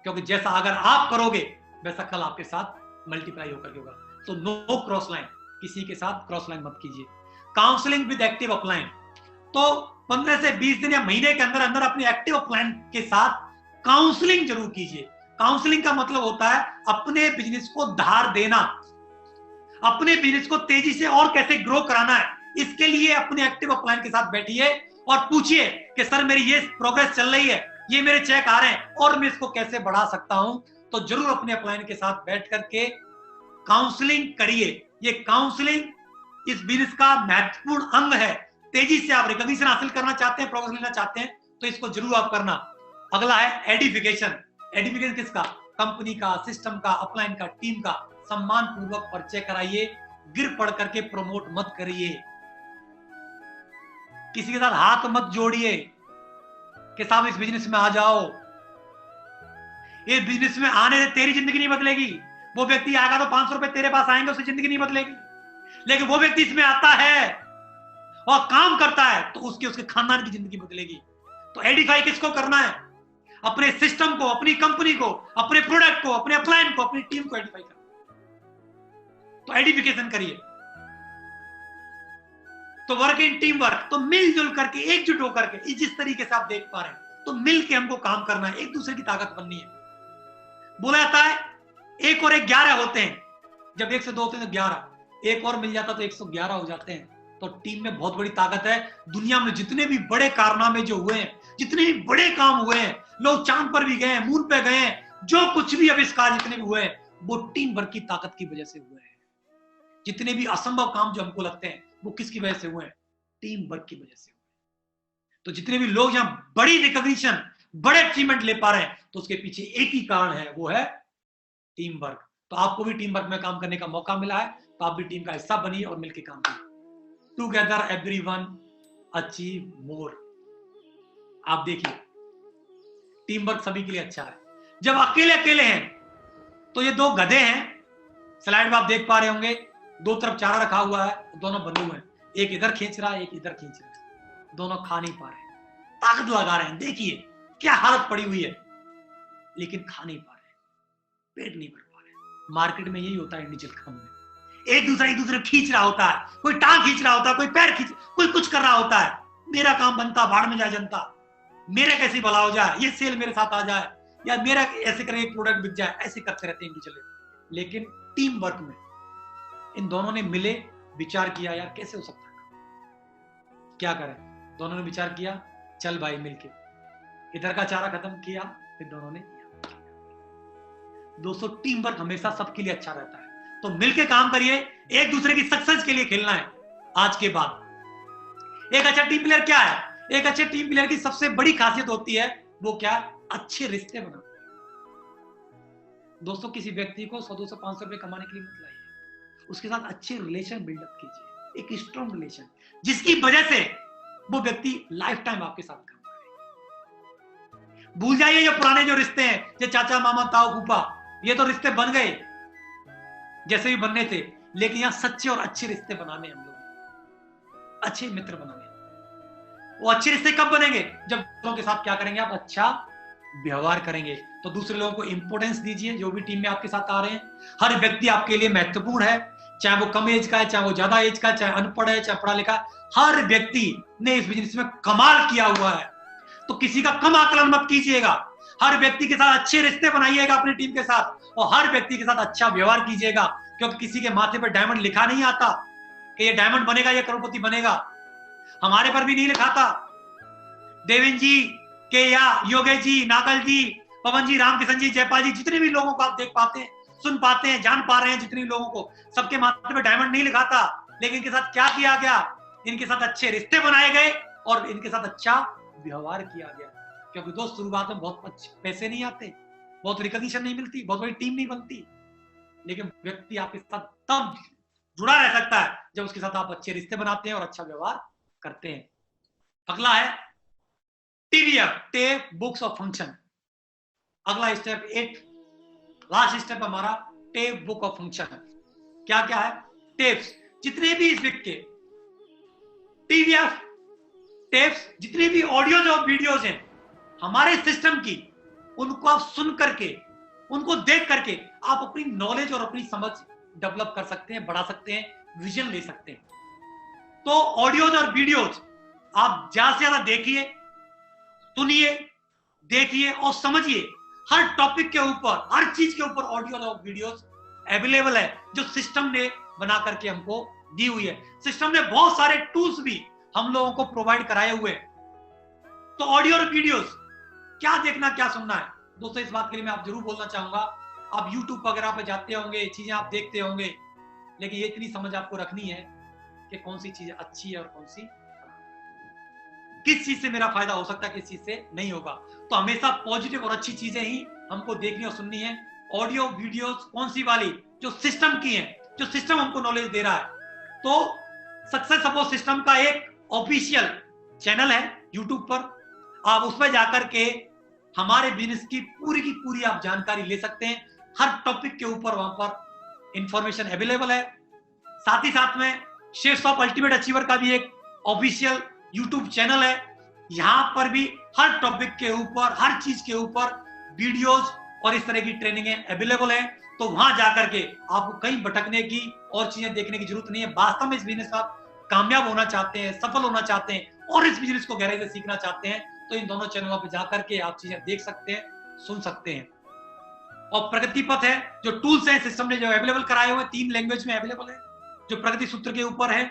S1: क्योंकि जैसा अगर आप करोगे वैसा कल आपके साथ मल्टीप्लाई होकर के होगा। तो नो क्रॉस लाइन, किसी के साथ क्रॉस लाइन मत कीजिए। Counselling with active upline. तो 15 से 20 दिन या महीने के अंदर अंदर अपने एक्टिव अपलाइन के साथ काउंसलिंग जरूर कीजिए। काउंसलिंग का मतलब होता है अपने बिजनेस को धार देना, अपने बिजनेस को तेजी से और कैसे ग्रो कराना है। इसके लिए अपने एक्टिव अपलाइन के साथ बैठिए और पूछिए कि सर मेरी ये प्रोग्रेस चल रही है, ये मेरे चेक आ रहे हैं और मैं इसको कैसे बढ़ा सकता हूं। तो जरूर अपने अपलाइन के साथ बैठ करके काउंसलिंग करिए। ये काउंसलिंग इस बिजनेस का महत्वपूर्ण अंग है। तेजी से आप रिकॉग्निशन हासिल करना चाहते हैं, प्रोग्रेस लेना चाहते हैं, तो इसको जरूर आप करना। अगला है एडिफिकेशन। एडिफिकेशन किसका? कंपनी का, सिस्टम का, अपलाइन का, टीम का। सम्मान पूर्वक परिचय कराइए, गिर पड़ करके प्रमोट मत करिए, किसी के साथ हाथ मत जोड़िए कि साहब इस बिजनेस में आ जाओ। इस बिजनेस में आने से तेरी जिंदगी नहीं बदलेगी। वो व्यक्ति आएगा तो 500 रुपए तेरे पास आएंगे, उसकी जिंदगी नहीं बदलेगी। लेकिन वो व्यक्ति इसमें आता है और काम करता है तो उसके खानदान की जिंदगी बदलेगी। तो एडिफाई किसको करना है? अपने सिस्टम को, अपनी कंपनी को, अपने प्रोडक्ट को, अपने अपलाइन को, अपनी टीम को एडिफाई करना। तो एडिफिकेशन करिए। तो वर्क इन टीम वर्क, तो मिलजुल करके, एकजुट होकर के, जिस तरीके से आप देख पा रहे हैं, तो मिल के हमको काम करना है, एक दूसरे की ताकत बननी है। बोला जाता है 1 और 1 11 होते हैं। जब 1 से 2 होते हैं तो 11, एक और मिल जाता तो 111 हो जाते हैं। तो टीम में बहुत बड़ी ताकत है। दुनिया में जितने भी बड़े कारनामे जो हुए हैं, जितने भी बड़े काम हुए हैं, लोग चांद पर भी गए, मून पे गए, जो कुछ भी आविष्कार जितने भी हुए हैं वो टीम वर्क की ताकत की वजह से हुए हैं। जितने भी असंभव काम जो हमको लगते हैं वो किसकी वजह से हुए हैं? टीम वर्क की वजह से हुए। तो जितने भी लोग यहां बड़ी रिकॉग्निशन, बड़े अचीवमेंट ले पा रहे हैं तो उसके पीछे एक ही कारण है, वो है टीम वर्क। तो आपको भी टीम वर्क में काम करने का मौका मिला है, तो आप भी टीम का हिस्सा बनिए और मिलकर काम कीजिए। Together everyone achieve more. आप देखिए टीम वर्क सभी के लिए अच्छा है। जब अकेले अकेले हैं तो ये 2 गधे हैं, स्लाइड में आप देख पा रहे होंगे, 2 तरफ चारा रखा हुआ है, दोनों बंधे हुए हैं, एक इधर खींच रहा है, एक इधर खींच रहा है, दोनों खा नहीं पा रहे, ताकत लगा रहे हैं। देखिए क्या हालत पड़ी हुई है, लेकिन खा नहीं पा रहे, पेट नहीं भर पा रहे। मार्केट में यही होता है इंडिविजुअल काम में, एक दूसरे खींच रहा होता है, कोई टांग खींच रहा होता है, कोई पैर खींच, कोई कुछ कर रहा होता है। मेरा काम बनता, भाड़ में जाए जनता, मेरे कैसे भला हो जाए, ये सेल मेरे साथ आ जाए, या मेरा ऐसे करके प्रोडक्ट बिक जाए, ऐसे करते रहते हैं इंडिविजुअल। लेकिन टीम वर्क में इन दोनों ने मिले, विचार किया यार कैसे हो सकता है, क्या करें। दोनों ने विचार किया, चल भाई मिलके, इधर का चारा खत्म किया, फिर दोनों ने किया। दोस्तों टीम वर्क हमेशा सबके लिए अच्छा रहता है। तो मिलके काम करिए, एक दूसरे की सक्सेस के लिए खेलना है। आज के बाद एक अच्छा टीम प्लेयर क्या है? एक अच्छे टीम प्लेयर की सबसे बड़ी खासियत होती है वो क्या? अच्छे रिश्ते बनाना। दोस्तों, किसी व्यक्ति को 100, 200, 500 रुपए कमाने के लिए मत लाइए, उसके साथ अच्छे रिलेशन बिल्डअप कीजिए, एक स्ट्रॉन्ग रिलेशन, जिसकी वजह से वो व्यक्ति लाइफ टाइम आपके साथ काम करेगा। भूल जाइए जो पुराने जो रिश्ते हैं, जो चाचा मामा ताऊ फूफा, ये तो रिश्ते बन गए जैसे भी बनने थे, लेकिन यहां सच्चे और अच्छे रिश्ते बनाने हम लोग, अच्छे मित्र बनाने। वो अच्छे रिश्ते कब बनेंगे? जब लोगों के साथ क्या करेंगे आप? अच्छा व्यवहार करेंगे। तो दूसरे लोगों को इंपोर्टेंस दीजिए, जो भी टीम में आपके साथ आ रहे हैं। हर व्यक्ति आपके लिए महत्वपूर्ण है, चाहे वो कम एज का है, चाहे वो ज्यादा एज का है, चाहे अनपढ़ है, चाहे पढ़ा लिखा। हर व्यक्ति ने इस बिजनेस में कमाल किया हुआ है, तो किसी का कम आकलन मत कीजिएगा। हर व्यक्ति के साथ अच्छे रिश्ते बनाइएगा अपनी टीम के साथ, और हर व्यक्ति के साथ अच्छा व्यवहार कीजिएगा, क्योंकि किसी के माथे पर डायमंड लिखा नहीं आता कि ये डायमंड बनेगा, ये करोड़पति बनेगा। हमारे पर भी नहीं लिखा था। देवेंद्र जी के या योगेश जी, नागल जी, पवन जी, रामकिशन जी, जयपाल जी, जितने भी लोगों को आप देख पाते हैं, सुन पाते हैं, जान पा रहे हैं, जितने लोगों को, सबके माथे पे डायमंड नहीं लिखा था। लेकिन इनके साथ क्या किया गया? इनके साथ अच्छे रिश्ते बनाए गए और इनके साथ अच्छा व्यवहार किया गया। क्योंकि दोस्त, शुरुआत में बहुत अच्छे पैसे नहीं आते, बहुत रिकॉग्निशन नहीं मिलती, बहुत बड़ी टीम नहीं बनती, लेकिन व्यक्ति आपके साथ तब जुड़ा रह सकता है जब उसके साथ आप अच्छे रिश्ते बनाते हैं और अच्छा व्यवहार करते हैं। अगला है TBF, tape books of function. अगला स्टेप 8, लास्ट स्टेप हमारा टेप बुक ऑफ फंक्शन है। क्या क्या है? टेप्स, जितने भी इस वीक के TBF टेप्स, जितने भी ऑडियोज और वीडियोज हैं हमारे सिस्टम की, उनको आप सुन करके, उनको देख करके आप अपनी नॉलेज और अपनी समझ डेवलप कर सकते हैं, बढ़ा सकते हैं, विजन ले सकते हैं। तो ऑडियोज और वीडियोज आप ज्यादा से ज्यादा देखिए, सुनिए, देखिए और समझिए। हर टॉपिक के ऊपर, हर चीज के ऊपर ऑडियो और वीडियोस अवेलेबल है, जो सिस्टम ने बना करके हमको दी हुई है। सिस्टम ने बहुत सारे टूल्स भी हम लोगों को प्रोवाइड कराए हुए हैं। तो ऑडियो और वीडियोस क्या देखना, क्या सुनना है दोस्तों, इस बात के लिए मैं आप जरूर बोलना चाहूंगा। आप YouTube वगैरह पे जाते होंगे, चीजें आप देखते होंगे, लेकिन ये इतनी समझ आपको रखनी है कि कौन सी चीज अच्छी है और कौन सी, किस चीज से मेरा फायदा हो सकता है, किस चीज से नहीं होगा। तो हमेशा पॉजिटिव और अच्छी चीजें ही हमको देखनी और सुननी है। ऑडियो वीडियोस कौन सी वाली? जो सिस्टम की है, जो सिस्टम हमको नॉलेज दे रहा है। तो सक्सेस सपोर्ट सिस्टम का एक ऑफिशियल चैनल है यूट्यूब पर, आप उस पर जाकर के हमारे बिजनेस की पूरी आप जानकारी ले सकते हैं। हर टॉपिक के ऊपर वहां पर इंफॉर्मेशन अवेलेबल है। साथ ही साथ में शेफ्स ऑफ अल्टीमेट अचीवर का भी एक ऑफिशियल यूट्यूब चैनल है। यहां पर भी हर टॉपिक के ऊपर, हर चीज के ऊपर वीडियोस और इस तरह की ट्रेनिंगें अवेलेबल है। तो वहां जाकर के आपको कहीं भटकने की और चीजें देखने की जरूरत नहीं है। वास्तव में इस बिजनेस में आप कामयाब होना चाहते हैं, सफल होना चाहते हैं और इस बिजनेस को गहराई से सीखना चाहते हैं, तो इन दोनों चैनलों पर जाकर के आप चीजें देख सकते हैं, सुन सकते हैं। और प्रगति पथ है, जो टूल्स हैं सिस्टम ने जो अवेलेबल कराए हुए, 3 लैंग्वेज में अवेलेबल है, जो प्रगति सूत्र के ऊपर है,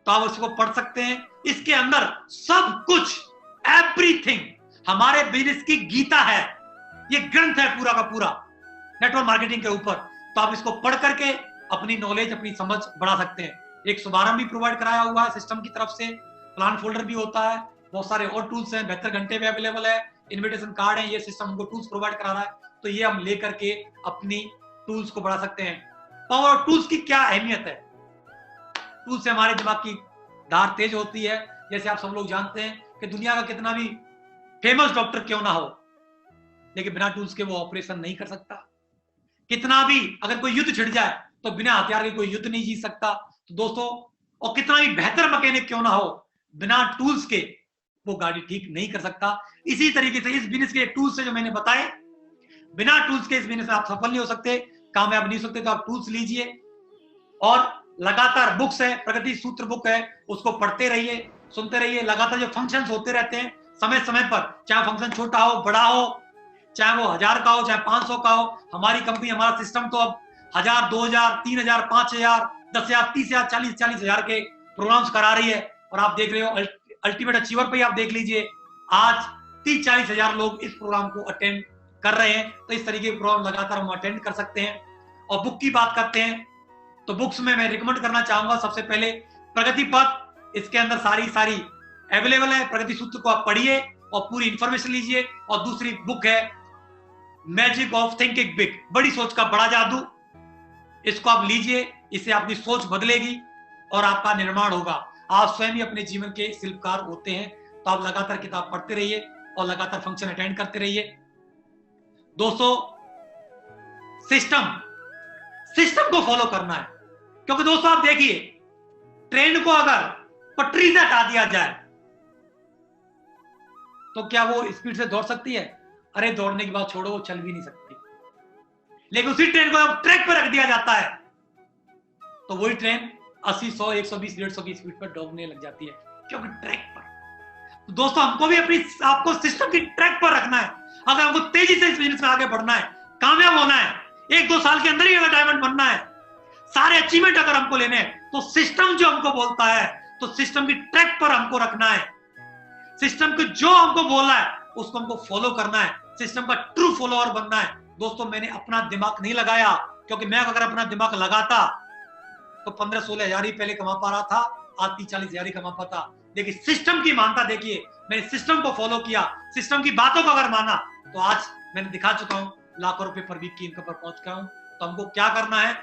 S1: तो आप उसको पढ़ सकते हैं। इसके अंदर सब कुछ, एवरीथिंग हमारे बिजनेस की गीता है, ये ग्रंथ है पूरा का पूरा नेटवर्क मार्केटिंग के ऊपर। तो आप इसको पढ़ करके अपनी नॉलेज, अपनी समझ बढ़ा सकते हैं। एक शुभारंभ भी प्रोवाइड कराया हुआ है सिस्टम की तरफ से, प्लान फोल्डर भी होता है, बहुत सारे और टूल्स हैं, 72 घंटे में अवेलेबल है, इन्विटेशन कार्ड है, ये सिस्टम हमको टूल्स प्रोवाइड करा रहा है। तो ये हम लेकर के अपनी टूल्स को बढ़ा सकते हैं। पावर टूल्स की क्या अहमियत है? टूल्स से हमारे दिमाग की धार तेज होती है। जैसे आप सब लोग जानते हैं कि दुनिया का कितना भी फेमस डॉक्टर क्यों ना हो, लेकिन बिना टूल्स के वो ऑपरेशन नहीं कर सकता। कितना भी अगर कोई युद्ध छिड़ जाए तो बिना हथियार के कोई युद्ध नहीं जीत सकता। तो दोस्तों, और कितना भी बेहतर मैकेनिक क्यों ना हो, बिना टूल्स के वो गाड़ी ठीक नहीं कर सकता। इसी तरीके से इस बिजनेस के टूल्स से जो मैंने बताए, बिना टूल्स के इस बिजनेस में आप सफल नहीं हो सकते, कामयाब नहीं हो सकते। तो आप टूल्स लीजिए और लगातार बुक्स है, प्रगति सूत्र बुक है, उसको पढ़ते रहिए, सुनते रहिए। लगातार जो फंक्शंस होते रहते हैं समय समय पर, चाहे फंक्शन छोटा हो बड़ा हो, चाहे वो 1000 का हो चाहे 500 का हो, हमारी कंपनी, हमारा सिस्टम तो अब 1000, 2000, 3000, 5000, 10,000, 30,000, 40,000 के प्रोग्राम्स करा रही है। और आप देख रहे हो अल्टीमेट अचीवर पे आप देख लीजिए, आज 30-40,000 लोग इस प्रोग्राम को अटेंड कर रहे हैं। तो इस तरीके के प्रोग्राम लगातार हम अटेंड कर सकते हैं। और बुक की बात करते हैं तो बुक्स में मैं रिकमेंड करना चाहूंगा सबसे पहले प्रगति पथ, इसके अंदर सारी अवेलेबल है। प्रगति सूत्र को आप पढ़िए, और पूरी इंफॉर्मेशन लीजिए। और दूसरी बुक है मैजिक ऑफ थिंकिंग बिग, बड़ी सोच का बड़ा जादू। इसको आप लीजिए, इससे आपकी सोच बदलेगी और आपका निर्माण होगा। आप स्वयं ही अपने जीवन के शिल्पकार होते हैं। तो आप लगातार किताब पढ़ते रहिए और लगातार फंक्शन अटेंड करते रहिए। दोस्तों, सिस्टम को फॉलो करना है, क्योंकि दोस्तों आप देखिए, ट्रेन को अगर पटरी से हटा दिया जाए तो क्या वो स्पीड से दौड़ सकती है? अरे दौड़ने की बात छोड़ो, वो चल भी नहीं सकती। लेकिन उसी ट्रेन को जब ट्रैक पर रख दिया जाता है तो वही ट्रेन 80, 100, 120, 150 की स्पीड पर दौड़ने लग जाती है, क्योंकि ट्रैक पर। तो दोस्तों हमको भी आपको सिस्टम की ट्रैक पर रखना है। अगर हमको तेजी से इस बिजनेस में आगे बढ़ना है, कामयाब होना है, 1-2 साल के अंदर ही अगर डायमंड बनना है, सारे अचीवमेंट अगर हमको लेने हैं, तो सिस्टम जो हमको बोलता है, तो सिस्टम की ट्रैक पर हमको रखना है। सिस्टम को जो हमको बोला है उसको हमको फॉलो करना है, सिस्टम का ट्रू फॉलोअर बनना है। दोस्तों मैंने अपना दिमाग नहीं लगाया, क्योंकि मैं अगर अपना दिमाग लगाता तो 15-16 हजार ही पहले कमा पा रहा था, आज 30-40 हजार ही कमा पाता। लेकिन सिस्टम की मानता देखिए, मैंने सिस्टम को फॉलो किया, सिस्टम की बातों को अगर माना, तो आज मैंने दिखा चुका हूं लाखों रुपए पर वीक की इनकम पर पहुंच गया हूं। तो हमको क्या करना है?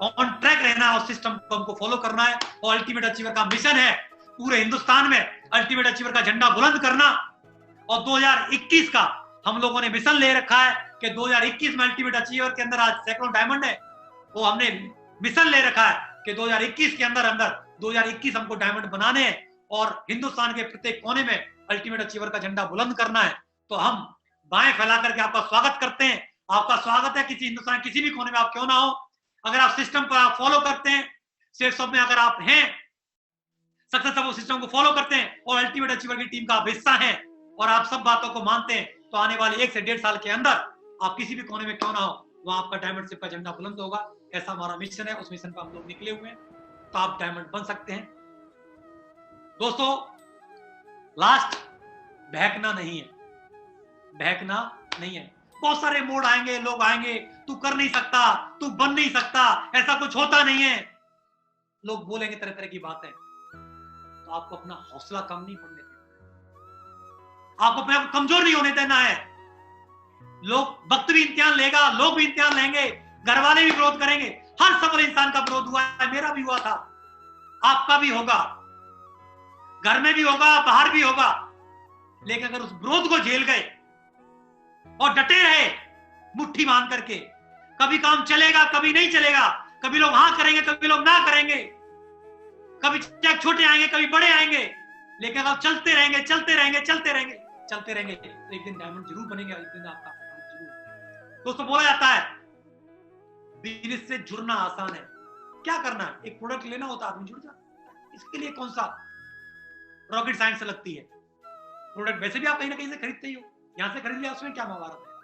S1: ऑन ट्रैक रहना है और सिस्टम को हमको फॉलो करना है। और अल्टीमेट अचीवर का मिशन है पूरे हिंदुस्तान में अल्टीमेट अचीवर का झंडा बुलंद करना। और 2021 का हम लोगों ने मिशन ले रखा है कि 2021 में अल्टीमेट अचीवर के अंदर आज सैकड़ों डायमंड है। वो हमने मिशन ले रखा है कि 2021 के अंदर 2021 हमको डायमंड बनाने हैं और हिंदुस्तान के प्रत्येक कोने में अल्टीमेट अचीवर का झंडा बुलंद करना है। तो हम बाएं फैला करके आपका स्वागत करते हैं। आपका स्वागत है किसी हिंदुस्तान किसी भी कोने में आप क्यों ना हो। अगर आप सिस्टम पर आप फॉलो करते हैं, सेफ में अगर आप हैं सक्सेसफुल सिस्टम को फॉलो करते हैं और अल्टीमेट अचीवर की टीम का आप हिस्सा हैं और आप सब बातों को मानते हैं, तो आने वाले 1 से 1.5 साल के अंदर आप किसी भी कोने में क्यों ना हो, वहां आपका डायमंड शिप का झंडा बुलंद होगा। ऐसा हमारा मिशन है, उस मिशन पर हम लोग निकले हुए हैं। तो आप डायमंड बन सकते हैं। दोस्तों लास्ट, बहकना नहीं है, बहकना नहीं है। बहुत सारे मोड आएंगे, लोग आएंगे, तू कर नहीं सकता, तू बन नहीं सकता, ऐसा कुछ होता नहीं है, लोग बोलेंगे तरह तरह की बातें। तो आपको अपना हौसला कम नहीं होने देना, आपको अपने आप कमजोर नहीं होने देना है। लोग वक्त भी इम्तिहान लेगा, लोग भी इम्तिहान लेंगे, घर वाले भी विरोध करेंगे। हर सफल इंसान का विरोध हुआ है, मेरा भी हुआ था, आपका भी होगा, घर में भी होगा, बाहर भी होगा। लेकिन अगर उस विरोध को झेल गए और डटे रहे मुट्ठी बांध करके, कभी काम चलेगा कभी नहीं चलेगा, कभी लोग हाँ करेंगे कभी लोग ना करेंगे, कभी चेक छोटे आएंगे कभी बड़े आएंगे, लेकिन अगर चलते रहेंगे चलते रहेंगे चलते रहेंगे चलते रहेंगे तो एक दिन डायमंड जरूर बनेंगे, एक दिन आपका जरूर। दोस्तों बोला जाता है बिजनेस से जुड़ना आसान है। क्या करना है? एक प्रोडक्ट लेना होता है, आदमी जुड़ जाता है। इसके लिए कौन सा रॉकेट साइंस लगती है? प्रोडक्ट वैसे भी आप कहीं ना कहीं से खरीदते ही हो, यहां से खरीद लिया, उसमें क्या महाभारत है?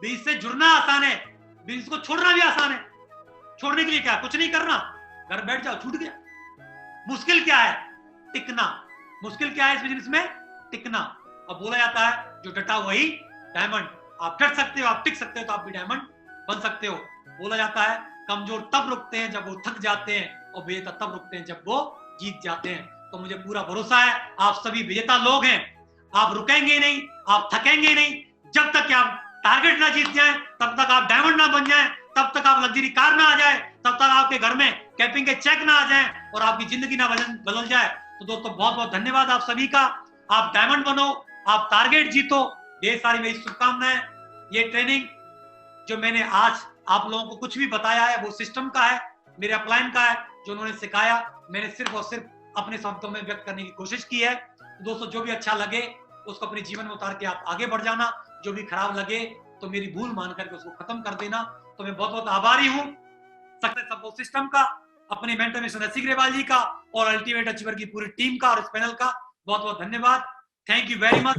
S1: बिजनेस से जुड़ना आसान है, बिजनेस को छोड़ना भी आसान है। छोड़ने के लिए क्या? कुछ नहीं करना, घर बैठ जाओ, छूट गया। मुश्किल क्या है? टिकना। मुश्किल क्या है इस बिजनेस में? टिकना। अब बोला जाता है जो डटा वही डायमंड। आप डट सकते हो, आप टिक सकते हो, तो आप भी डायमंड बन सकते हो। बोला जाता है कमजोर तब रुकते हैं जब वो थक जाते हैं और विजेता तब रुकते हैं जब वो जीत जाते हैं। तो मुझे पूरा भरोसा है आप सभी विजेता लोग हैं। आप रुकेंगे नहीं, आप थकेंगे नहीं, जब तक कि आप टारगेट ना जीत जाएं, तब तक आप डायमंड ना बन जाएं, तब तक आप लग्जरी कार ना आ जाए, तब तक आपके घर में कैंपिंग के चेक ना आ जाए और आपकी जिंदगी ना बदल जाए। तो दोस्तों बहुत बहुत धन्यवाद आप सभी का। आप डायमंड बनो, आप टारगेट जीतो, ढेर सारी मेरी शुभकामनाएं। ये ट्रेनिंग जो मैंने आज आप लोगों को कुछ भी बताया है वो सिस्टम का है, मेरे अपलाइन का है, जो उन्होंने सिखाया मैंने सिर्फ और सिर्फ अपने शब्दों में व्यक्त करने की कोशिश की है। तो दोस्तों जो भी अच्छा लगे उसको अपने जीवन में उतार के आप आगे बढ़ जाना, जो भी खराब लगे तो मेरी भूल मान करके उसको खत्म कर देना। तो मैं बहुत बहुत आभारी हूँ सक्सेस सपोर्ट सिस्टम का, अपने मेंटर मिस्टर नसी ग्रेवाल जी का और अल्टीमेट अचीवर की पूरी टीम का और इस पैनल का बहुत बहुत धन्यवाद। Thank you very much.